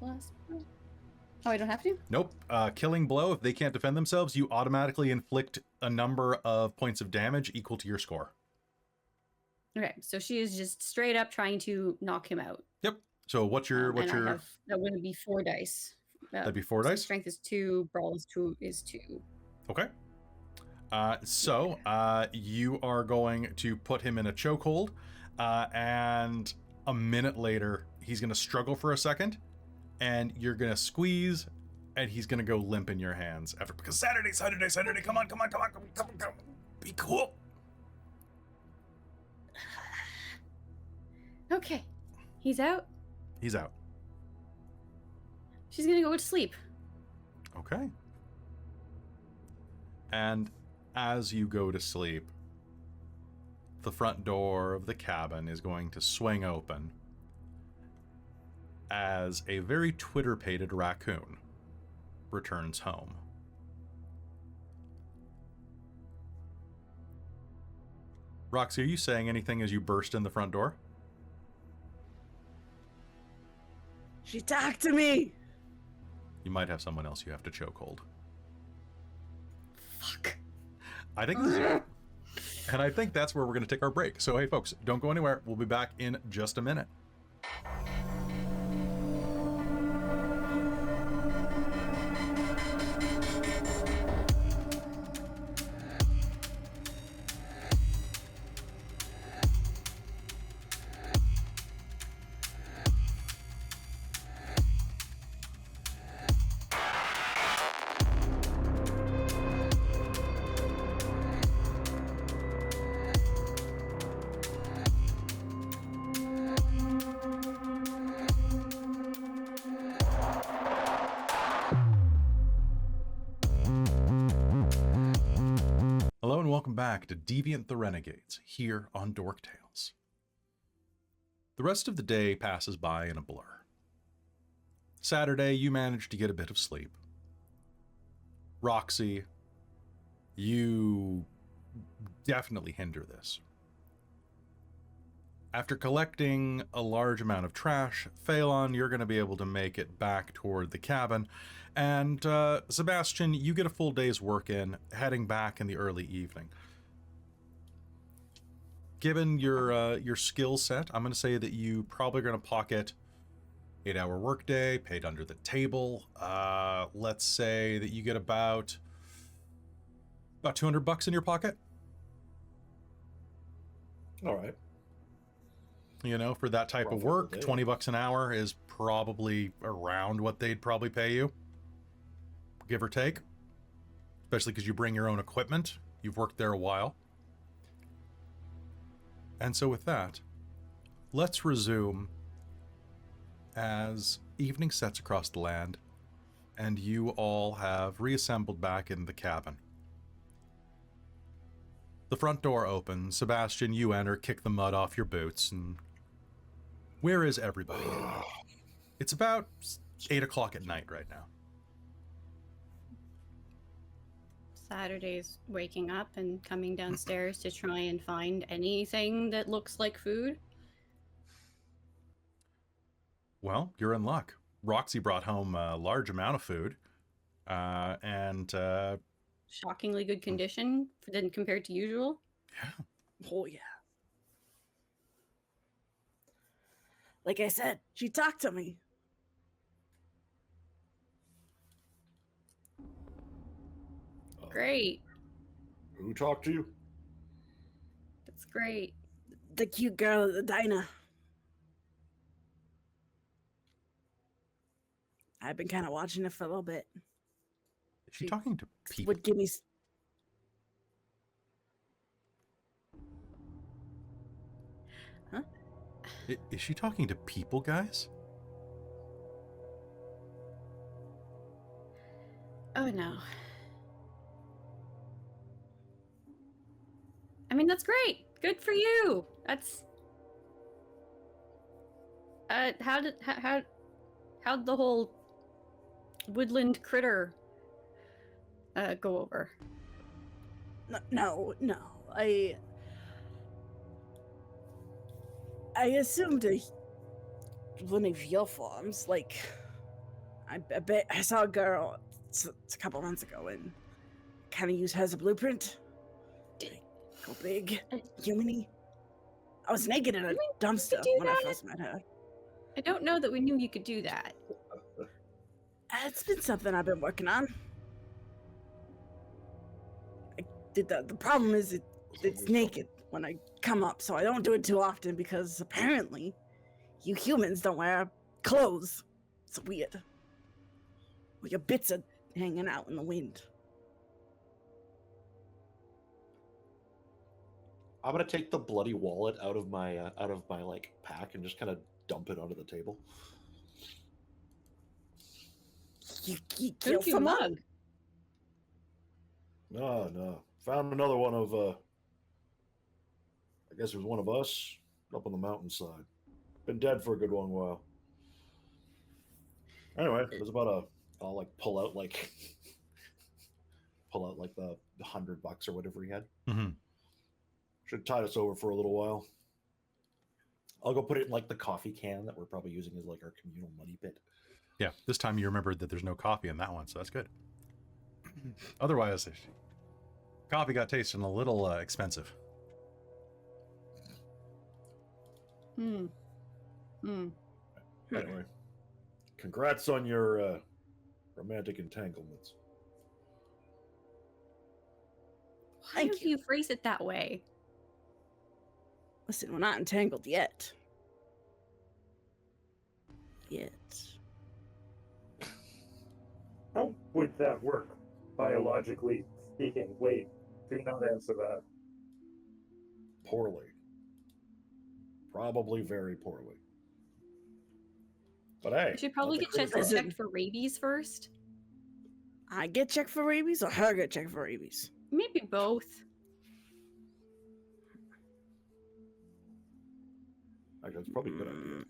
Speaker 3: Oh, I don't have to?
Speaker 1: Nope. Killing blow, if they can't defend themselves, you automatically inflict a number of points of damage equal to your score.
Speaker 3: Okay, so she is just straight up trying to knock him out.
Speaker 1: Yep. So what's your
Speaker 3: that would be 4 dice.
Speaker 1: That'd be 4 dice?
Speaker 3: Strength is 2, brawl is 2
Speaker 1: Okay. So you are going to put him in a chokehold, and a minute later, he's going to struggle for a second, and you're going to squeeze, and he's going to go limp in your hands after, because Saturday, come on. Be cool.
Speaker 3: Okay. He's out?
Speaker 1: He's out.
Speaker 3: She's going to go to sleep.
Speaker 1: Okay. And as you go to sleep, the front door of the cabin is going to swing open as a very Twitter-pated raccoon returns home. Roxy, are you saying anything as you burst in the front door?
Speaker 2: She talked to me!
Speaker 1: You might have someone else you have to chokehold.
Speaker 3: Fuck.
Speaker 1: I think this is it. And I think that's where we're going to take our break. So, hey, folks, don't go anywhere. We'll be back in just a minute. Hello and welcome back to Deviant the Renegades, here on Dork Tales. The rest of the day passes by in a blur. Saturday, you manage to get a bit of sleep. Roxy, you definitely hinder this. After collecting a large amount of trash, Phaelon, you're going to be able to make it back toward the cabin. And Sebastian, you get a full day's work in, heading back in the early evening. Given your skill set, I'm going to say that you probably going to pocket 8-hour workday, paid under the table. Let's say that you get about $200 in your pocket.
Speaker 5: All right.
Speaker 1: You know, for that type of work, $20 an hour is probably around what they'd probably pay you, give or take. Especially because you bring your own equipment. You've worked there a while. And so with that, let's resume as evening sets across the land and you all have reassembled back in the cabin. The front door opens. Sebastian, you enter, kick the mud off your boots, and where is everybody? It's about 8 o'clock at night right now.
Speaker 3: Saturday's waking up and coming downstairs to try and find anything that looks like food.
Speaker 1: Well, you're in luck. Roxy brought home a large amount of food, and
Speaker 3: Shockingly good condition than compared to usual.
Speaker 1: yeah.
Speaker 2: Oh, yeah. Like I said, she talked to me.
Speaker 3: Great.
Speaker 5: Who talked to you?
Speaker 3: That's great.
Speaker 2: The cute girl at the diner. I've been kind of watching it for a little bit.
Speaker 1: Is she talking to people?
Speaker 2: Would give me... Huh?
Speaker 1: Is she talking to people, guys?
Speaker 3: Oh no. I mean, that's great. Good for you. That's how'd the whole woodland critter go over?
Speaker 2: No. I assumed one of your forms. Like, I bet I saw a girl a couple months ago and kind of used her as a blueprint. Go big, human-y. I was naked in a dumpster when I first met her.
Speaker 3: I don't know that we knew you could do that.
Speaker 2: It's been something I've been working on. The problem is it's naked when I come up, so I don't do it too often because apparently you humans don't wear clothes. It's weird. Well, your bits are hanging out in the wind.
Speaker 5: I'm gonna take the bloody wallet out of my like pack and just kind of dump it onto the table.
Speaker 2: You kill
Speaker 3: Thank you,
Speaker 2: someone?
Speaker 3: mug.
Speaker 5: No. Found another one of I guess it was one of us up on the mountainside. Been dead for a good long while. Anyway, it was about I'll like pull out like the $100 or whatever he had.
Speaker 1: Mm-hmm.
Speaker 5: Should tide us over for a little while. I'll go put it in like the coffee can that we're probably using as like our communal money pit.
Speaker 1: Yeah, this time you remembered that there's no coffee in that one, so that's good. Otherwise, coffee got tasting a little expensive.
Speaker 5: Anyway, congrats on your romantic entanglements.
Speaker 3: Why do you phrase it that way?
Speaker 2: Listen, we're not entangled yet.
Speaker 4: How would that work, biologically speaking? Wait, do not answer that.
Speaker 5: Poorly. Probably very poorly. But hey,
Speaker 3: We should probably get checked for rabies first.
Speaker 2: I get checked for rabies or her get checked for rabies?
Speaker 3: Maybe both.
Speaker 5: Actually, that's probably a good idea.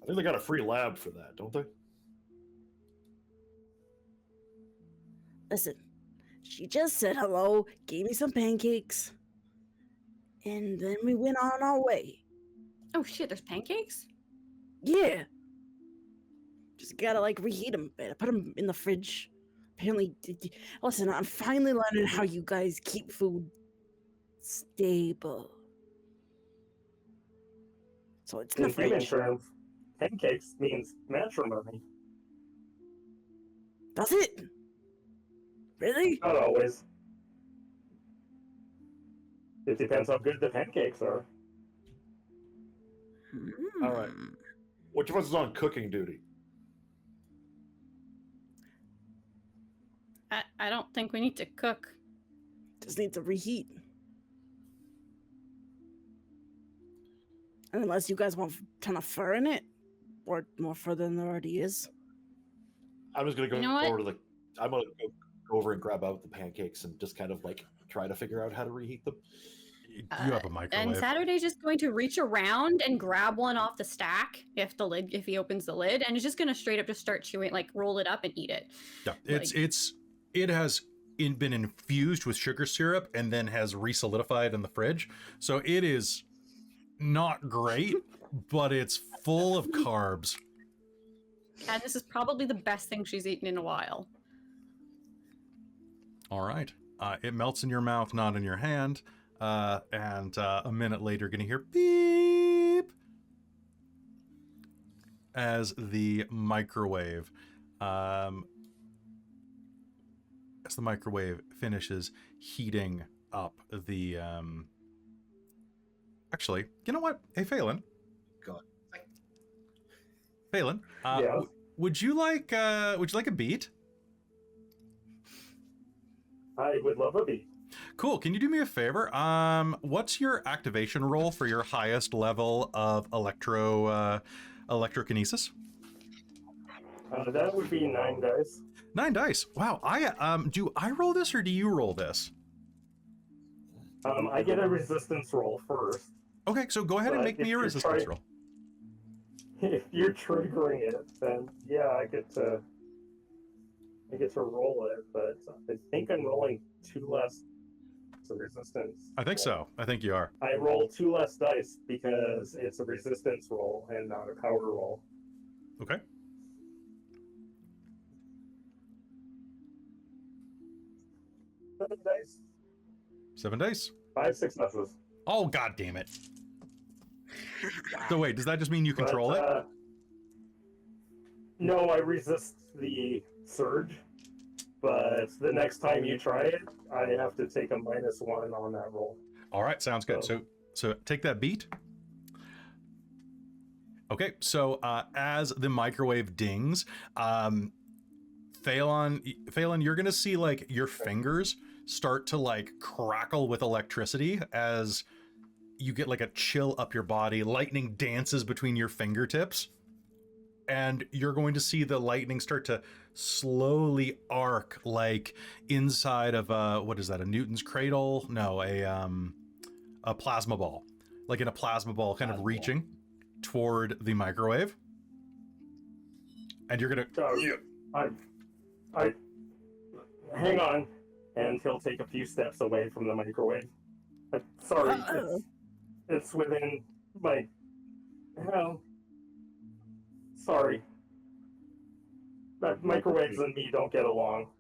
Speaker 5: I think they got a free lab for that, don't they?
Speaker 2: Listen, She just said hello, gave me some pancakes, and then we went on our way.
Speaker 3: Oh shit, there's pancakes?
Speaker 2: Yeah. Just gotta like reheat them. Put them in the fridge. Apparently, listen, I'm finally learning how you guys keep food stable. So it's in the
Speaker 4: In human
Speaker 2: fridge.
Speaker 4: terms, pancakes means matrimony.
Speaker 2: Does it? Really?
Speaker 4: Not always. It depends how good the pancakes are.
Speaker 5: All right. Which of us is on cooking duty?
Speaker 3: I don't think we need to cook.
Speaker 2: Just need to reheat. Unless you guys want a ton of fur in it, or more fur than there already is.
Speaker 5: I'm just gonna go
Speaker 3: You know what?
Speaker 5: over to the. I'm gonna go over and grab out the pancakes and just kind of like try to figure out how to reheat them.
Speaker 1: You have a microwave.
Speaker 3: And Saturday's just going to reach around and grab one off the stack if he opens the lid, and he's just gonna straight up just start chewing, like roll it up and eat it.
Speaker 1: Yeah, it has been infused with sugar syrup and then has resolidified in the fridge. So it is not great, but it's full of carbs.
Speaker 3: And this is probably the best thing she's eaten in a while.
Speaker 1: All right. It melts in your mouth, not in your hand. And a minute later, you're going to hear beep as the microwave finishes heating up the actually, you know what? Hey, Phaelon.
Speaker 5: God.
Speaker 1: Phaelon,
Speaker 4: Yes.
Speaker 1: would you like a beat?
Speaker 4: I would love a beat.
Speaker 1: Cool. Can you do me a favor? What's your activation roll for your highest level of electrokinesis?
Speaker 4: That would be 9 dice.
Speaker 1: 9 dice. Wow. Do I roll this or do you roll this?
Speaker 4: I get a resistance roll first.
Speaker 1: Okay, so go ahead and
Speaker 4: But
Speaker 1: make me
Speaker 4: if
Speaker 1: a
Speaker 4: you're
Speaker 1: resistance
Speaker 4: trying-
Speaker 1: roll.
Speaker 4: If you're triggering it, then yeah, I get to roll it, but I think I'm rolling 2 less resistance.
Speaker 1: I think so. I think you are.
Speaker 4: I roll 2 less dice because it's a resistance roll and not a power roll.
Speaker 1: Okay.
Speaker 4: Seven dice.
Speaker 1: 7 dice.
Speaker 4: 5 successes.
Speaker 1: Oh, god damn it. So wait, does that just mean you control it?
Speaker 4: No, I resist the surge, but the next time you try it, I have to take a -1 on that roll.
Speaker 1: All right, sounds good. So take that beat. Okay, so as the microwave dings, Phaelon, you're gonna see like your fingers start to like crackle with electricity as you get like a chill up your body. Lightning dances between your fingertips, and you're going to see the lightning start to slowly arc like inside of what is that? A Newton's cradle? No, a plasma ball. Like in a plasma ball, kind of reaching toward the microwave, and you're gonna.
Speaker 4: I hang on, and he'll take a few steps away from the microwave. Sorry, it's within my. Well, sorry. But microwaves and me don't get along.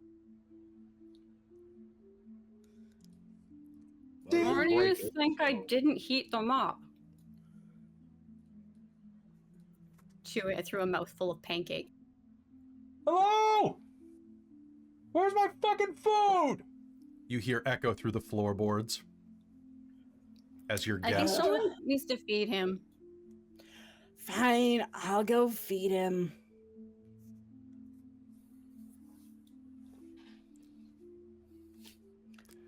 Speaker 3: Why do you think I didn't heat them up? Chew it through a mouthful of pancake.
Speaker 1: Hello? Where's my fucking food? You hear echo through the floorboards as your
Speaker 3: I think
Speaker 1: guest.
Speaker 3: someone needs to feed him.
Speaker 2: Fine, I'll go feed him.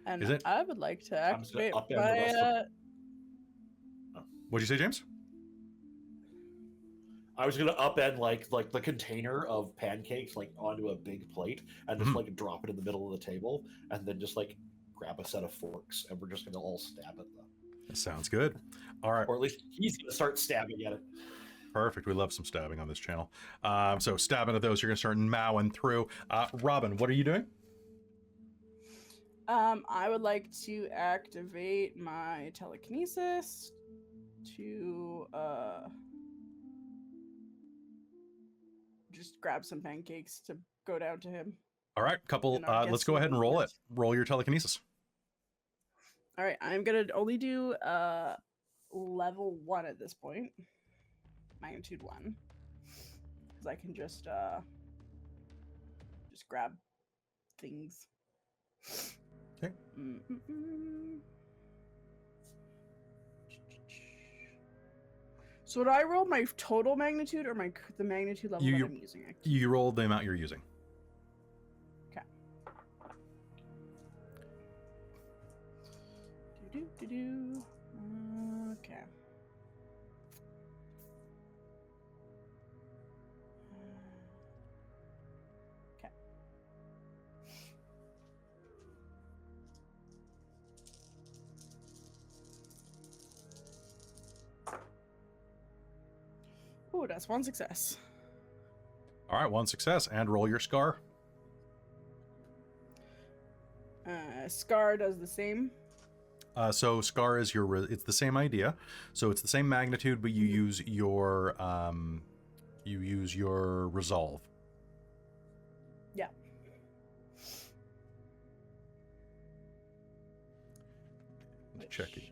Speaker 2: And
Speaker 1: Is it-
Speaker 2: I would like to
Speaker 5: I'm just gonna
Speaker 2: activate
Speaker 5: upend the rest
Speaker 2: my
Speaker 1: What'd you say, James?
Speaker 5: I was gonna upend like the container of pancakes like onto a big plate and just
Speaker 1: Mhm.
Speaker 5: like drop it in the middle of the table and then just like grab a set of forks and we're just gonna all stab at them.
Speaker 1: That sounds good. All right,
Speaker 5: Or at least he's gonna start stabbing at it.
Speaker 1: perfect. We love some stabbing on this channel. So stabbing at those, you're gonna start mowing through. Robin, what are you doing?
Speaker 2: I would like to activate my telekinesis to just grab some pancakes to go down to him.
Speaker 1: All right, couple.
Speaker 2: And I
Speaker 1: Let's
Speaker 2: guess
Speaker 1: go ahead and roll it.
Speaker 2: movement.
Speaker 1: Roll your telekinesis.
Speaker 2: All right, I'm gonna only do level 1 at this point, magnitude 1, because I can just grab things.
Speaker 1: Okay.
Speaker 2: So would I roll my total magnitude or the magnitude level that I'm using?
Speaker 1: You rolled the amount you're using.
Speaker 2: Okay. Okay. Okay. Oh, that's 1 success.
Speaker 1: All right, 1 success, and roll your scar.
Speaker 2: Scar does the same.
Speaker 1: So scar is it's the same idea. So it's the same magnitude, but you use your resolve.
Speaker 2: Yeah.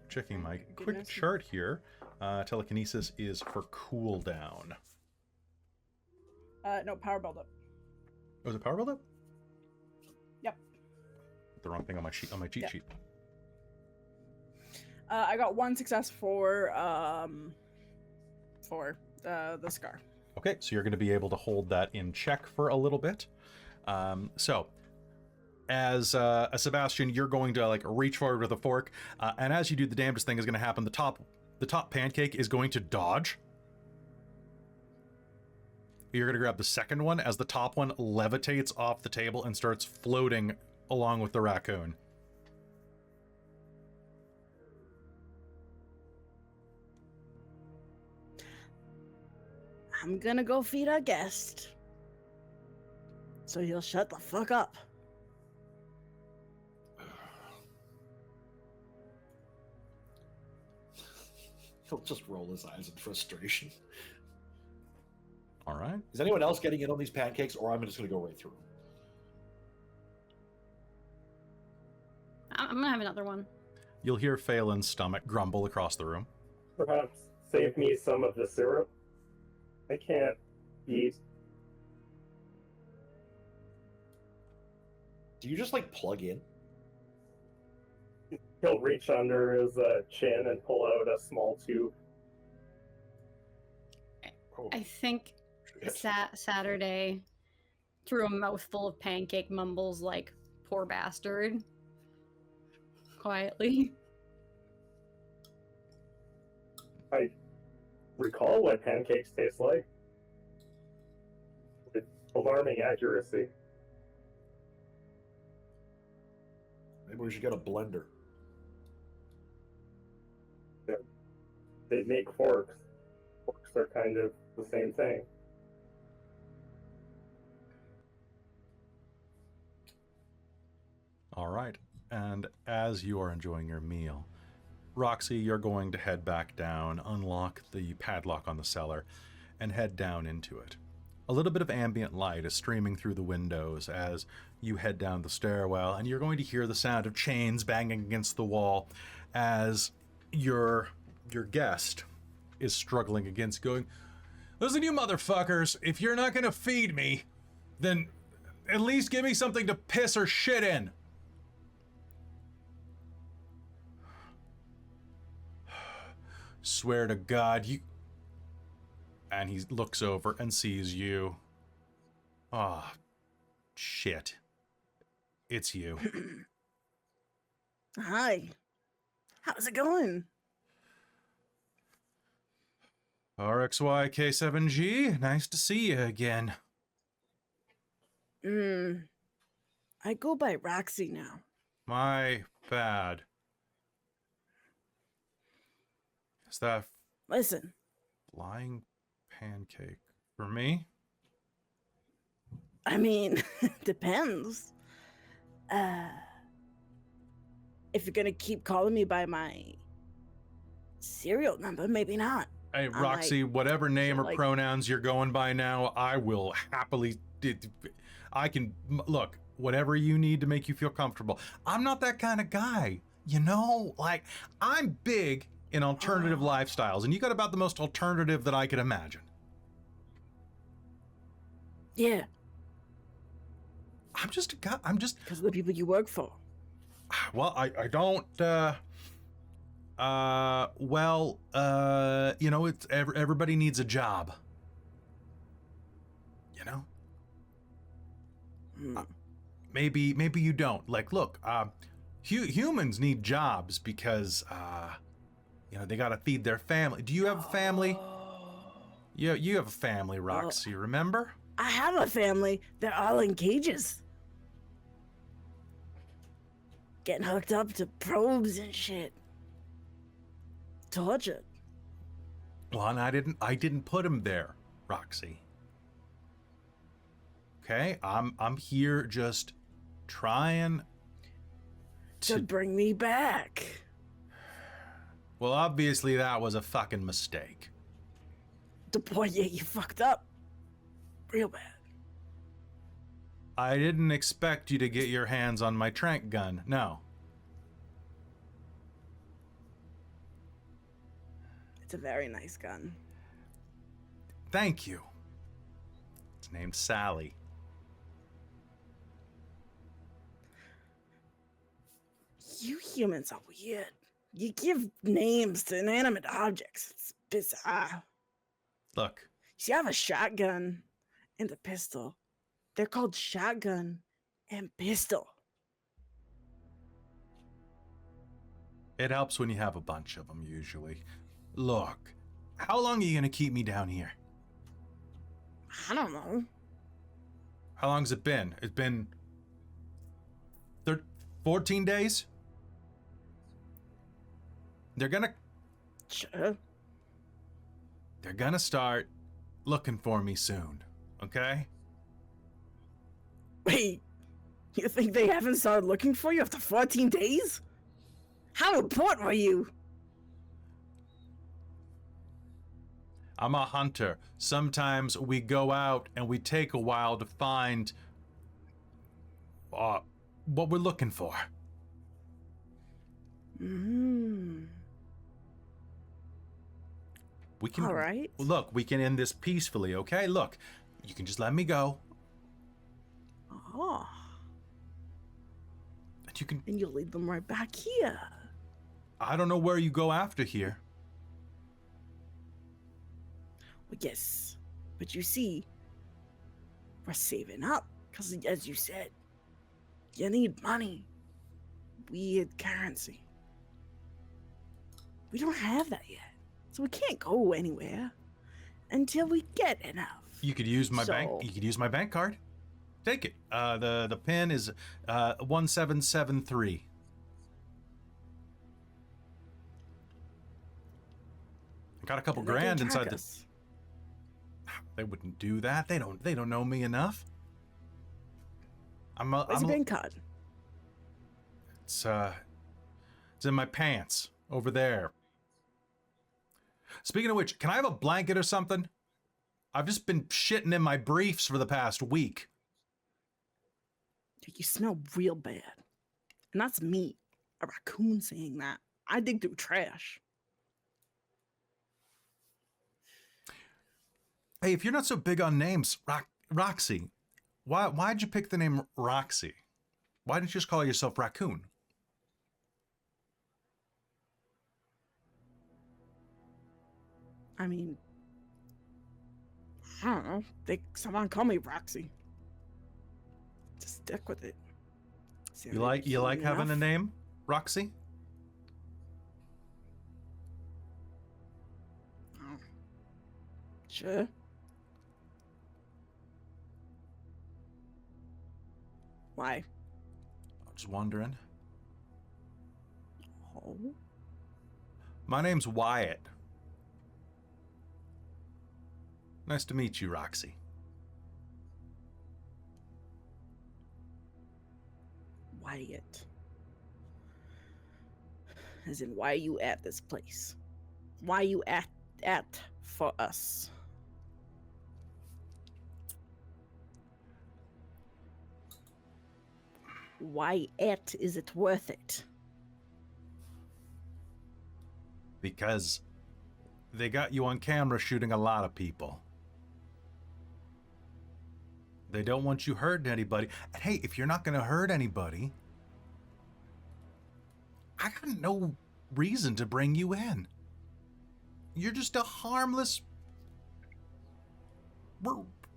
Speaker 1: Checking my quick
Speaker 2: Goodness.
Speaker 1: chart here. Telekinesis is for cooldown.
Speaker 2: No, power buildup.
Speaker 1: Was it power buildup?
Speaker 2: Yep.
Speaker 1: The wrong thing on my sheet cheat sheet.
Speaker 2: I got 1 success for the scar.
Speaker 1: Okay, so you're going to be able to hold that in check for a little bit. So, as Sebastian, you're going to like reach forward with a fork, and as you do, the damnedest thing is going to happen. The top pancake is going to dodge. You're going to grab the second one as the top one levitates off the table and starts floating along with the raccoon.
Speaker 2: I'm gonna go feed our guest. So he'll shut the fuck up.
Speaker 5: He'll just roll his eyes in frustration.
Speaker 1: All right.
Speaker 5: Is anyone else getting in on these pancakes, or I'm just going to go right through them?
Speaker 3: I'm gonna have another one.
Speaker 1: You'll hear Phaelon's stomach grumble across the room.
Speaker 4: Perhaps save me some of the syrup. I can't eat.
Speaker 5: Do you just like plug in?
Speaker 4: He'll reach under his chin and pull out a small tube.
Speaker 5: Oh,
Speaker 3: I think
Speaker 5: shit.
Speaker 3: Saturday, through a mouthful of pancake, mumbles like, "Poor bastard," quietly.
Speaker 4: I recall what pancakes taste like. With alarming accuracy.
Speaker 5: Maybe we should get a blender.
Speaker 4: They make forks. Forks are kind of the same thing.
Speaker 1: All right. And as you are enjoying your meal, Roxy, you're going to head back down, unlock the padlock on the cellar, and head down into it. A little bit of ambient light is streaming through the windows as you head down the stairwell, and you're going to hear the sound of chains banging against the wall as your guest is struggling against going, "Listen, you motherfuckers, if you're not going to feed me, then at least give me something to piss or shit in." Swear to God, you... And he looks over and sees you. Ah, shit. It's you.
Speaker 2: Hi. How's it going?
Speaker 1: RXYK7G, nice to see you again.
Speaker 2: I go by Roxy now.
Speaker 1: My bad. Is that
Speaker 2: Listen,
Speaker 1: flying pancake for me?
Speaker 2: I mean, depends. If you're gonna keep calling me by my serial number, maybe not.
Speaker 1: Hey,
Speaker 2: I
Speaker 1: Roxy, whatever name or
Speaker 2: like-
Speaker 1: pronouns you're going by now, I will happily. I can look whatever you need to make you feel comfortable. I'm not that kind of guy, you know. Like I'm big in alternative lifestyles, and you got about the most alternative that I could imagine.
Speaker 2: Yeah,
Speaker 1: I'm just a guy. I'm just.
Speaker 2: because of the people you work for.
Speaker 1: Well, I don't. You know, it's everybody needs a job. You know.
Speaker 2: Hmm.
Speaker 1: Maybe you don't. Like, look, humans need jobs because, you know, they got to feed their family. Do you have a family? Yeah, you have a family, Roxy. Remember?
Speaker 2: I have a family. They're all in cages. Getting hooked up to probes and shit. Tortured.
Speaker 1: Well, and I didn't put him there, Roxy. Okay, I'm here just trying
Speaker 2: To bring me back.
Speaker 1: Well, obviously that was a fucking mistake.
Speaker 2: The boy, yeah, you fucked up. Real bad.
Speaker 1: I didn't expect you to get your hands on my trank gun. No.
Speaker 2: It's a very nice gun.
Speaker 1: Thank you. It's named Sally.
Speaker 2: You humans are weird. You give names to inanimate objects. It's bizarre.
Speaker 1: Look,
Speaker 2: See, I have a shotgun and a pistol. They're called shotgun and pistol.
Speaker 1: it helps when you have a bunch of them usually. Look, how long are you gonna keep me down here?
Speaker 2: I don't know.
Speaker 1: How long's it been? It's been 14 days? They're gonna
Speaker 2: Sure.
Speaker 1: start looking for me soon, okay?
Speaker 2: Wait, you think they haven't started looking for you after 14 days? How important were you?
Speaker 1: I'm a hunter. Sometimes we go out and we take a while to find what we're looking for. We can
Speaker 2: All right.
Speaker 1: Look, we can end this peacefully, okay? Look, you can just let me go.
Speaker 2: Oh,
Speaker 1: And you can
Speaker 2: and you'll lead them right back here.
Speaker 1: I don't know where you go after here.
Speaker 2: Well, yes, but you see, we're saving up because, as you said, you need money. Weird currency. We don't have that yet, so we can't go anywhere until we get enough.
Speaker 1: You could use my bank.
Speaker 2: So-
Speaker 1: You could use my bank card. Take it. The pin is 1773. I got a couple
Speaker 2: They're gonna
Speaker 1: grand
Speaker 2: track
Speaker 1: inside the.
Speaker 2: us.
Speaker 1: They wouldn't do that. They don't know me enough.
Speaker 2: Where's your bank card?
Speaker 1: It's in my pants over there. Speaking of which, can I have a blanket or something? I've just been shitting in my briefs for the past week.
Speaker 2: You smell real bad. And that's me, a raccoon, saying that. I dig through trash.
Speaker 1: Hey, if you're not so big on names, Roxy, why'd you pick the name Roxy? Why didn't you just call yourself Raccoon?
Speaker 2: I mean, I don't know. Someone call me Roxy. Just stick with it. See if
Speaker 1: You
Speaker 2: they
Speaker 1: like
Speaker 2: kill me
Speaker 1: having a
Speaker 2: enough.
Speaker 1: name, Roxy?
Speaker 2: Oh. Sure. Why?
Speaker 1: I'm just wondering.
Speaker 2: Oh.
Speaker 1: My name's Wyatt. Nice to meet you, Roxy.
Speaker 2: Wyatt. As in, why are you at this place? Why are you at for us? Why is it worth it?
Speaker 1: Because they got you on camera shooting a lot of people. They don't want you hurting anybody. And hey, if you're not going to hurt anybody, I got no reason to bring you in. You're just a harmless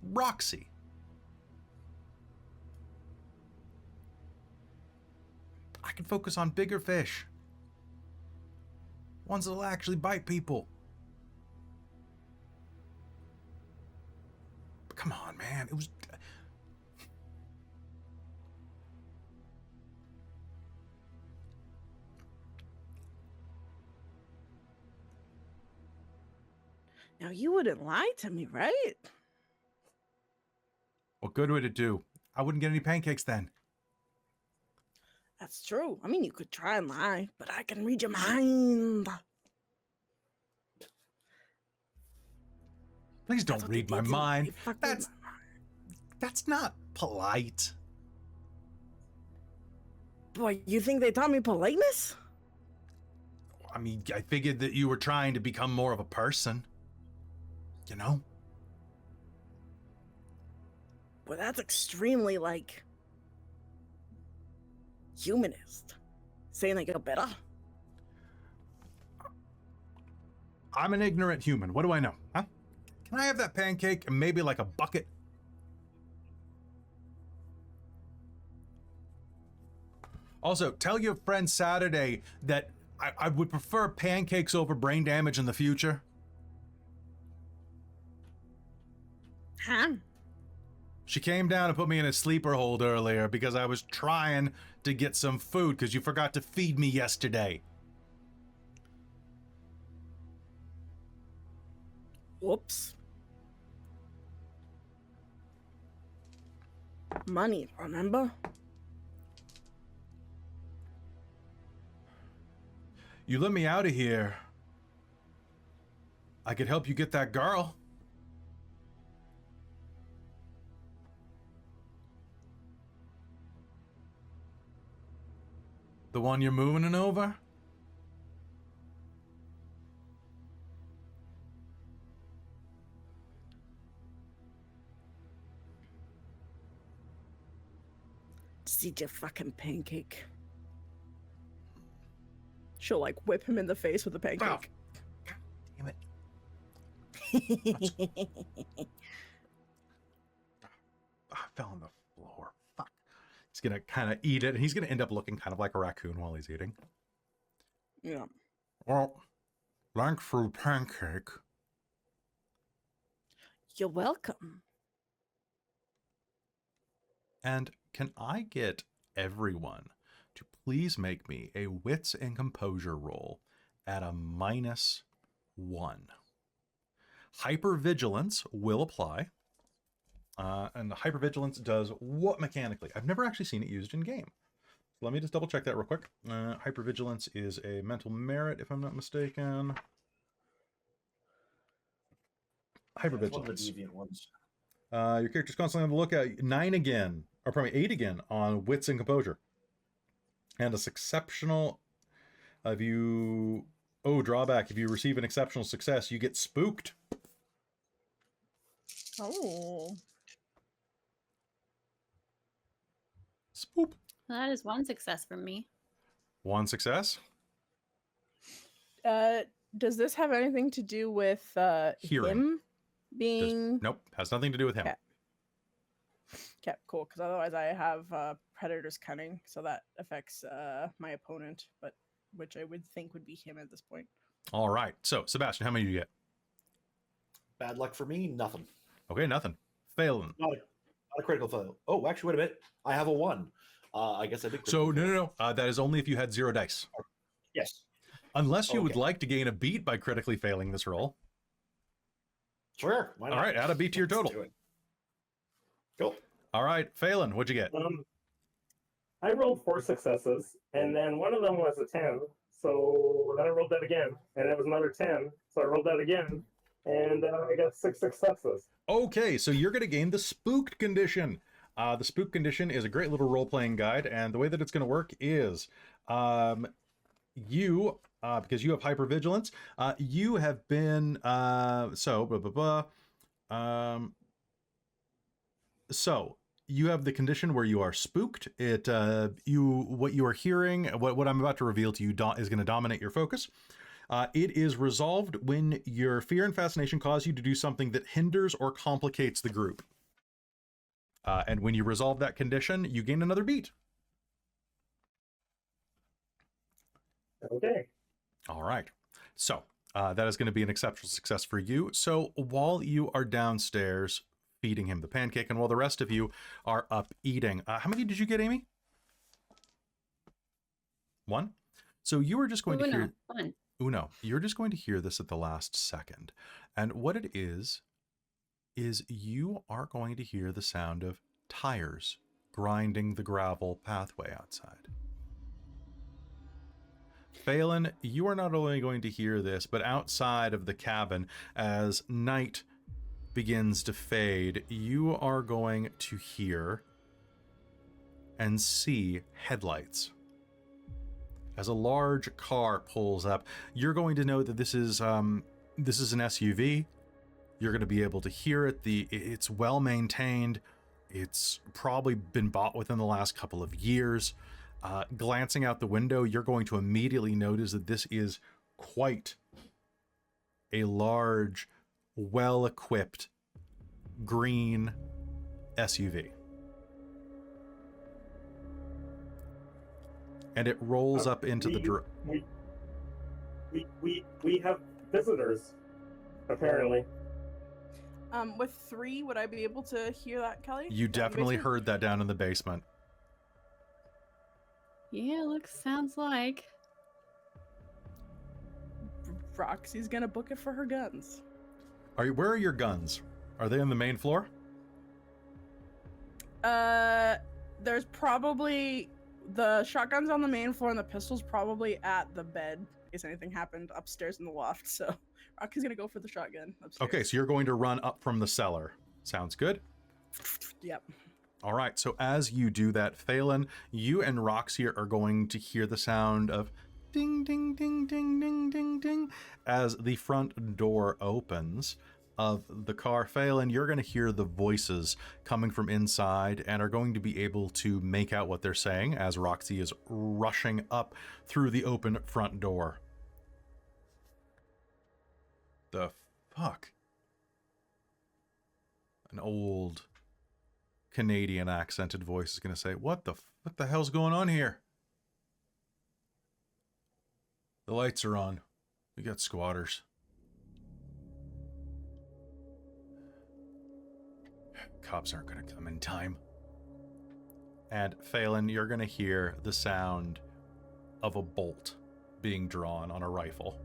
Speaker 1: Roxy. I can focus on bigger fish. Ones that'll actually bite people. But come on, man. It was...
Speaker 2: Now, you wouldn't lie to me, right?
Speaker 1: What good would it do? I wouldn't get any pancakes then.
Speaker 2: That's true. I mean, you could try and lie, but I can read your mind.
Speaker 1: Please don't read my mind.
Speaker 2: That's
Speaker 1: That's not polite.
Speaker 2: Boy, you think they taught me politeness?
Speaker 1: I mean, I figured that you were trying to become more of a person. You know?
Speaker 2: Well, that's extremely, humanist. Saying they get better.
Speaker 1: I'm an ignorant human. What do I know? Huh? Can I have that pancake and maybe like a bucket? Also, tell your friend Saturday that I would prefer pancakes over brain damage in the future.
Speaker 2: Huh?
Speaker 1: She came down and put me in a sleeper hold earlier because I was trying to get some food because you forgot to feed me yesterday.
Speaker 2: Whoops. Money, remember?
Speaker 1: You let me out of here. I could help you get that girl. The one you're moving over?
Speaker 2: Just eat your fucking pancake. She'll whip him in the face with a pancake.
Speaker 1: Oh, God damn it. I fell on the floor. Fuck. He's gonna kind of eat it, and he's gonna end up looking kind of like a raccoon while he's eating.
Speaker 2: Yeah.
Speaker 1: Well, thanks for the pancake.
Speaker 2: You're welcome.
Speaker 1: And can I get everyone to please make me a wits and composure roll at a -1? Hypervigilance will apply. And the hypervigilance does what mechanically? I've never actually seen it used in game. So let me just double check that real quick. Hypervigilance is a mental merit, if I'm not mistaken. Hypervigilance.
Speaker 5: One of the deviant ones.
Speaker 1: Your character's constantly on the lookout. 8 again on wits and composure. And it's exceptional. Drawback. If you receive an exceptional success, you get spooked.
Speaker 2: Oh.
Speaker 1: Spoop.
Speaker 3: That is one success from me.
Speaker 1: One success.
Speaker 2: Does this have anything to do with
Speaker 1: Hearing.
Speaker 2: him being...
Speaker 1: Nope. Has nothing to do with him.
Speaker 2: Okay. Okay, cool. Because otherwise I have Predator's Cunning, so that affects my opponent, but which I would think would be him at this point.
Speaker 1: All right. So, Sebastian, how many do you get?
Speaker 5: Bad luck for me, nothing.
Speaker 1: Okay, nothing. Phaelon.
Speaker 5: Not a critical fail. Oh, actually, wait a minute. I have a 1. I guess I did.
Speaker 1: So, no. That is only if you had 0 dice.
Speaker 5: Yes.
Speaker 1: Unless you would like to gain a beat by critically failing this roll.
Speaker 5: Sure. Why not?
Speaker 1: All right, add a beat to your total.
Speaker 5: Let's do it. Cool.
Speaker 1: All right, Phaelon, what'd you get?
Speaker 4: I rolled 4 successes, and then one of them was a 10. So then I rolled that again, and it was another 10. So I rolled that again, and I got 6 successes.
Speaker 1: Okay, so you're going to gain the Spooked condition. The Spooked condition is a great little role-playing guide, and the way that it's going to work is you, because you have hypervigilance, you have been, so you have the condition where you are spooked. What you are hearing, what I'm about to reveal to you is going to dominate your focus. It is resolved when your fear and fascination cause you to do something that hinders or complicates the group. And when you resolve that condition, you gain another beat.
Speaker 4: Okay.
Speaker 1: All right. So that is going to be an exceptional success for you. So while you are downstairs feeding him the pancake, and while the rest of you are up eating, how many did you get, Amy? 1. So you are just going to hear...
Speaker 3: One.
Speaker 1: Uno, you're just going to hear this at the last second. And what it is you are going to hear the sound of tires grinding the gravel pathway outside. Phaelon, you are not only going to hear this, but outside of the cabin, as night begins to fade, you are going to hear and see headlights. As a large car pulls up, you're going to know that this is an SUV. You're going to be able to hear it. It's well maintained. It's probably been bought within the last couple of years. Glancing out the window, you're going to immediately notice that this is quite a large, well-equipped green SUV. And it rolls up into the...
Speaker 4: We have visitors, apparently.
Speaker 2: With 3, would I be able to hear that, Kelly?
Speaker 1: You
Speaker 2: Down in the
Speaker 1: definitely
Speaker 2: basement?
Speaker 1: heard that down in the basement.
Speaker 3: Yeah, sounds like.
Speaker 2: Roxy's gonna book it for her guns.
Speaker 1: Where are your guns? Are they on the main floor?
Speaker 2: There's probably the shotgun's on the main floor and the pistol's probably at the bed in case anything happened upstairs in the loft. So Rocky's gonna go for the shotgun upstairs.
Speaker 1: Okay, so you're going to run up from the cellar. Sounds good.
Speaker 2: Yep.
Speaker 1: All right, so as you do that, Phaelon, you and Roxy are going to hear the sound of ding, ding, ding, ding, ding, ding, ding, as the front door opens of the car. Phaelon, you're going to hear the voices coming from inside and are going to be able to make out what they're saying as Roxy is rushing up through the open front door. The fuck? An old Canadian accented voice is going to say, what the hell's going on here? The lights are on. We got squatters. Cops aren't going to come in time. And Phaelon, you're going to hear the sound of a bolt being drawn on a rifle.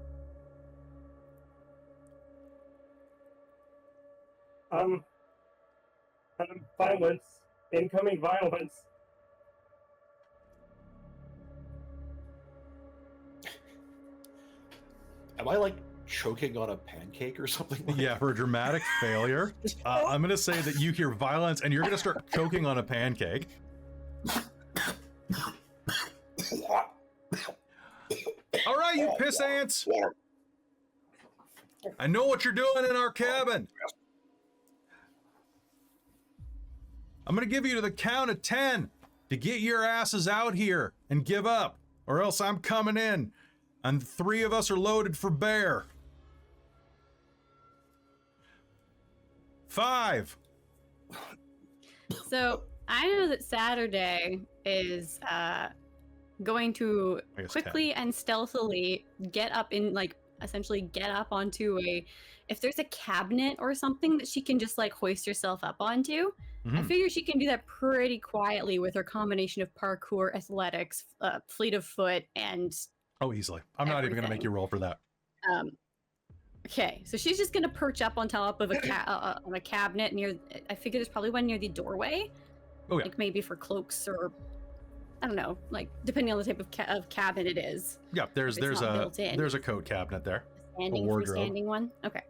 Speaker 4: Violence. Incoming violence.
Speaker 5: Am I choking on a pancake or something?
Speaker 1: Yeah, for a dramatic failure. I'm going to say that you hear violence and you're going to start choking on a pancake. All right, you piss ants. I know what you're doing in our cabin. I'm going to give you the count of 10 to get your asses out here and give up, or else I'm coming in, and 3 of us are loaded for bear. 5.
Speaker 3: So I know that Saturday is going to quickly and stealthily get up in essentially get up onto if there's a cabinet or something that she can just hoist herself up onto. I figure she can do that pretty quietly with her combination of parkour, athletics, fleet of foot, and
Speaker 1: easily. I'm not even going to make you roll for that.
Speaker 3: Okay, so she's just going to perch up on top of a cabinet near. I figure there's probably one near the doorway.
Speaker 1: Oh yeah.
Speaker 3: Maybe for cloaks or I don't know, like depending on the type of cabin it is.
Speaker 1: Yeah, there's
Speaker 3: It's not built in.
Speaker 1: there's a coat cabinet there.
Speaker 3: Freestanding one. Okay,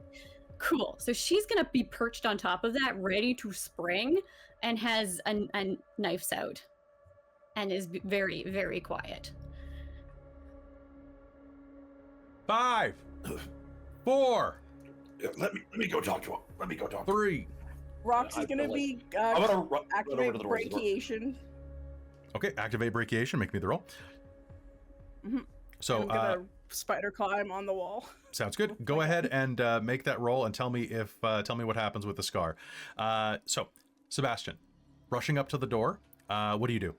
Speaker 3: cool. So she's gonna be perched on top of that, ready to spring, and has a knives out, and is very, very quiet.
Speaker 1: 5, 4,
Speaker 5: Let me go talk to him. Let me go talk to him.
Speaker 1: 3.
Speaker 2: Roxy's
Speaker 5: I
Speaker 2: gonna
Speaker 5: feel
Speaker 2: be
Speaker 5: I'm gonna run
Speaker 2: activate
Speaker 5: over to the door.
Speaker 2: brachiation.
Speaker 1: Okay, activate brachiation. Make me the roll.
Speaker 2: Mhm.
Speaker 1: So,
Speaker 2: I'm gonna spider climb on the wall.
Speaker 1: sounds good. Go ahead and make that roll and tell me if tell me what happens with the scar. So, Sebastian, rushing up to the door. What do you do?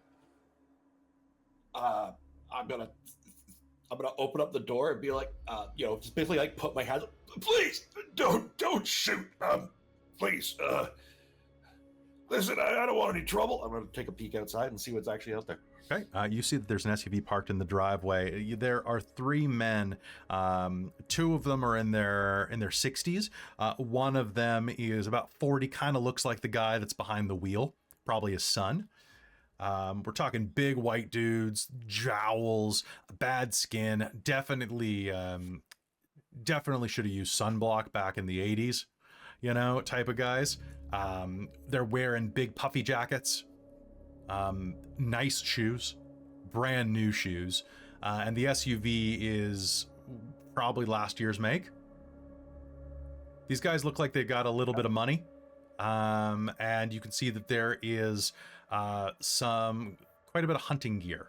Speaker 5: I'm gonna open up the door and be like, just basically like put my hands up. Please don't shoot. Please. Listen, I don't want any trouble. I'm gonna take a peek outside and see what's actually out there.
Speaker 1: Okay, you see that there's an SUV parked in the driveway. There are 3 men. 2 of them are in their 60s. One of them is about 40. Kind of looks like the guy that's behind the wheel, probably his son. We're talking big white dudes, jowls, bad skin. Definitely should have used sunblock back in the 80s. Type of guys. They're wearing big puffy jackets. Nice shoes, brand new shoes, and the SUV is probably last year's make. These guys look like they've got a little bit of money, and you can see that there is quite a bit of hunting gear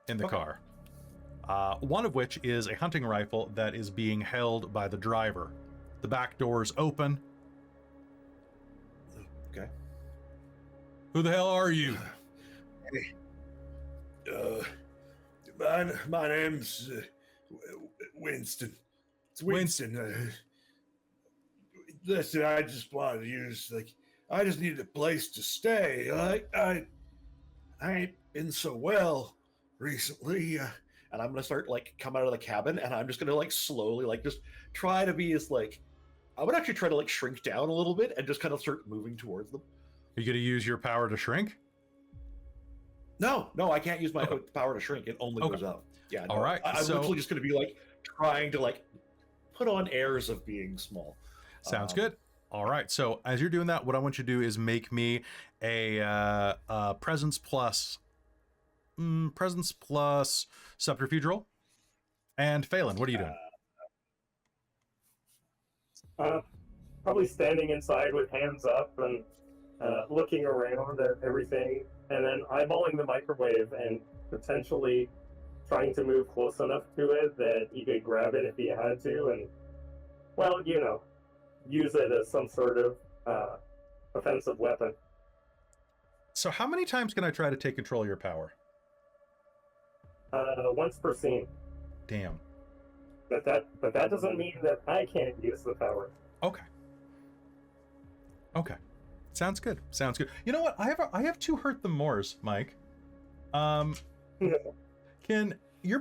Speaker 1: in the car. One of which is a hunting rifle that is being held by the driver. The back door is open.
Speaker 5: Okay.
Speaker 1: Who the hell are you?
Speaker 5: Hey. My name's Winston. It's Winston. Listen, I just wanted to use, I just needed a place to stay. I ain't been so well recently. And I'm going to start, come out of the cabin, and I'm just going to, slowly, just try to be as, I would actually try to, shrink down a little bit and just kind of start moving towards them.
Speaker 1: Are you going to use your power to shrink?
Speaker 5: No, I can't use my power to shrink. It only goes up. Yeah. No,
Speaker 1: all right.
Speaker 5: I'm literally just going to be trying to put on airs of being small.
Speaker 1: Sounds good. All right. So as you're doing that, what I want you to do is make me a presence plus subterfuge roll. And Phaelon, what are you doing?
Speaker 4: Probably standing inside with hands up and looking around at everything, and then eyeballing the microwave and potentially trying to move close enough to it that he could grab it if he had to, and, well, use it as some sort of offensive weapon.
Speaker 1: So how many times can I try to take control of your power?
Speaker 4: Once per scene.
Speaker 1: Damn.
Speaker 4: But that doesn't mean that I can't use the power.
Speaker 1: Okay. Sounds good. You know what? I have 2 hurt them mores, Mike. You're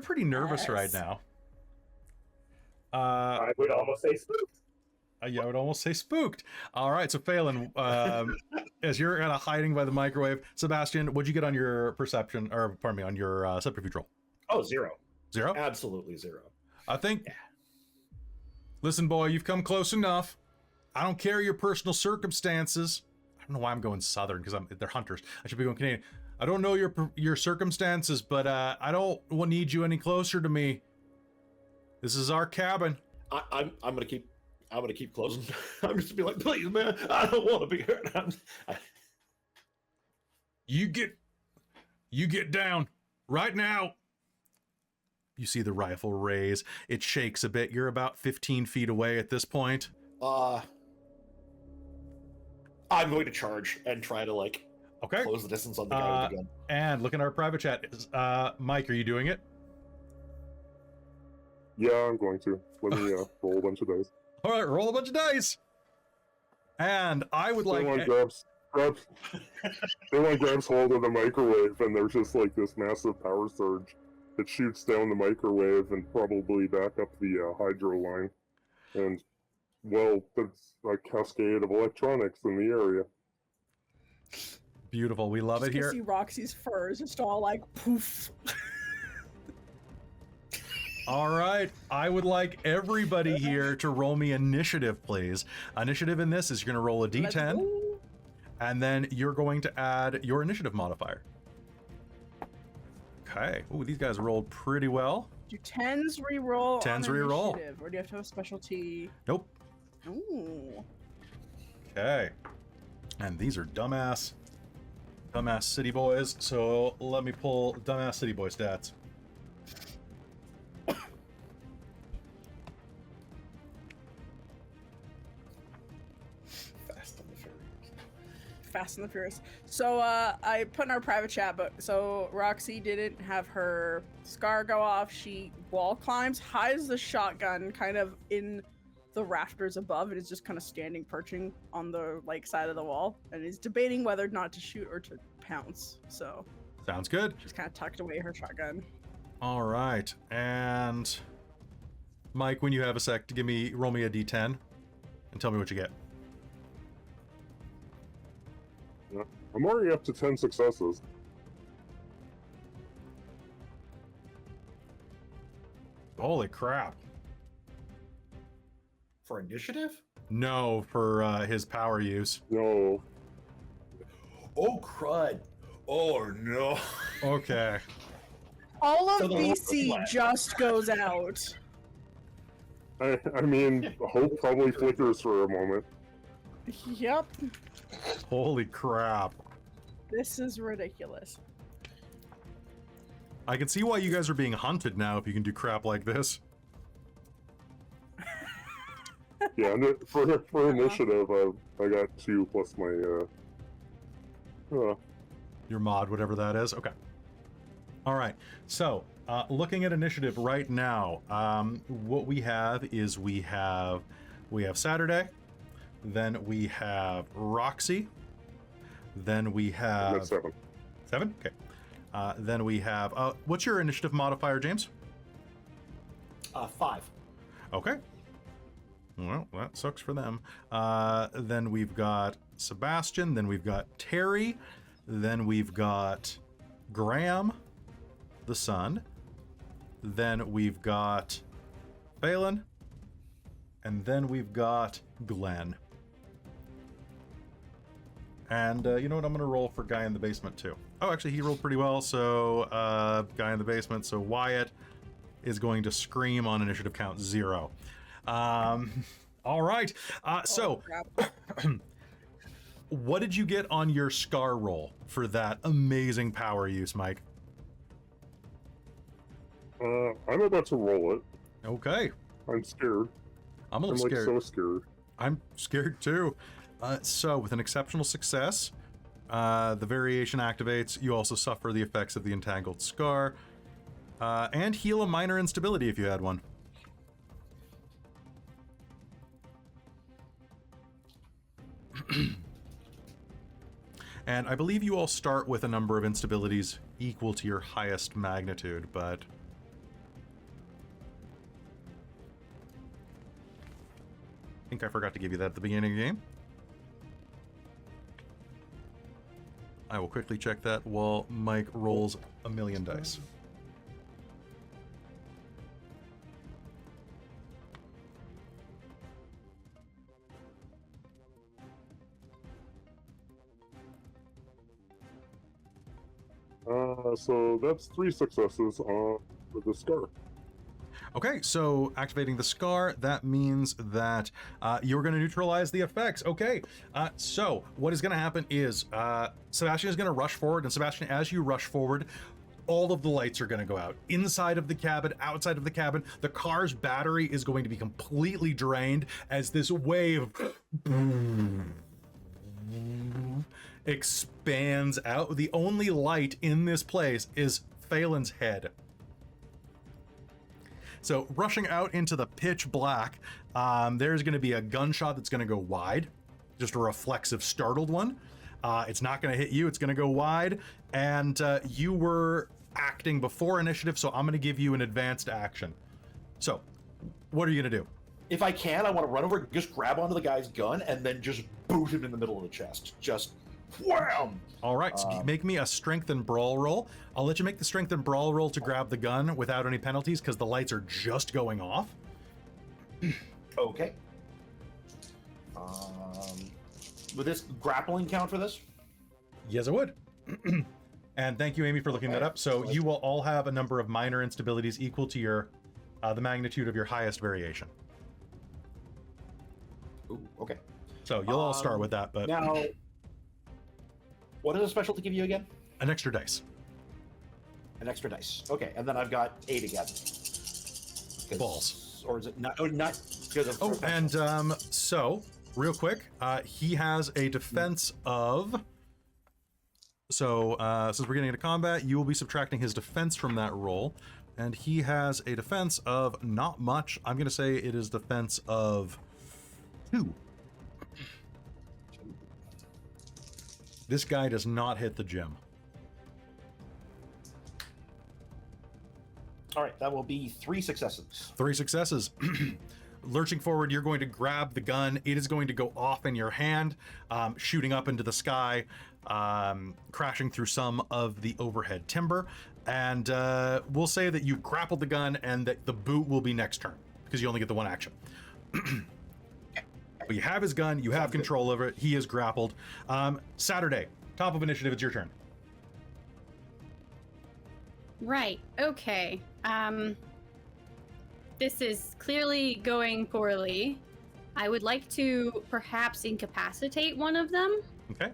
Speaker 1: pretty nervous right now.
Speaker 4: I would almost say spooked.
Speaker 1: Yeah, I would almost say spooked. All right, so Phaelon, as you're kind of hiding by the microwave, Sebastian, what'd you get on your perception, or pardon me, on your subterfuge roll?
Speaker 5: Oh, 0.
Speaker 1: 0?
Speaker 5: Absolutely 0.
Speaker 1: I think. Yeah. Listen, boy, you've come close enough. I don't care your personal circumstances. I don't know why I'm going Southern, because they're hunters. I should be going Canadian. I don't know your circumstances, but I don't need you any closer to me. This is our cabin.
Speaker 5: I'm gonna keep closing. I'm just gonna be like, please, man, I don't want to be hurt.
Speaker 1: You get down right now. You see the rifle raise. It shakes a bit. You're about 15 feet away at this point.
Speaker 5: I'm going to charge and try to close the distance on the guy with the gun.
Speaker 1: And look at our private chat. Mike, are you doing it?
Speaker 7: Yeah, I'm going to. Let me roll a bunch of dice.
Speaker 1: All right, roll a bunch of dice. And I would like.
Speaker 7: Everyone grabs hold of the microwave, and there's just this massive power surge that shoots down the microwave and probably back up the hydro line. And, well, there's a cascade of electronics in the area.
Speaker 1: Beautiful. We love it here.
Speaker 2: See Roxy's fur is just all like poof.
Speaker 1: All right. I would like everybody here to roll me initiative, please. Initiative in this is you're going to roll a
Speaker 2: Let's
Speaker 1: d10,
Speaker 2: go.
Speaker 1: and then you're going to add your initiative modifier. Okay. Ooh, these guys rolled pretty well.
Speaker 2: Do 10s reroll?
Speaker 1: 10s
Speaker 2: on
Speaker 1: reroll.
Speaker 2: initiative, or do you have to have a specialty?
Speaker 1: Nope.
Speaker 2: Ooh.
Speaker 1: Okay. And these are dumbass city boys. So let me pull dumbass city boy stats.
Speaker 2: Fast and the Furious. So I put in our private chat, but so Roxy didn't have her scar go off. She wall climbs, hides the shotgun kind of in the rafters above. It is just kind of standing, perching on the like side of the wall, and is debating whether or not to shoot or to pounce. So
Speaker 1: Sounds good.
Speaker 2: she's kind of tucked away her shotgun.
Speaker 1: All right. And Mike, when you have a sec, to roll me a d10 and tell me what you get.
Speaker 7: I'm already up to 10 successes.
Speaker 1: Holy crap.
Speaker 5: For initiative?
Speaker 1: No, for his power use.
Speaker 7: No.
Speaker 5: Oh, crud. Oh, no.
Speaker 1: Okay.
Speaker 2: All of
Speaker 5: So the
Speaker 2: BC
Speaker 5: what?
Speaker 2: just goes out.
Speaker 7: I mean, hope probably flickers for a moment.
Speaker 2: Yep.
Speaker 1: Holy crap.
Speaker 2: This is ridiculous.
Speaker 1: I can see why you guys are being hunted now if you can do crap like this.
Speaker 7: Yeah, and for initiative, I got 2 plus my
Speaker 1: Your mod, whatever that is. Okay. All right. So, looking at initiative right now, what we have is we have Saturday, then we have Roxy, then we
Speaker 7: I'm
Speaker 1: have
Speaker 7: at 7.
Speaker 1: 7. Okay. Then we have what's your initiative modifier, James?
Speaker 5: 5.
Speaker 1: Okay. Well, that sucks for them. Then we've got Sebastian. Then we've got Terry. Then we've got Graham, the son. Then we've got Phaelon. And then we've got Glenn. And you know what? I'm going to roll for Guy in the Basement, too. Oh, actually, he rolled pretty well. So, Guy in the Basement. So, Wyatt is going to scream on initiative count 0. All right. So, what did you get on your scar roll for that amazing power use, Mike?
Speaker 7: I'm about to roll it.
Speaker 1: Okay.
Speaker 7: I'm scared.
Speaker 1: I'm a little
Speaker 7: like
Speaker 1: scared.
Speaker 7: so scared.
Speaker 1: I'm scared too. So, with an exceptional success, the variation activates. You also suffer the effects of the entangled scar, and heal a minor instability if you had one. And I believe you all start with a number of instabilities equal to your highest magnitude, but I think I forgot to give you that at the beginning of the game. I will quickly check that while Mike rolls a million dice.
Speaker 7: So that's 3 successes with the scar.
Speaker 1: Okay, so activating the scar, that means that you're going to neutralize the effects. Okay, so what is going to happen is Sebastian is going to rush forward, and Sebastian, as you rush forward, all of the lights are going to go out. Inside of the cabin, outside of the cabin, the car's battery is going to be completely drained as this wave expands out. The only light in this place is Phaelon's head. So rushing out into the pitch black, there's going to be a gunshot that's going to go wide, just a reflexive, startled one. It's not going to hit you. It's going to go wide. And you were acting before initiative, so I'm going to give you an advanced action. So what are you going to do?
Speaker 5: If I can, I want to run over, just grab onto the guy's gun, and then just boot him in the middle of the chest. Just Wham!
Speaker 1: All right, so make me a strength and brawl roll. I'll let you make the strength and brawl roll to grab the gun without any penalties because the lights are just going off.
Speaker 5: Okay. Would this grappling count for this?
Speaker 1: Yes, it would. And thank you, Amy, for looking that up. So you will all have a number of minor instabilities equal to your the magnitude of your highest variation.
Speaker 5: Ooh, okay.
Speaker 1: So you'll all start with that, but
Speaker 5: Now, what does a specialty give you again?
Speaker 1: an extra dice.
Speaker 5: An extra dice. Okay, and then I've got 8 again. 'Cause-
Speaker 1: Balls.
Speaker 5: Or is it not? Oh, not because of.
Speaker 1: Oh, and so real quick, he has a defense of. So since we're getting into combat, you will be subtracting his defense from that roll, and he has a defense of not much. I'm going to say it is defense of 2. This guy does not hit the gym.
Speaker 5: All right, that will be 3 successes.
Speaker 1: 3 successes. Lurching forward, you're going to grab the gun. It is going to go off in your hand, shooting up into the sky, crashing through some of the overhead timber. And we'll say that you grappled the gun and that the boot will be next turn because you only get the 1 action. But you have his gun, you have control over it, he is grappled. Saturday, top of initiative, it's your turn.
Speaker 3: Right. Okay. This is clearly going poorly. I would like to perhaps incapacitate one of them.
Speaker 1: Okay.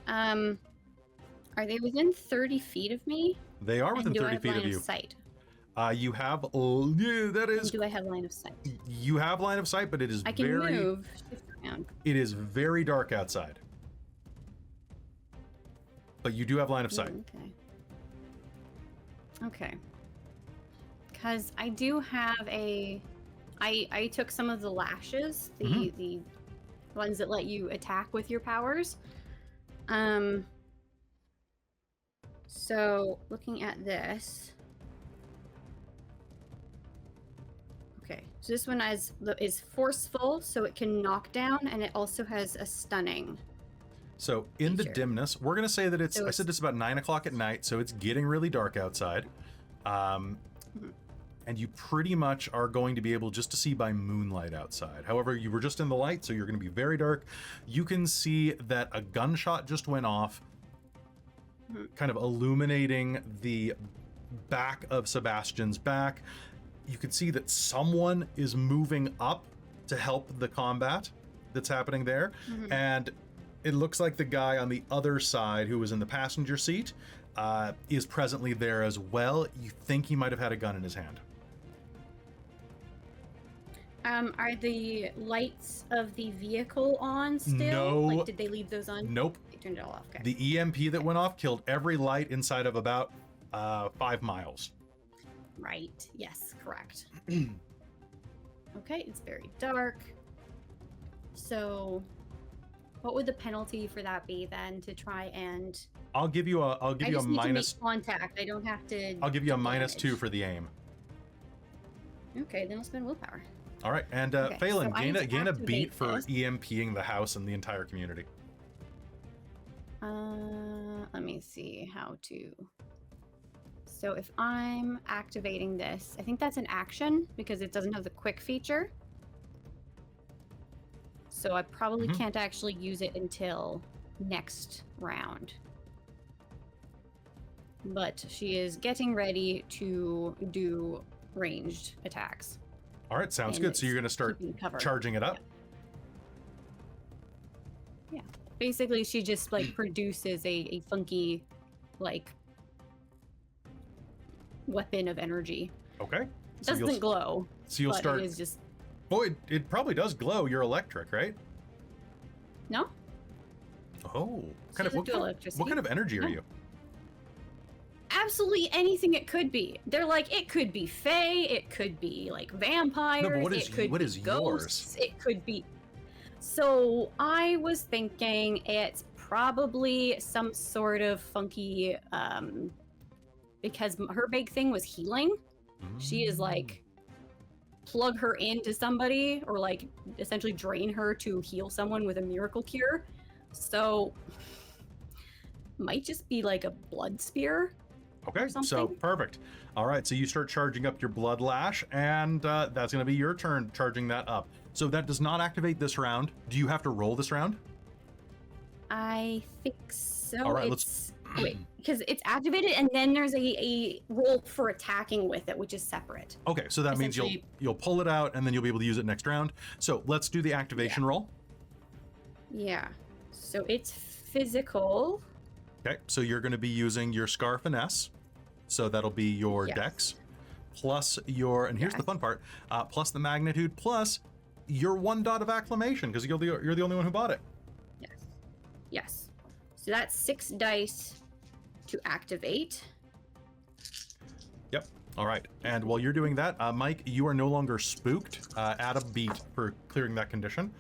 Speaker 3: Are they within 30 feet of me?
Speaker 1: They are
Speaker 3: And
Speaker 1: within
Speaker 3: do I
Speaker 1: 30
Speaker 3: have
Speaker 1: feet
Speaker 3: line
Speaker 1: of you.
Speaker 3: sight?
Speaker 1: You have, that is,
Speaker 3: And do I have line of sight?
Speaker 1: you have line of sight, but it is
Speaker 3: I can
Speaker 1: very,
Speaker 3: move, shift around.
Speaker 1: it is very dark outside. But you do have line of sight.
Speaker 3: Okay. Okay. Because I do have a... I took some of the lashes, the ones that let you attack with your powers. So, looking at this... Okay, so this one is forceful, so it can knock down, and it also has a stunning.
Speaker 1: So in the
Speaker 3: feature.
Speaker 1: dimness, we're gonna say that it's.
Speaker 3: So
Speaker 1: I said it's about 9 o'clock at night, so it's getting really dark outside, and you pretty much are going to be able just to see by moonlight outside. However, you were just in the light, so you're going to be very dark. You can see that a gunshot just went off, kind of illuminating the back of Sebastian's back. You can see that someone is moving up to help the combat that's happening there, and it looks like the guy on the other side who was in the passenger seat is presently there as well. You think he might have had a gun in his hand.
Speaker 3: Are the lights of the vehicle on still?
Speaker 1: No.
Speaker 3: Like, did they leave those on?
Speaker 1: Nope.
Speaker 3: They turned it all off. Okay.
Speaker 1: The EMP that went off killed every light inside of about 5 miles.
Speaker 3: Right. Yes, correct. Okay, it's very dark. So, what would the penalty for that be then to try and...
Speaker 1: I'll give you a
Speaker 3: I just need
Speaker 1: minus.
Speaker 3: to make contact. I don't have to...
Speaker 1: I'll give you a
Speaker 3: do
Speaker 1: -2
Speaker 3: damage.
Speaker 1: for the aim.
Speaker 3: Okay, then I'll spend willpower.
Speaker 1: All right, and
Speaker 3: Okay,
Speaker 1: Phaelon,
Speaker 3: so I
Speaker 1: gain
Speaker 3: need
Speaker 1: a
Speaker 3: to
Speaker 1: beat
Speaker 3: activate
Speaker 1: for
Speaker 3: this.
Speaker 1: EMPing the house and the entire community.
Speaker 3: Let me see how to... So if I'm activating this, I think that's an action because it doesn't have the quick feature. So I probably can't actually use it until next round. But she is getting ready to do ranged attacks.
Speaker 1: All right, sounds
Speaker 3: And
Speaker 1: good. So you're going to
Speaker 3: it's
Speaker 1: start
Speaker 3: keeping cover.
Speaker 1: charging it up.
Speaker 3: Yeah. Basically, she just like produces a funky, like, weapon of energy.
Speaker 1: Okay.
Speaker 3: It
Speaker 1: So
Speaker 3: doesn't
Speaker 1: you'll,
Speaker 3: glow.
Speaker 1: so you'll
Speaker 3: but
Speaker 1: start.
Speaker 3: It is just
Speaker 1: Oh, it probably does glow. You're electric, right?
Speaker 3: no.
Speaker 1: Oh,
Speaker 3: She doesn't do electricity.
Speaker 1: what kind of energy are
Speaker 3: No.
Speaker 1: you?
Speaker 3: Absolutely anything it could be. They're like, it could be fae, it could be like vampires,
Speaker 1: what is-
Speaker 3: it could
Speaker 1: what
Speaker 3: be
Speaker 1: is
Speaker 3: ghosts,
Speaker 1: yours?
Speaker 3: it could be. So I was thinking it's probably some sort of funky, because her big thing was healing. She is like, plug her into somebody or like essentially drain her to heal someone with a miracle cure. So might just be like a blood spear.
Speaker 1: Okay, so
Speaker 3: something.
Speaker 1: perfect. All right, so you start charging up your blood lash, and that's going to be your turn charging that up. So that does not activate this round. Do you have to roll this round?
Speaker 3: I think so.
Speaker 1: All right,
Speaker 3: wait, because it's activated, and then there's a roll for attacking with it, which is separate.
Speaker 1: Okay, so that means you'll pull it out, and then you'll be able to use it next round. So let's do the activation roll.
Speaker 3: Yeah. So it's physical.
Speaker 1: Okay, so you're going to be using your Scar Finesse. So that'll be your dex, plus your, and here's the fun part, plus the magnitude, plus your 1 dot of acclamation, because you're the only one who bought it.
Speaker 3: Yes. Yes. So that's 6 dice to activate.
Speaker 1: Yep. All right. And while you're doing that, Mike, you are no longer spooked. Add a beat for clearing that condition,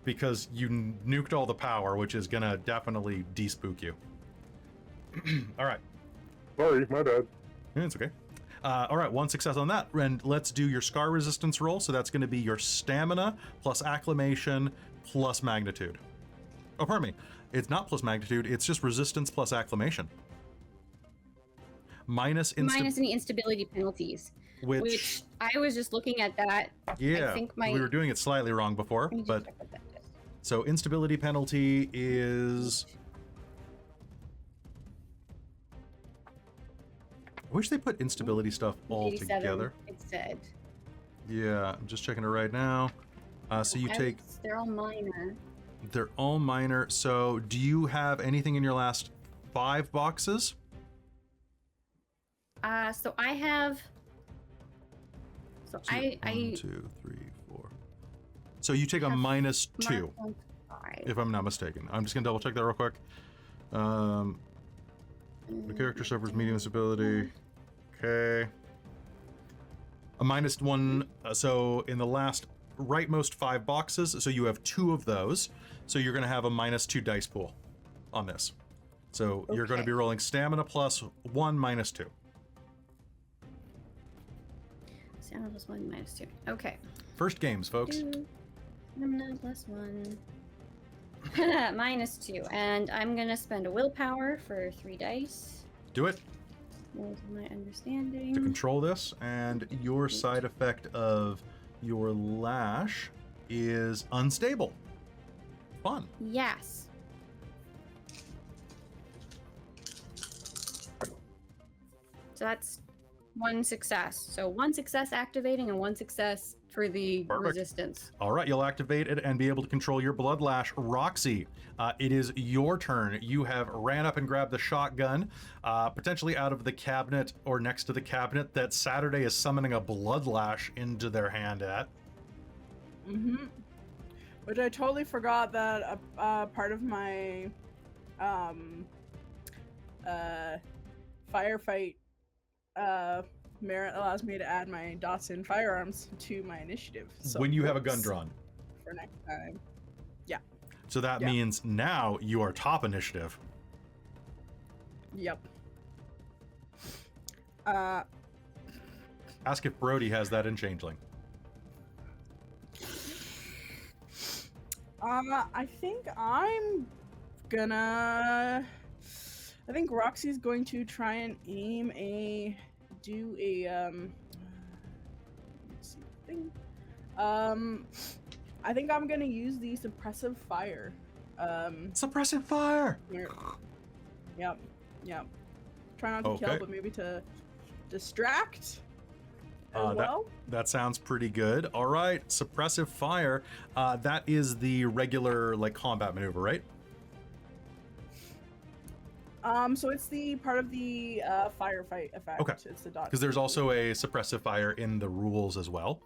Speaker 1: because you nuked all the power, which is going to definitely de-spook you. All right.
Speaker 7: Sorry, my bad.
Speaker 1: Yeah, it's okay. All right, 1 success on that. And let's do your Scar resistance roll. So that's going to be your stamina plus acclamation plus magnitude. Oh, pardon me. It's not plus magnitude. It's just resistance plus acclamation. Minus
Speaker 3: any instability penalties. Which I was just looking at that.
Speaker 1: Yeah,
Speaker 3: I think
Speaker 1: we were doing it slightly wrong before. But so instability penalty is... I wish they put instability stuff all together.
Speaker 3: It said.
Speaker 1: Yeah, I'm just checking it right now. So you take...
Speaker 3: They're all minor.
Speaker 1: They're all minor. So do you have anything in your last 5 boxes?
Speaker 3: So I have... So I...
Speaker 1: 1, 2, 3, 4. So you take a -2, if I'm not mistaken. I'm just going to double check that real quick. The character suffers medium disability. Okay. A -1. So in the last rightmost 5 boxes, so you have 2 of those. So you're going to have a -2 dice pool on this. So you're going to be rolling stamina plus 1 -2.
Speaker 3: Stamina plus 1 -2. Okay.
Speaker 1: First games, folks.
Speaker 3: Stamina plus 1. -2. And I'm going to spend a willpower for 3 dice.
Speaker 1: Do it.
Speaker 3: What is my understanding?
Speaker 1: To control this, and your side effect of your lash is unstable. Fun.
Speaker 3: Yes. So that's 1 success. So 1 success activating and 1 success for the resistance.
Speaker 1: All right, you'll activate it and be able to control your blood lash. Roxy, it is your turn. You have ran up and grabbed the shotgun, potentially out of the cabinet or next to the cabinet that Saturday is summoning a blood lash into their hand at.
Speaker 2: Mm-hmm. Which I totally forgot that part of my firefight merit allows me to add my dots in firearms to my initiative. So
Speaker 1: when you have a gun drawn.
Speaker 2: For next time. Yeah.
Speaker 1: So that means now you are top initiative.
Speaker 2: Yep.
Speaker 1: Ask if Brody has that in Changeling.
Speaker 2: I think I'm gonna... I think Roxy's going to try and do a let's see the thing. I think I'm gonna use the suppressive fire.
Speaker 1: Suppressive fire.
Speaker 2: Yep. Try not to kill, but maybe to distract as well.
Speaker 1: That sounds pretty good. All right, suppressive fire. That is the regular combat maneuver, right?
Speaker 2: So it's the part of the firefight effect.
Speaker 1: Okay.
Speaker 2: It's the dot.
Speaker 1: Because there's also a suppressive fire in the rules as well.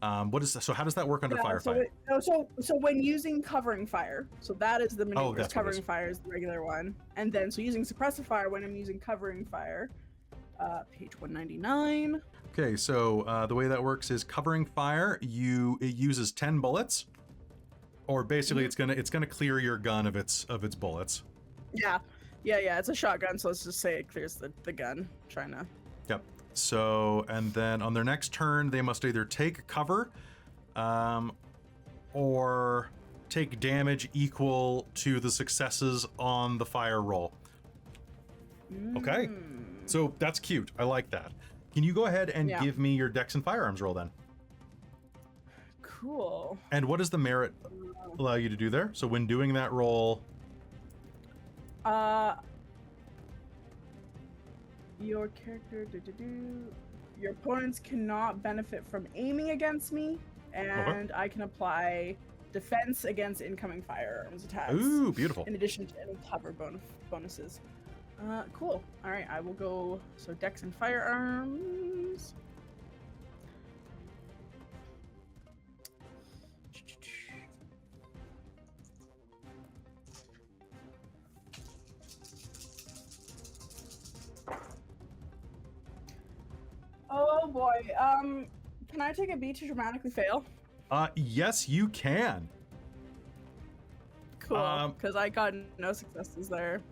Speaker 1: What is so? How does that work under firefight?
Speaker 2: So when using covering fire, so that is the maneuver.
Speaker 1: That's
Speaker 2: covering fire is the regular one, and then so using suppressive fire when I'm using covering fire, page 199.
Speaker 1: Okay, so the way that works is covering fire. It uses 10 bullets, or basically it's gonna clear your gun of its bullets.
Speaker 2: Yeah, it's a shotgun, so let's just say it clears the gun. Trying to...
Speaker 1: Yep. So, and then on their next turn, they must either take cover, or take damage equal to the successes on the fire roll. Okay.
Speaker 2: Mm.
Speaker 1: So that's cute. I like that. Can you go ahead and
Speaker 2: Yeah.
Speaker 1: give me your dex and firearms roll then?
Speaker 2: Cool.
Speaker 1: And what does the merit allow you to do there? So when doing that roll,
Speaker 2: Your character, your opponents cannot benefit from aiming against me, and I can apply defense against incoming firearms attacks.
Speaker 1: ooh, beautiful.
Speaker 2: In addition to any cover bonuses. Cool. All right, I will go. So dex and firearms. Oh boy. Can I take a beat to dramatically fail?
Speaker 1: Yes, you can.
Speaker 2: Cool. Because I got no successes there.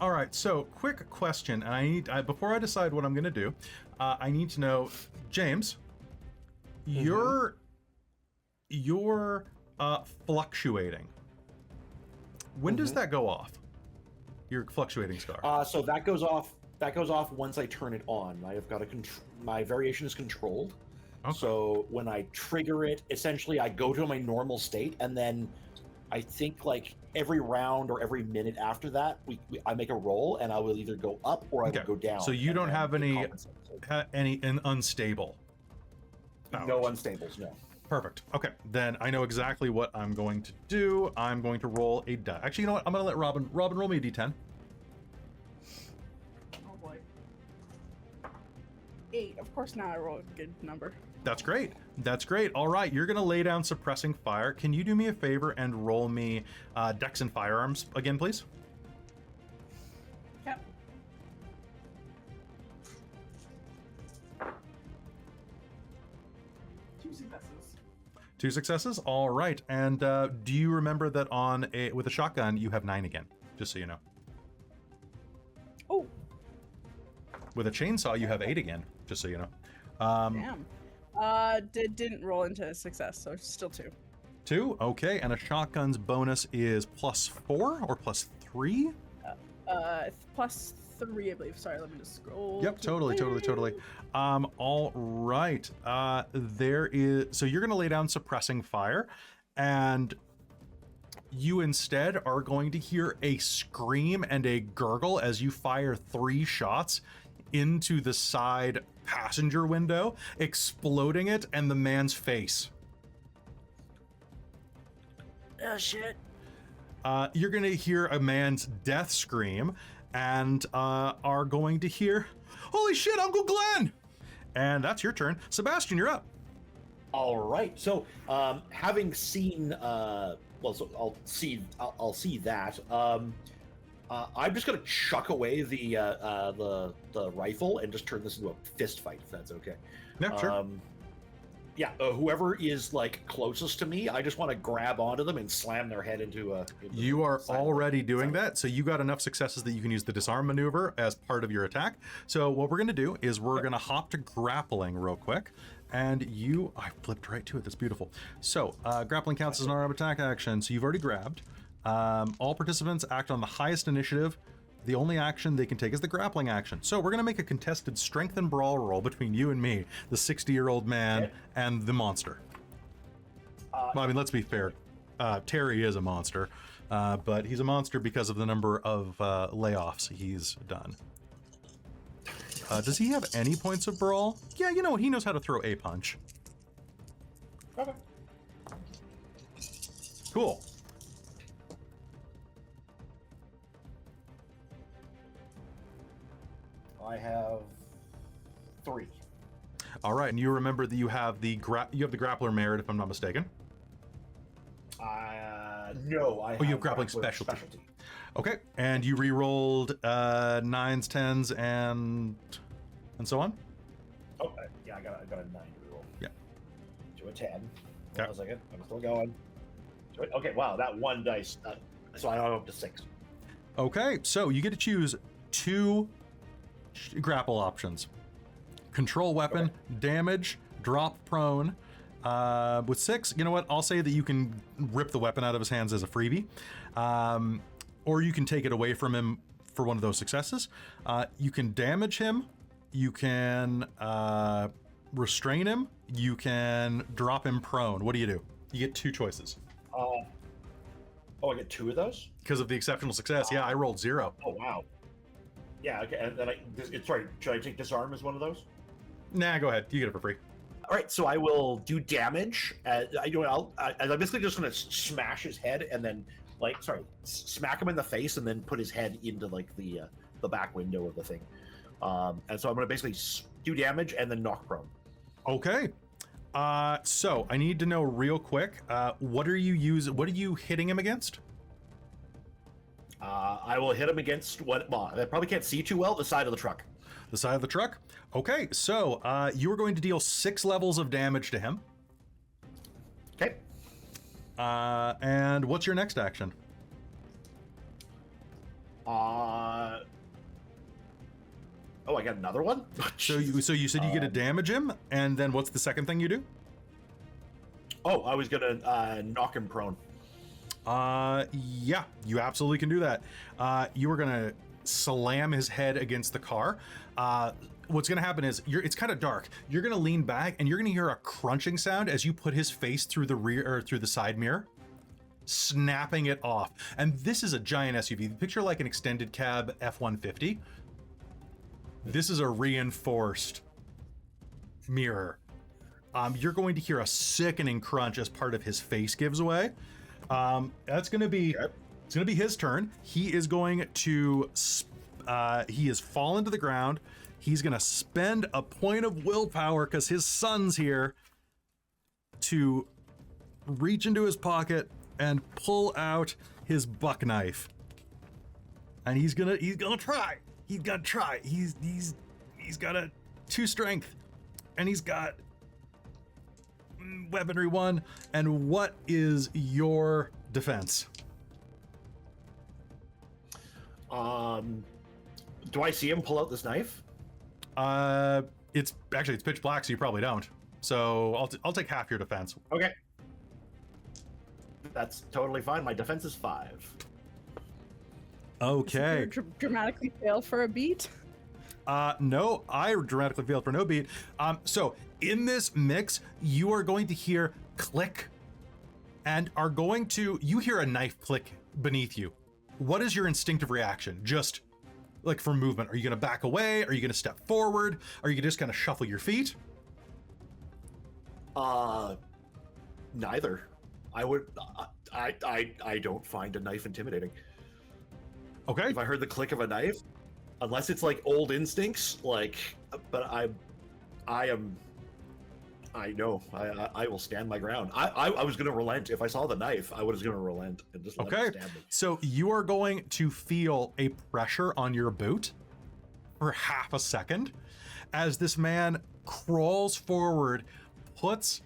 Speaker 1: All right, so quick question, and I need before I decide what I'm going to do, I need to know, James, you're fluctuating. When does that go off? Your fluctuating star.
Speaker 5: So that goes off. That goes off once I turn it on. I have got a my variation is controlled.
Speaker 1: Okay.
Speaker 5: So when I trigger it, essentially I go to my normal state, and then I think like every round or every minute after that, I make a roll, and I will either go up or I will go down.
Speaker 1: So you
Speaker 5: and
Speaker 1: don't
Speaker 5: then
Speaker 1: have
Speaker 5: it
Speaker 1: any
Speaker 5: compensates.
Speaker 1: unstable.
Speaker 5: No unstables, no.
Speaker 1: Perfect. Okay, then I know exactly what I'm going to do. I'm going to roll a die. Actually, you know what? I'm going to let Robin roll me a d10.
Speaker 2: Oh boy. 8. Of course, now I roll a good number.
Speaker 1: That's great. That's great. All right, you're going to lay down suppressing fire. Can you do me a favor and roll me dex and firearms again, please?
Speaker 2: Yep.
Speaker 1: Two successes. All right. And do you remember that with a shotgun you have 9 again? Just so you know.
Speaker 2: Oh.
Speaker 1: With a chainsaw you have 8 again. Just so you know.
Speaker 2: Damn. Didn't roll into a success, so still 2.
Speaker 1: 2. Okay. And a shotgun's bonus is +4 or +3?
Speaker 2: +3, I believe. Sorry, let me just scroll.
Speaker 1: Yep, totally. All right. So you're gonna lay down suppressing fire, and you instead are going to hear a scream and a gurgle as you fire 3 shots into the side passenger window, exploding it and the man's face.
Speaker 2: Oh shit.
Speaker 1: You're gonna hear a man's death scream, and are going to hear, "Holy shit, Uncle Glenn!" And that's your turn. Sebastian, you're up.
Speaker 5: All right. So, having seen, so I'll see that. I'm just gonna chuck away the rifle and just turn this into a fist fight, if that's okay.
Speaker 1: Yeah, sure.
Speaker 5: Whoever is like closest to me, I just want to grab onto them and slam their head into a.
Speaker 1: You are already doing that, so you got enough successes that you can use the disarm maneuver as part of your attack. So what we're going to do is we're going to hop to grappling real quick, and I flipped right to it. That's beautiful. So grappling counts as an arm attack action. So you've already grabbed. All participants act on the highest initiative. The only action they can take is the grappling action. So we're going to make a contested strength and brawl roll between you and me, the 60-year-old man and the monster. Well, I mean, let's be fair. Terry is a monster, but he's a monster because of the number of layoffs he's done. Does he have any points of brawl? Yeah, you know what? He knows how to throw a punch.
Speaker 5: Okay.
Speaker 1: Cool.
Speaker 5: I have 3.
Speaker 1: All right, and you remember that you have the grappler merit, if I'm not mistaken.
Speaker 5: No, I.
Speaker 1: You have grappling specialty. Okay, and you re-rolled 9s, 10s, and so on.
Speaker 5: Oh, yeah, I got a 9 re-roll.
Speaker 1: Yeah.
Speaker 5: To a 10.
Speaker 1: Okay.
Speaker 5: Hold on a second. I'm still going. Okay, wow, that 1 dice. So I'm up to 6.
Speaker 1: Okay, so you get to choose 2 grapple options: control weapon, damage, drop prone. With 6, you know what? I'll say that you can rip the weapon out of his hands as a freebie, or you can take it away from him for one of those successes. You can damage him. You can restrain him. You can drop him prone. What do? You get 2 choices.
Speaker 5: Oh, I get 2 of those?
Speaker 1: Because of the exceptional success. Yeah, I rolled 0.
Speaker 5: Oh, wow. Yeah, okay. And then sorry, should I take disarm as one of those?
Speaker 1: Nah, go ahead. You get it for free.
Speaker 5: All right, so I will do damage. I'm basically just going to smash his head and then, smack him in the face and then put his head into the back window of the thing. And so I'm going to basically do damage and then knock prone.
Speaker 1: Okay. So I need to know real quick. What are you hitting him against?
Speaker 5: I will hit him against I probably can't see too well, the side of the truck.
Speaker 1: The side of the truck? Okay, so you are going to deal 6 levels of damage to him.
Speaker 5: Okay.
Speaker 1: And what's your next action?
Speaker 5: I got another one?
Speaker 1: So you said you get to damage him, and then what's the second thing you do?
Speaker 5: Oh, I was gonna knock him prone.
Speaker 1: Yeah, you absolutely can do that. You are gonna slam his head against the car. What's gonna happen is it's kind of dark. You're gonna lean back and you're gonna hear a crunching sound as you put his face through the rear or through the side mirror, snapping it off. And this is a giant SUV. Picture like an extended cab F-150. This is a reinforced mirror. You're going to hear a sickening crunch as part of his face gives away. That's going to be it's going to be his turn. He is going to he has fallen to the ground. He's going to spend a point of willpower because his son's here to reach into his pocket and pull out his buck knife. And he's gonna try. He's gonna try. He's got a 2 strength, and he's got weaponry 1. And what is your defense?
Speaker 5: Do I see him pull out this knife?
Speaker 1: It's pitch black, so you probably don't. So I'll take half your defense.
Speaker 5: Okay. That's totally fine. My defense is 5.
Speaker 1: Okay.
Speaker 2: Dramatically fail for a beat.
Speaker 1: No, I dramatically failed for no beat. So in this mix, you are going to hear click, and you hear a knife click beneath you. What is your instinctive reaction? Just like for movement, are you going to back away? Are you going to step forward? Are you just going to shuffle your feet?
Speaker 5: Neither. I don't find a knife intimidating.
Speaker 1: Okay.
Speaker 5: If I heard the click of a knife, unless it's like old instincts, but I will stand my ground. I was going to relent. If I saw the knife, I was going to relent and just let him stab me.
Speaker 1: So you are going to feel a pressure on your boot for half a second as this man crawls forward, puts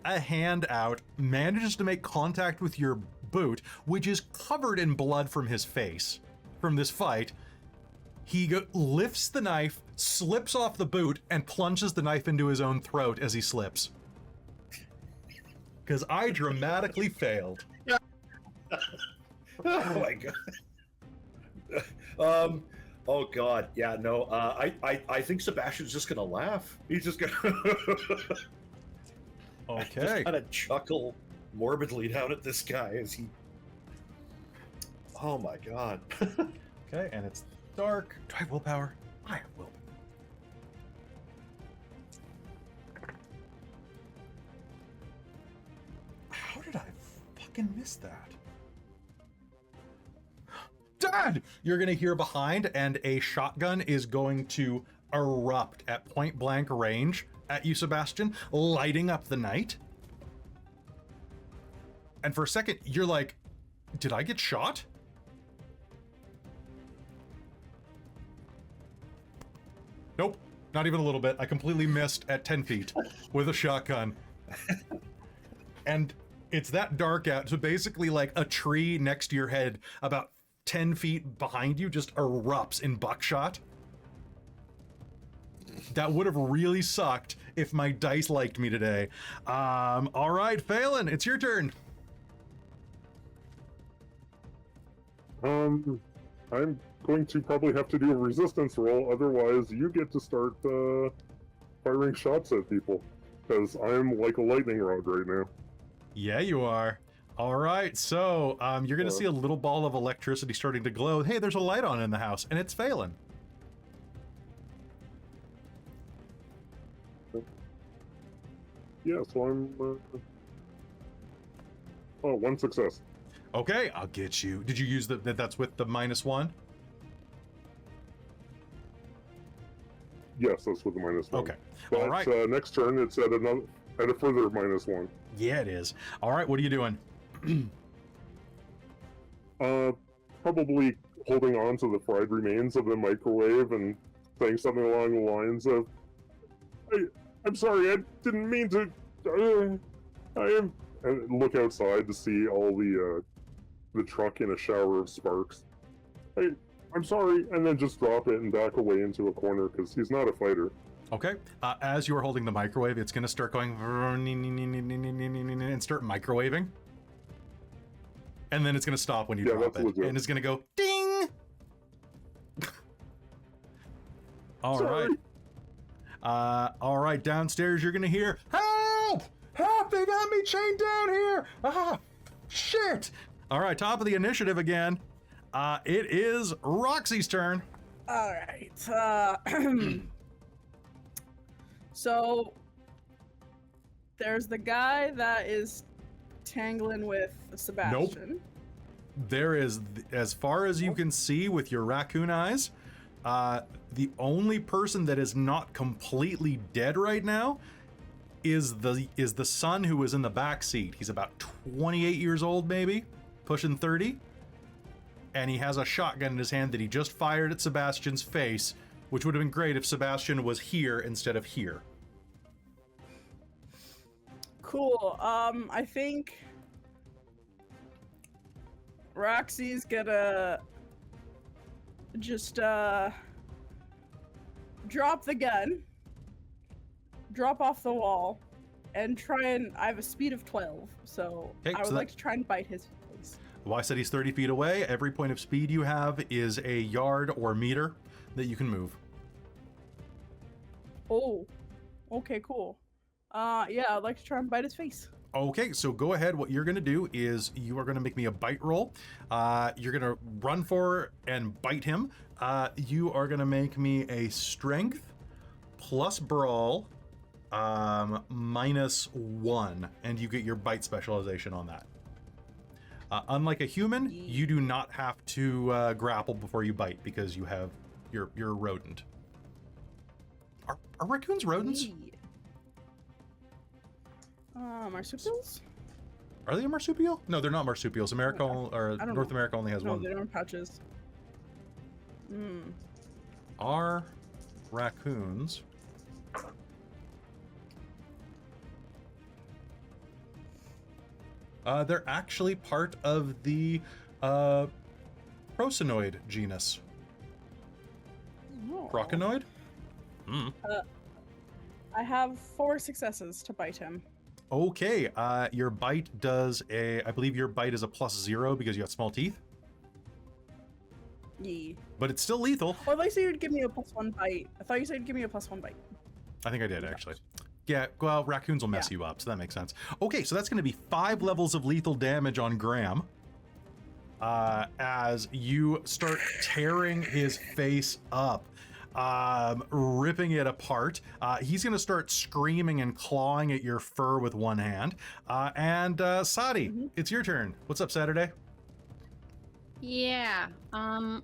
Speaker 1: a hand out, manages to make contact with your boot, which is covered in blood from his face from this fight. He lifts the knife, slips off the boot, and plunges the knife into his own throat as he slips. Because I dramatically failed.
Speaker 5: Oh my god. Oh god. Yeah, no. I think Sebastian's just gonna laugh. He's just gonna
Speaker 1: Okay.
Speaker 5: just kind of chuckle morbidly down at this guy as he. Oh my god.
Speaker 1: Okay, and it's dark. Do I have willpower? I have willpower. How did I fucking miss that? Dad! You're gonna hear behind, and a shotgun is going to erupt at point blank range at you, Sebastian, lighting up the night. And for a second, you're like, did I get shot? Nope, not even a little bit. I completely missed at 10 feet with a shotgun. And it's that dark out, so basically like a tree next to your head about 10 feet behind you just erupts in buckshot. That would have really sucked if my dice liked me today. All right, Phaelon, it's your turn.
Speaker 7: I'm going to probably have to do a resistance roll. Otherwise, you get to start firing shots at people. Because I'm like a lightning rod right now.
Speaker 1: Yeah, you are. All right, so you're going to see a little ball of electricity starting to glow. Hey, there's a light on in the house, and it's Phaelon.
Speaker 7: Yeah, so I'm... Oh, one success.
Speaker 1: Okay, I'll get you. Did you use that's with the -1?
Speaker 7: Yes, that's with the -1.
Speaker 1: Okay.
Speaker 7: But
Speaker 1: All right.
Speaker 7: Next turn, it's at a further -1.
Speaker 1: Yeah, it is. All right, what are you doing?
Speaker 7: Probably holding on to the fried remains of the microwave and saying something along the lines of, I'm sorry, I didn't mean to, and look outside to see all the truck in a shower of sparks. I'm sorry, and then just drop it and back away into a corner because he's not a fighter.
Speaker 1: Okay. As you're holding the microwave, it's going to start going and start microwaving. And then it's going to stop when you drop it.
Speaker 7: Legit.
Speaker 1: And it's going to go ding! All right, downstairs you're going to hear, help! Help! They got me chained down here! Ah, shit! All right, top of the initiative again. It is Roxy's turn.
Speaker 2: All right. So there's the guy that is tangling with Sebastian.
Speaker 1: There is, as far as you can see with your raccoon eyes, the only person that is not completely dead right now is the son who was in the back seat. He's about 28 years old, maybe pushing 30, and he has a shotgun in his hand that he just fired at Sebastian's face, which would have been great if Sebastian was here instead of here.
Speaker 2: Cool. I think Roxy's gonna just drop the gun, drop off the wall, and try and... I have a speed of 12, so
Speaker 1: Okay,
Speaker 2: I would like to try and bite his face.
Speaker 1: Well, I said he's 30 feet away. Every point of speed you have is a yard or meter that you can move.
Speaker 2: Oh, okay, cool. Yeah, I'd like to try and bite his face.
Speaker 1: Okay, so go ahead. What you're going to do is you are going to make me a bite roll. You're going to run for and bite him. You are going to make me a strength plus brawl -1, and you get your bite specialization on that. Unlike a human, you do not have to grapple before you bite because you're a rodent. Are raccoons rodents?
Speaker 2: Marsupials?
Speaker 1: Are they a marsupial? No, they're not marsupials. America or North America only has
Speaker 2: no,
Speaker 1: one.
Speaker 2: they don't have pouches.
Speaker 1: Are raccoons they're actually part of the Prosinoid genus.
Speaker 2: Oh.
Speaker 1: Croconoid?
Speaker 2: I have 4 successes to bite him.
Speaker 1: Okay, your bite does I believe your bite is a +0 because you got small teeth.
Speaker 2: Yeah.
Speaker 1: But it's still lethal.
Speaker 2: Oh, I thought you said you'd give me a +1 bite. I thought you said you'd give me a +1 bite.
Speaker 1: I think I did, actually. Yeah, well, raccoons will mess you up, so that makes sense. Okay, so that's going to be 5 levels of lethal damage on Graham. As you start tearing his face up, ripping it apart. He's going to start screaming and clawing at your fur with one hand. And Sadi, it's your turn. What's up, Saturday?
Speaker 3: Yeah,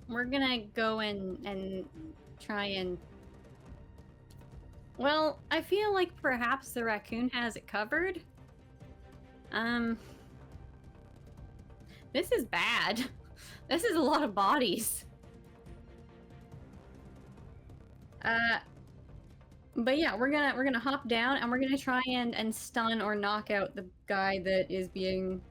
Speaker 3: we're gonna go and try and... Well, I feel like perhaps the raccoon has it covered. This is bad. This is a lot of bodies. But yeah, we're gonna hop down and we're gonna try and stun or knock out the guy that is being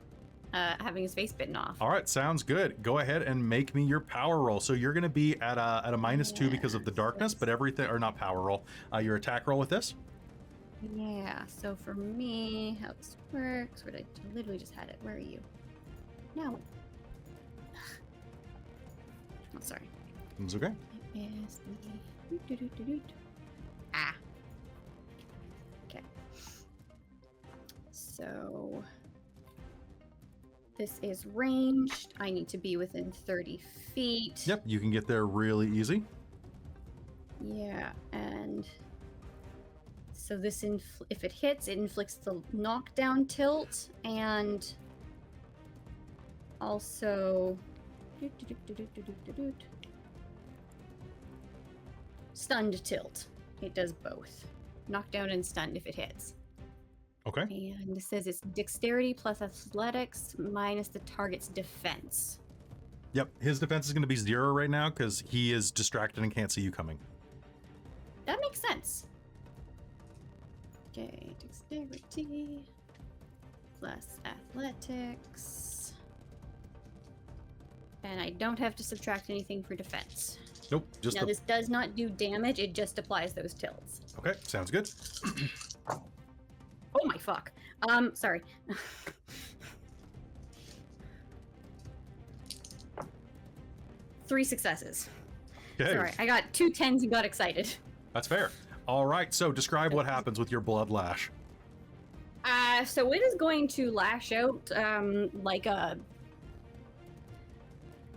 Speaker 3: having his face bitten off.
Speaker 1: All right, sounds good. Go ahead and make me your power roll. So you're going to be at a -2 because of the darkness, but everything, or not power roll, your attack roll with this.
Speaker 3: Yeah. So for me, how this works? Where I literally just had it. Where are you? No. Oh, sorry.
Speaker 1: It's okay.
Speaker 3: It is the... Ah. Okay. So this is ranged. I need to be within 30 feet.
Speaker 1: Yep, you can get there really easy.
Speaker 3: Yeah, and so this, if it hits, it inflicts the knockdown tilt, and also stunned tilt. It does both. Knockdown and stunned if it hits.
Speaker 1: Okay.
Speaker 3: And it says it's dexterity plus athletics minus the target's defense.
Speaker 1: Yep, his defense is going to be 0 right now because he is distracted and can't see you coming.
Speaker 3: That makes sense. Okay, dexterity plus athletics. And I don't have to subtract anything for defense.
Speaker 1: Nope, just
Speaker 3: Now, this does not do damage, it just applies those tilts.
Speaker 1: Okay, sounds good.
Speaker 3: Oh my fuck. Sorry. Three successes.
Speaker 1: Okay,
Speaker 3: Sorry, I got 2 10s and got excited.
Speaker 1: that's fair. All right, so describe what happens with your blood lash.
Speaker 3: So it is going to lash out like a...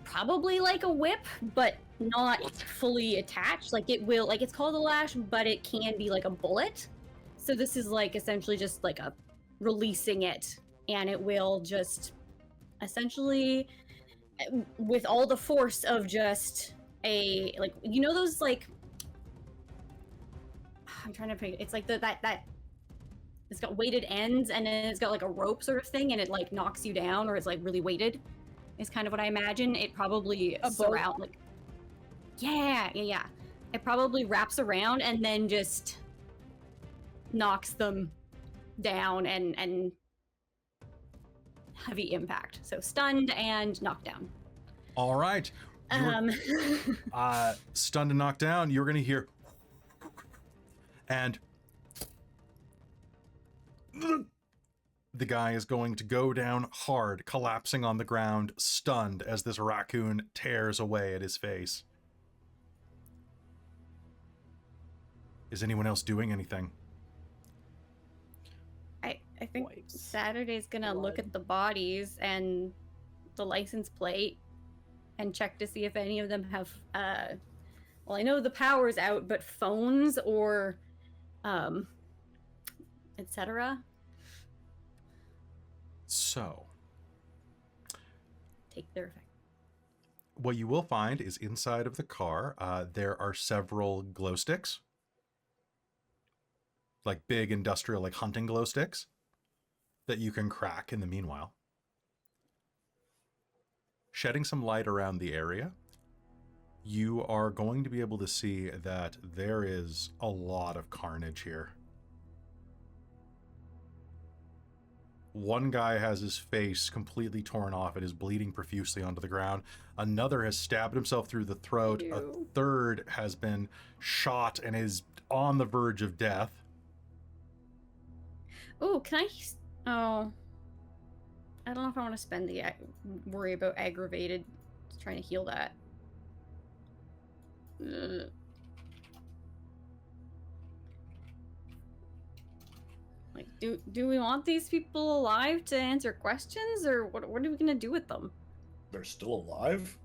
Speaker 3: probably like a whip, but not fully attached. Like it will, like it's called a lash, but it can be like a bullet. So this is like essentially just like a releasing it, and it will just essentially, with all the force of just a, like, you know those like, I'm trying to put it's like that it's got weighted ends, and then it's got like a rope sort of thing, and it like knocks you down, or it's like really weighted. Is kind of what I imagine. It probably surround like, yeah. It probably wraps around and then just knocks them down and heavy impact. So stunned and knockdown.
Speaker 1: All right. Stunned and knocked down, you're going to hear... And... The guy is going to go down hard, collapsing on the ground, stunned as this raccoon tears away at his face. Is anyone else doing anything?
Speaker 3: I think Saturday's gonna look at the bodies and the license plate and check to see if any of them have, well, I know the power's out, but phones or, etc.
Speaker 1: So,
Speaker 3: take their effect.
Speaker 1: what you will find is inside of the car, there are several glow sticks. Like big industrial, like hunting glow sticks that you can crack in the meanwhile. Shedding some light around the area, you are going to be able to see that there is a lot of carnage here. One guy has his face completely torn off and is bleeding profusely onto the ground. Another has stabbed himself through the throat.
Speaker 3: Ew.
Speaker 1: A third has been shot and is on the verge of death.
Speaker 3: Oh, can I? Oh, I don't know if I want to spend the worry about aggravated trying to heal that. Like, do we want these people alive to answer questions, or what are we gonna do with them?
Speaker 5: They're still alive?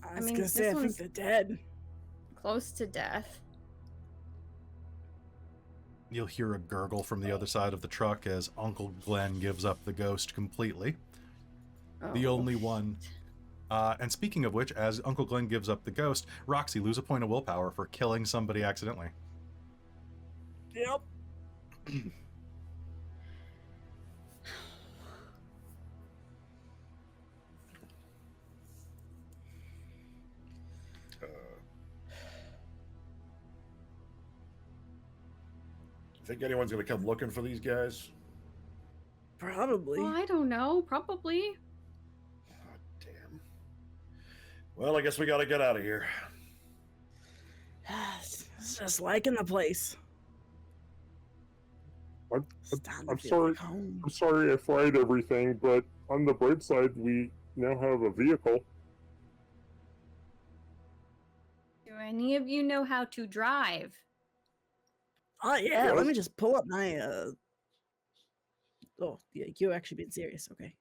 Speaker 2: I was
Speaker 3: mean,
Speaker 2: gonna say,
Speaker 3: this
Speaker 2: I think
Speaker 3: one's-
Speaker 2: they're dead.
Speaker 3: Close to death.
Speaker 1: You'll hear a gurgle from the other side of the truck as Uncle Glenn gives up the ghost completely. The
Speaker 3: Oh.
Speaker 1: only one. And speaking of which, as Uncle Glenn gives up the ghost, Roxy, lose a point of willpower for killing somebody accidentally.
Speaker 2: Yep.
Speaker 5: Think anyone's gonna come looking for these guys?
Speaker 2: Probably.
Speaker 3: Well, I don't know. Probably.
Speaker 5: Oh, damn. Well, I guess we gotta get out of here.
Speaker 2: It's just liking the place.
Speaker 7: I'm
Speaker 2: It's time to
Speaker 7: I'm
Speaker 2: get
Speaker 7: sorry.
Speaker 2: back home.
Speaker 7: I'm sorry I fried everything, but on the bright side, we now have a vehicle.
Speaker 3: any of you know how to drive?
Speaker 2: Oh yeah, let me just pull up my Oh yeah, you're actually being serious. Okay.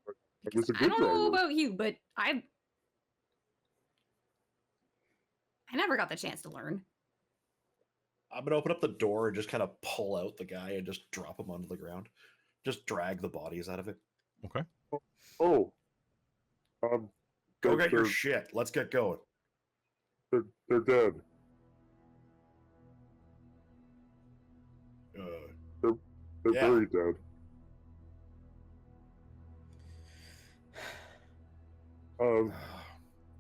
Speaker 7: I was a
Speaker 3: I
Speaker 7: good
Speaker 3: don't know
Speaker 7: driver.
Speaker 3: about you, but I never got the chance to learn.
Speaker 5: I'm gonna open up the door and just kind of pull out the guy and just drop him onto the ground. Just drag the bodies out of it.
Speaker 1: Okay.
Speaker 7: Oh.
Speaker 5: Go
Speaker 7: they're,
Speaker 5: get your
Speaker 7: they're,
Speaker 5: shit. Let's get going.
Speaker 7: they're dead. They're
Speaker 5: Yeah.
Speaker 7: very dead.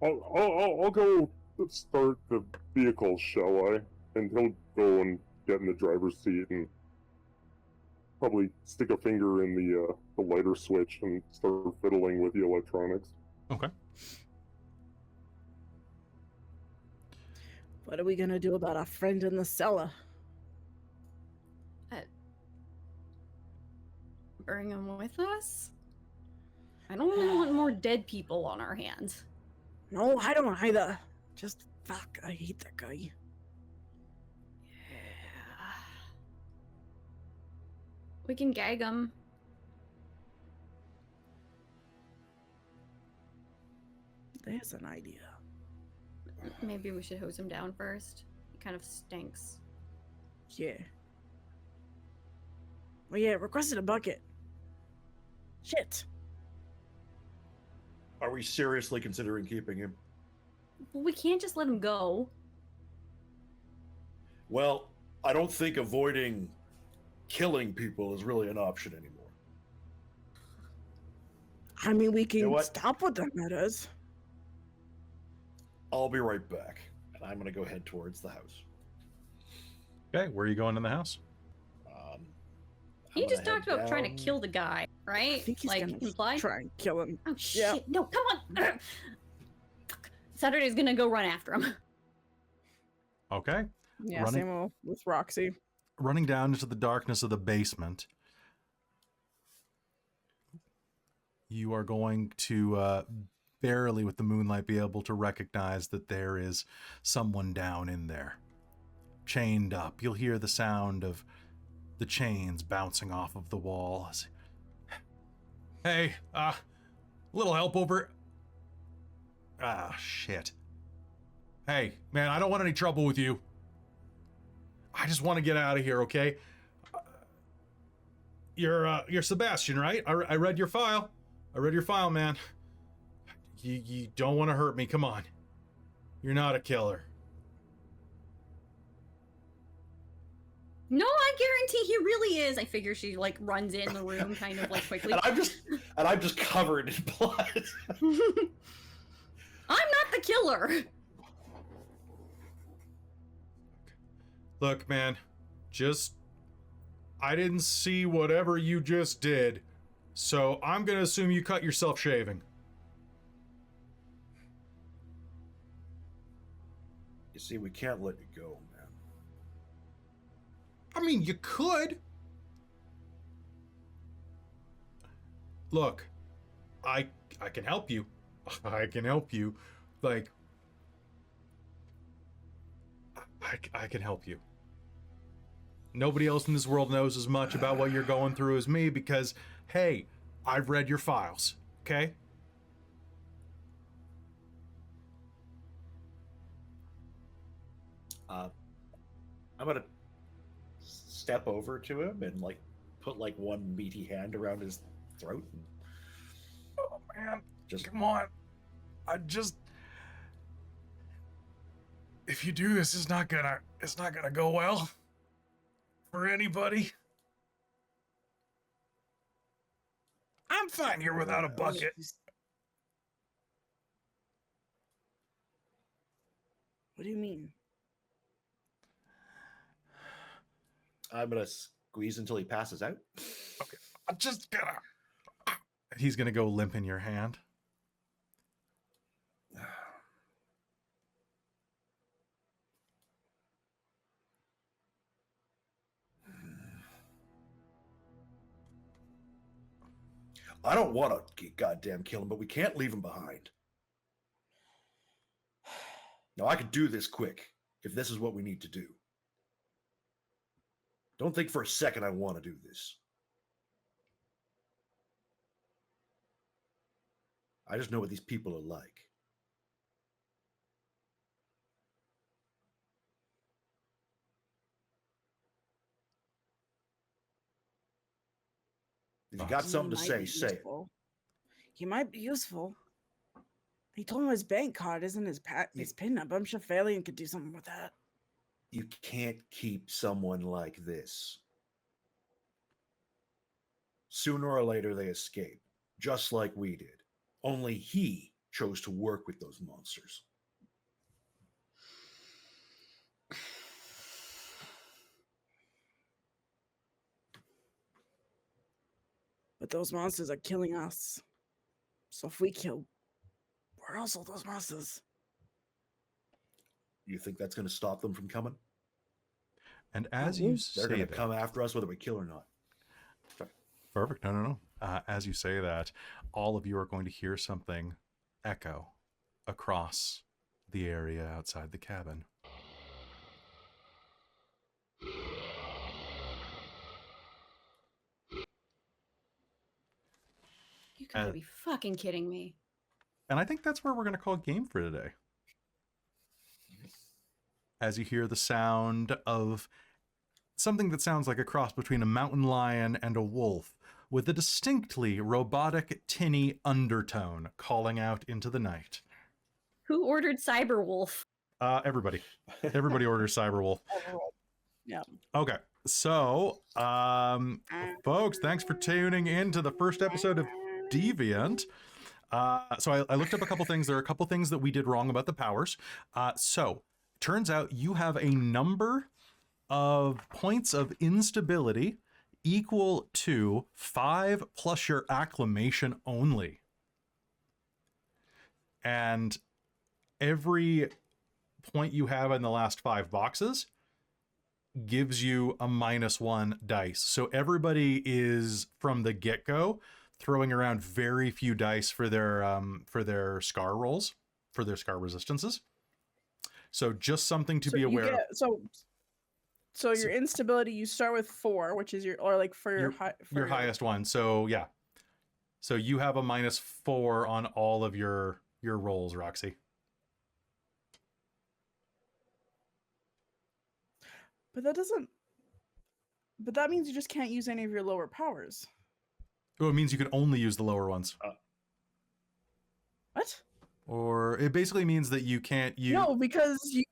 Speaker 7: I'll go start the vehicle, shall I? And he'll go and get in the driver's seat and probably stick a finger in the lighter switch and start fiddling with the electronics.
Speaker 1: Okay.
Speaker 2: What are we gonna do about our friend in the cellar?
Speaker 3: Bring him with us? I don't want more dead people on our hands.
Speaker 2: No, I don't either. Just fuck, I hate that guy.
Speaker 3: Yeah. We can gag him.
Speaker 2: There's an idea.
Speaker 3: Maybe we should hose him down first. He kind of stinks.
Speaker 2: Yeah. Oh yeah, requested a bucket. Shit.
Speaker 5: Are we seriously considering keeping him?
Speaker 3: Well, we can't just let him go.
Speaker 5: Well, I don't think avoiding killing people is really an option anymore.
Speaker 2: I mean, we can
Speaker 5: know what?
Speaker 2: stop what that matters.
Speaker 5: I'll be right back. And I'm going to go head towards the house.
Speaker 1: Okay, where are you going in the house?
Speaker 3: You
Speaker 5: I'm
Speaker 3: just
Speaker 5: gonna
Speaker 3: talked
Speaker 5: head
Speaker 3: about trying to
Speaker 5: down.
Speaker 3: kill the guy,
Speaker 2: I
Speaker 3: right?
Speaker 2: think he's
Speaker 3: Like,
Speaker 2: gonna
Speaker 3: implied?
Speaker 2: try and kill him.
Speaker 3: Oh, shit.
Speaker 2: Yeah.
Speaker 3: No, come on. Fuck. Saturday's gonna go run after him.
Speaker 1: Okay.
Speaker 2: Yeah,
Speaker 1: Running-
Speaker 2: same with Roxy.
Speaker 1: Running down into the darkness of the basement, you are going to barely, with the moonlight, be able to recognize that there is someone down in there, chained up. You'll hear the sound of the chains bouncing off of the walls. Hey, little help over. Ah, shit. Hey, man, I don't want any trouble with you. I just want to get out of here, okay? You're Sebastian, right? I read your file. I read your file, man. You don't want to hurt me. Come on. You're not a killer.
Speaker 3: No, I guarantee he really is. I figure she like runs in the room kind of like quickly.
Speaker 5: And I'm just covered in blood.
Speaker 3: I'm not the killer.
Speaker 1: Look, man, I didn't see whatever you just did, so I'm gonna assume you cut yourself shaving.
Speaker 5: You see, we can't let you go, man.
Speaker 1: I mean, you could. Look, I can help you. I can help you. Like, I can help you. Nobody else in this world knows as much about what you're going through as me because, hey, I've read your files, okay?
Speaker 5: I'm gonna step over to him and like put like one meaty hand around his throat. And
Speaker 1: Oh, man,
Speaker 5: just
Speaker 1: come on. If you do this, it's not gonna go well for anybody. I'm fine here without a bucket.
Speaker 2: What do you mean?
Speaker 5: I'm gonna squeeze until he passes out.
Speaker 1: I'm just gonna. He's gonna go limp in your hand.
Speaker 5: I don't want to goddamn kill him, but we can't leave him behind. Now, I could do this quick if this is what we need to do. Don't think for a second I want to do this. I just know what these people are like. If you got
Speaker 2: He
Speaker 5: something to
Speaker 2: might
Speaker 5: say,
Speaker 2: be
Speaker 5: say it.
Speaker 2: useful. He might be useful. He told him his bank card isn't his PIN number. I'm sure Phaelon could do something with that.
Speaker 5: You can't keep someone like this. Sooner or later, they escape, just like we did. Only he chose to work with those monsters.
Speaker 2: But those monsters are killing us. So if we kill, where else are those monsters?
Speaker 5: You think that's going to stop them from coming?
Speaker 1: And as
Speaker 2: Oh,
Speaker 1: you
Speaker 5: They're
Speaker 1: say
Speaker 5: going to
Speaker 1: that,
Speaker 5: come after us whether we kill or not.
Speaker 1: perfect. No. As you say that, all of you are going to hear something echo across the area outside the cabin.
Speaker 3: You gotta be fucking kidding me.
Speaker 1: And I think that's where we're going to call game for today. As you hear the sound of something that sounds like a cross between a mountain lion and a wolf, with a distinctly robotic, tinny undertone calling out into the night.
Speaker 3: Who ordered Cyberwolf?
Speaker 1: Everybody. Everybody orders Cyberwolf.
Speaker 2: Yeah.
Speaker 1: Okay. So, folks, thanks for tuning in to the first episode of Deviant. So I looked up a couple things. There are a couple things that we did wrong about the powers. So, turns out you have a number of points of instability equal to 5 plus your acclamation only. And every point you have in the last 5 boxes gives you a -1 dice. So everybody is from the get-go throwing around very few dice for their scar rolls, for their scar resistances. So just something to be aware of.
Speaker 2: So your instability, you start with 4, which is your
Speaker 1: highest one. So yeah. So you have a -4 on all of your rolls, Roxy.
Speaker 2: But that means you just can't use any of your lower powers.
Speaker 1: Oh, it means you can only use the lower ones.
Speaker 2: What?
Speaker 1: Or it basically means that you can't use.
Speaker 2: No, because you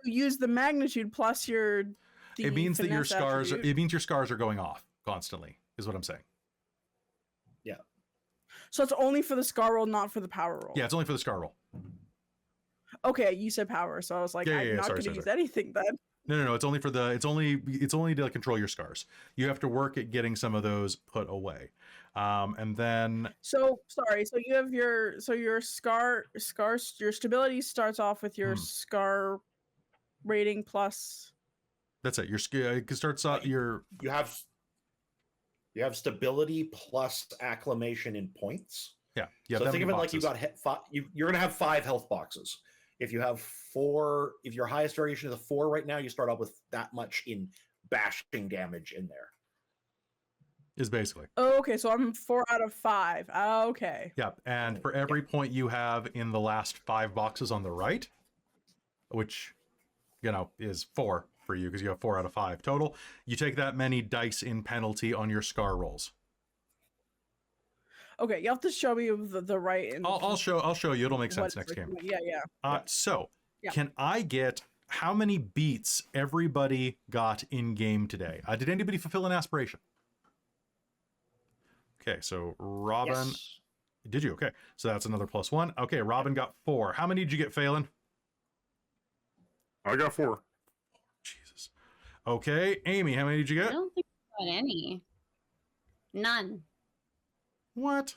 Speaker 2: use the magnitude plus
Speaker 1: It means that your
Speaker 2: finesse
Speaker 1: scars.
Speaker 2: attribute.
Speaker 1: It means your scars are going off constantly. Is what I'm saying.
Speaker 5: Yeah.
Speaker 2: So it's only for the scar roll, not for the power roll.
Speaker 1: Yeah, it's only for the scar roll.
Speaker 2: Okay, you said power, so I was like, I'm not going to use anything then.
Speaker 1: No. It's only for the. It's only to like, control your scars. You have to work at getting some of those put away, and then.
Speaker 2: So sorry. So you have your scar. Your stability starts off with your scar rating plus.
Speaker 1: That's it. Your it starts out your.
Speaker 5: You have stability plus acclamation in points.
Speaker 1: Yeah.
Speaker 5: So think of it like you got you're going to have 5 health boxes. If you have 4, if your highest variation is a 4 right now, you start off with that much in bashing damage in there.
Speaker 1: Is basically.
Speaker 2: Oh, okay. So I'm 4 out of 5. Okay.
Speaker 1: Yeah, and for every point you have in the last 5 boxes on the right, which, is 4 for you because you have 4 out of 5 total, you take that many dice in penalty on your scar rolls.
Speaker 2: Okay, you have to show me the right. And
Speaker 1: I'll show you. It'll make sense next game.
Speaker 2: Yeah.
Speaker 1: So, can I get how many beats everybody got in game today? Did anybody fulfill an aspiration? Okay, so Robin,
Speaker 5: Yes.
Speaker 1: Did you? Okay, so that's another +1. Okay, Robin got 4. How many did you get, Phaelon?
Speaker 7: I got 4.
Speaker 1: Jesus. Okay, Amy, how many did you
Speaker 3: I
Speaker 1: get?
Speaker 3: don't think I got any. None.
Speaker 1: What?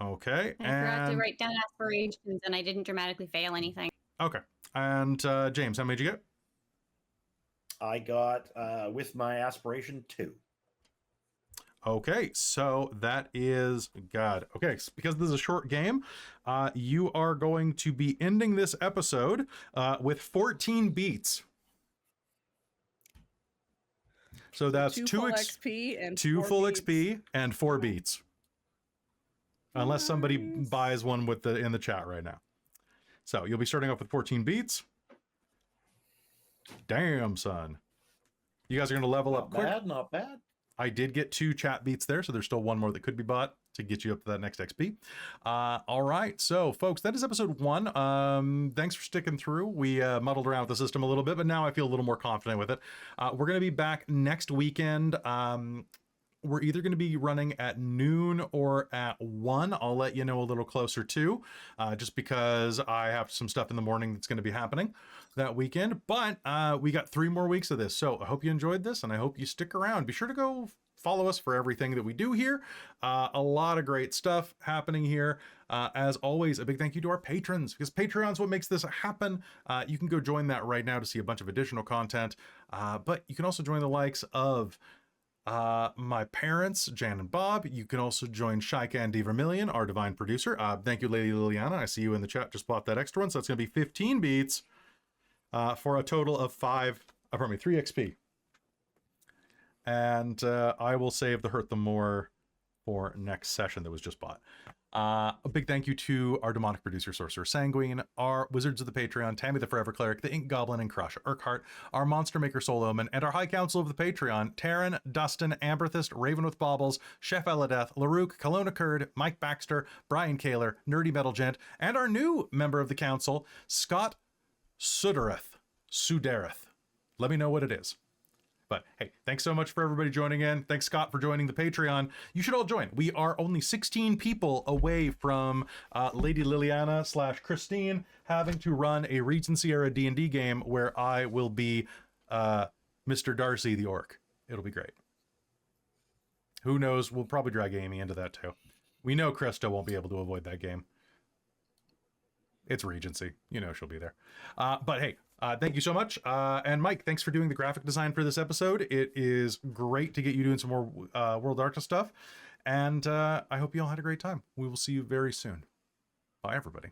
Speaker 1: Okay,
Speaker 3: I forgot to write down aspirations and I didn't dramatically fail anything.
Speaker 1: Okay, and James, how many did you get?
Speaker 5: I got, with my aspiration, 2.
Speaker 1: Okay, so that is God. Okay, because this is a short game, you are going to be ending this episode with 14 beats. So that's
Speaker 2: two full XP and
Speaker 1: 2
Speaker 2: 4
Speaker 1: full
Speaker 2: beats.
Speaker 1: XP and 4 beats. Unless somebody
Speaker 2: Nice.
Speaker 1: buys one with the in the chat right now. So you'll be starting off with 14 beats. Damn, son. You guys are going to level up quick.
Speaker 5: Not bad.
Speaker 1: I did get 2 chat beats there, so there's still 1 more that could be bought to get you up to that next XP. All right, so folks, that is episode 1. Thanks for sticking through. We muddled around with the system a little bit, but now I feel a little more confident with it. We're going to be back next weekend. We're either going to be running at noon or at 1. I'll let you know a little closer to, just because I have some stuff in the morning that's going to be happening that weekend. But we got 3 more weeks of this. So I hope you enjoyed this and I hope you stick around. Be sure to go follow us for everything that we do here. A lot of great stuff happening here. As always, a big thank you to our patrons, because Patreon's what makes this happen. You can go join that right now to see a bunch of additional content. But you can also join the likes of my parents, Jan and Bob. You can also join Shaika and D Vermillion, our divine producer. Thank you, Lady Liliana. I see you in the chat. Just bought that extra one, so that's going to be 15 beats for a total of 3 XP. And I will save the Hurt the More for next session that was just bought. A big thank you to our demonic producer, Sorcerer Sanguine, our Wizards of the Patreon, Tammy the Forever Cleric, the Ink Goblin and Crush, Urquhart, our Monster Maker Soul Omen, and our High Council of the Patreon, Taryn, Dustin, Amberthist, Raven with Baubles, Chef Eladeth, Larouk, Kelowna Kurd, Mike Baxter, Brian Kaler, Nerdy Metal Gent, and our new member of the council, Scott Sudereth. Let me know what it is. But hey, thanks so much for everybody joining in. Thanks, Scott, for joining the Patreon. You should all join. We are only 16 people away from Lady Liliana / Christine having to run a Regency era D&D game where I will be Mr. Darcy the Orc. It'll be great. Who knows? We'll probably drag Amy into that too. We know Krista won't be able to avoid that game. It's Regency. You know she'll be there. But hey, thank you so much. And Mike, thanks for doing the graphic design for this episode. It is great to get you doing some more World of Darkness stuff. And I hope you all had a great time. We will see you very soon. Bye, everybody.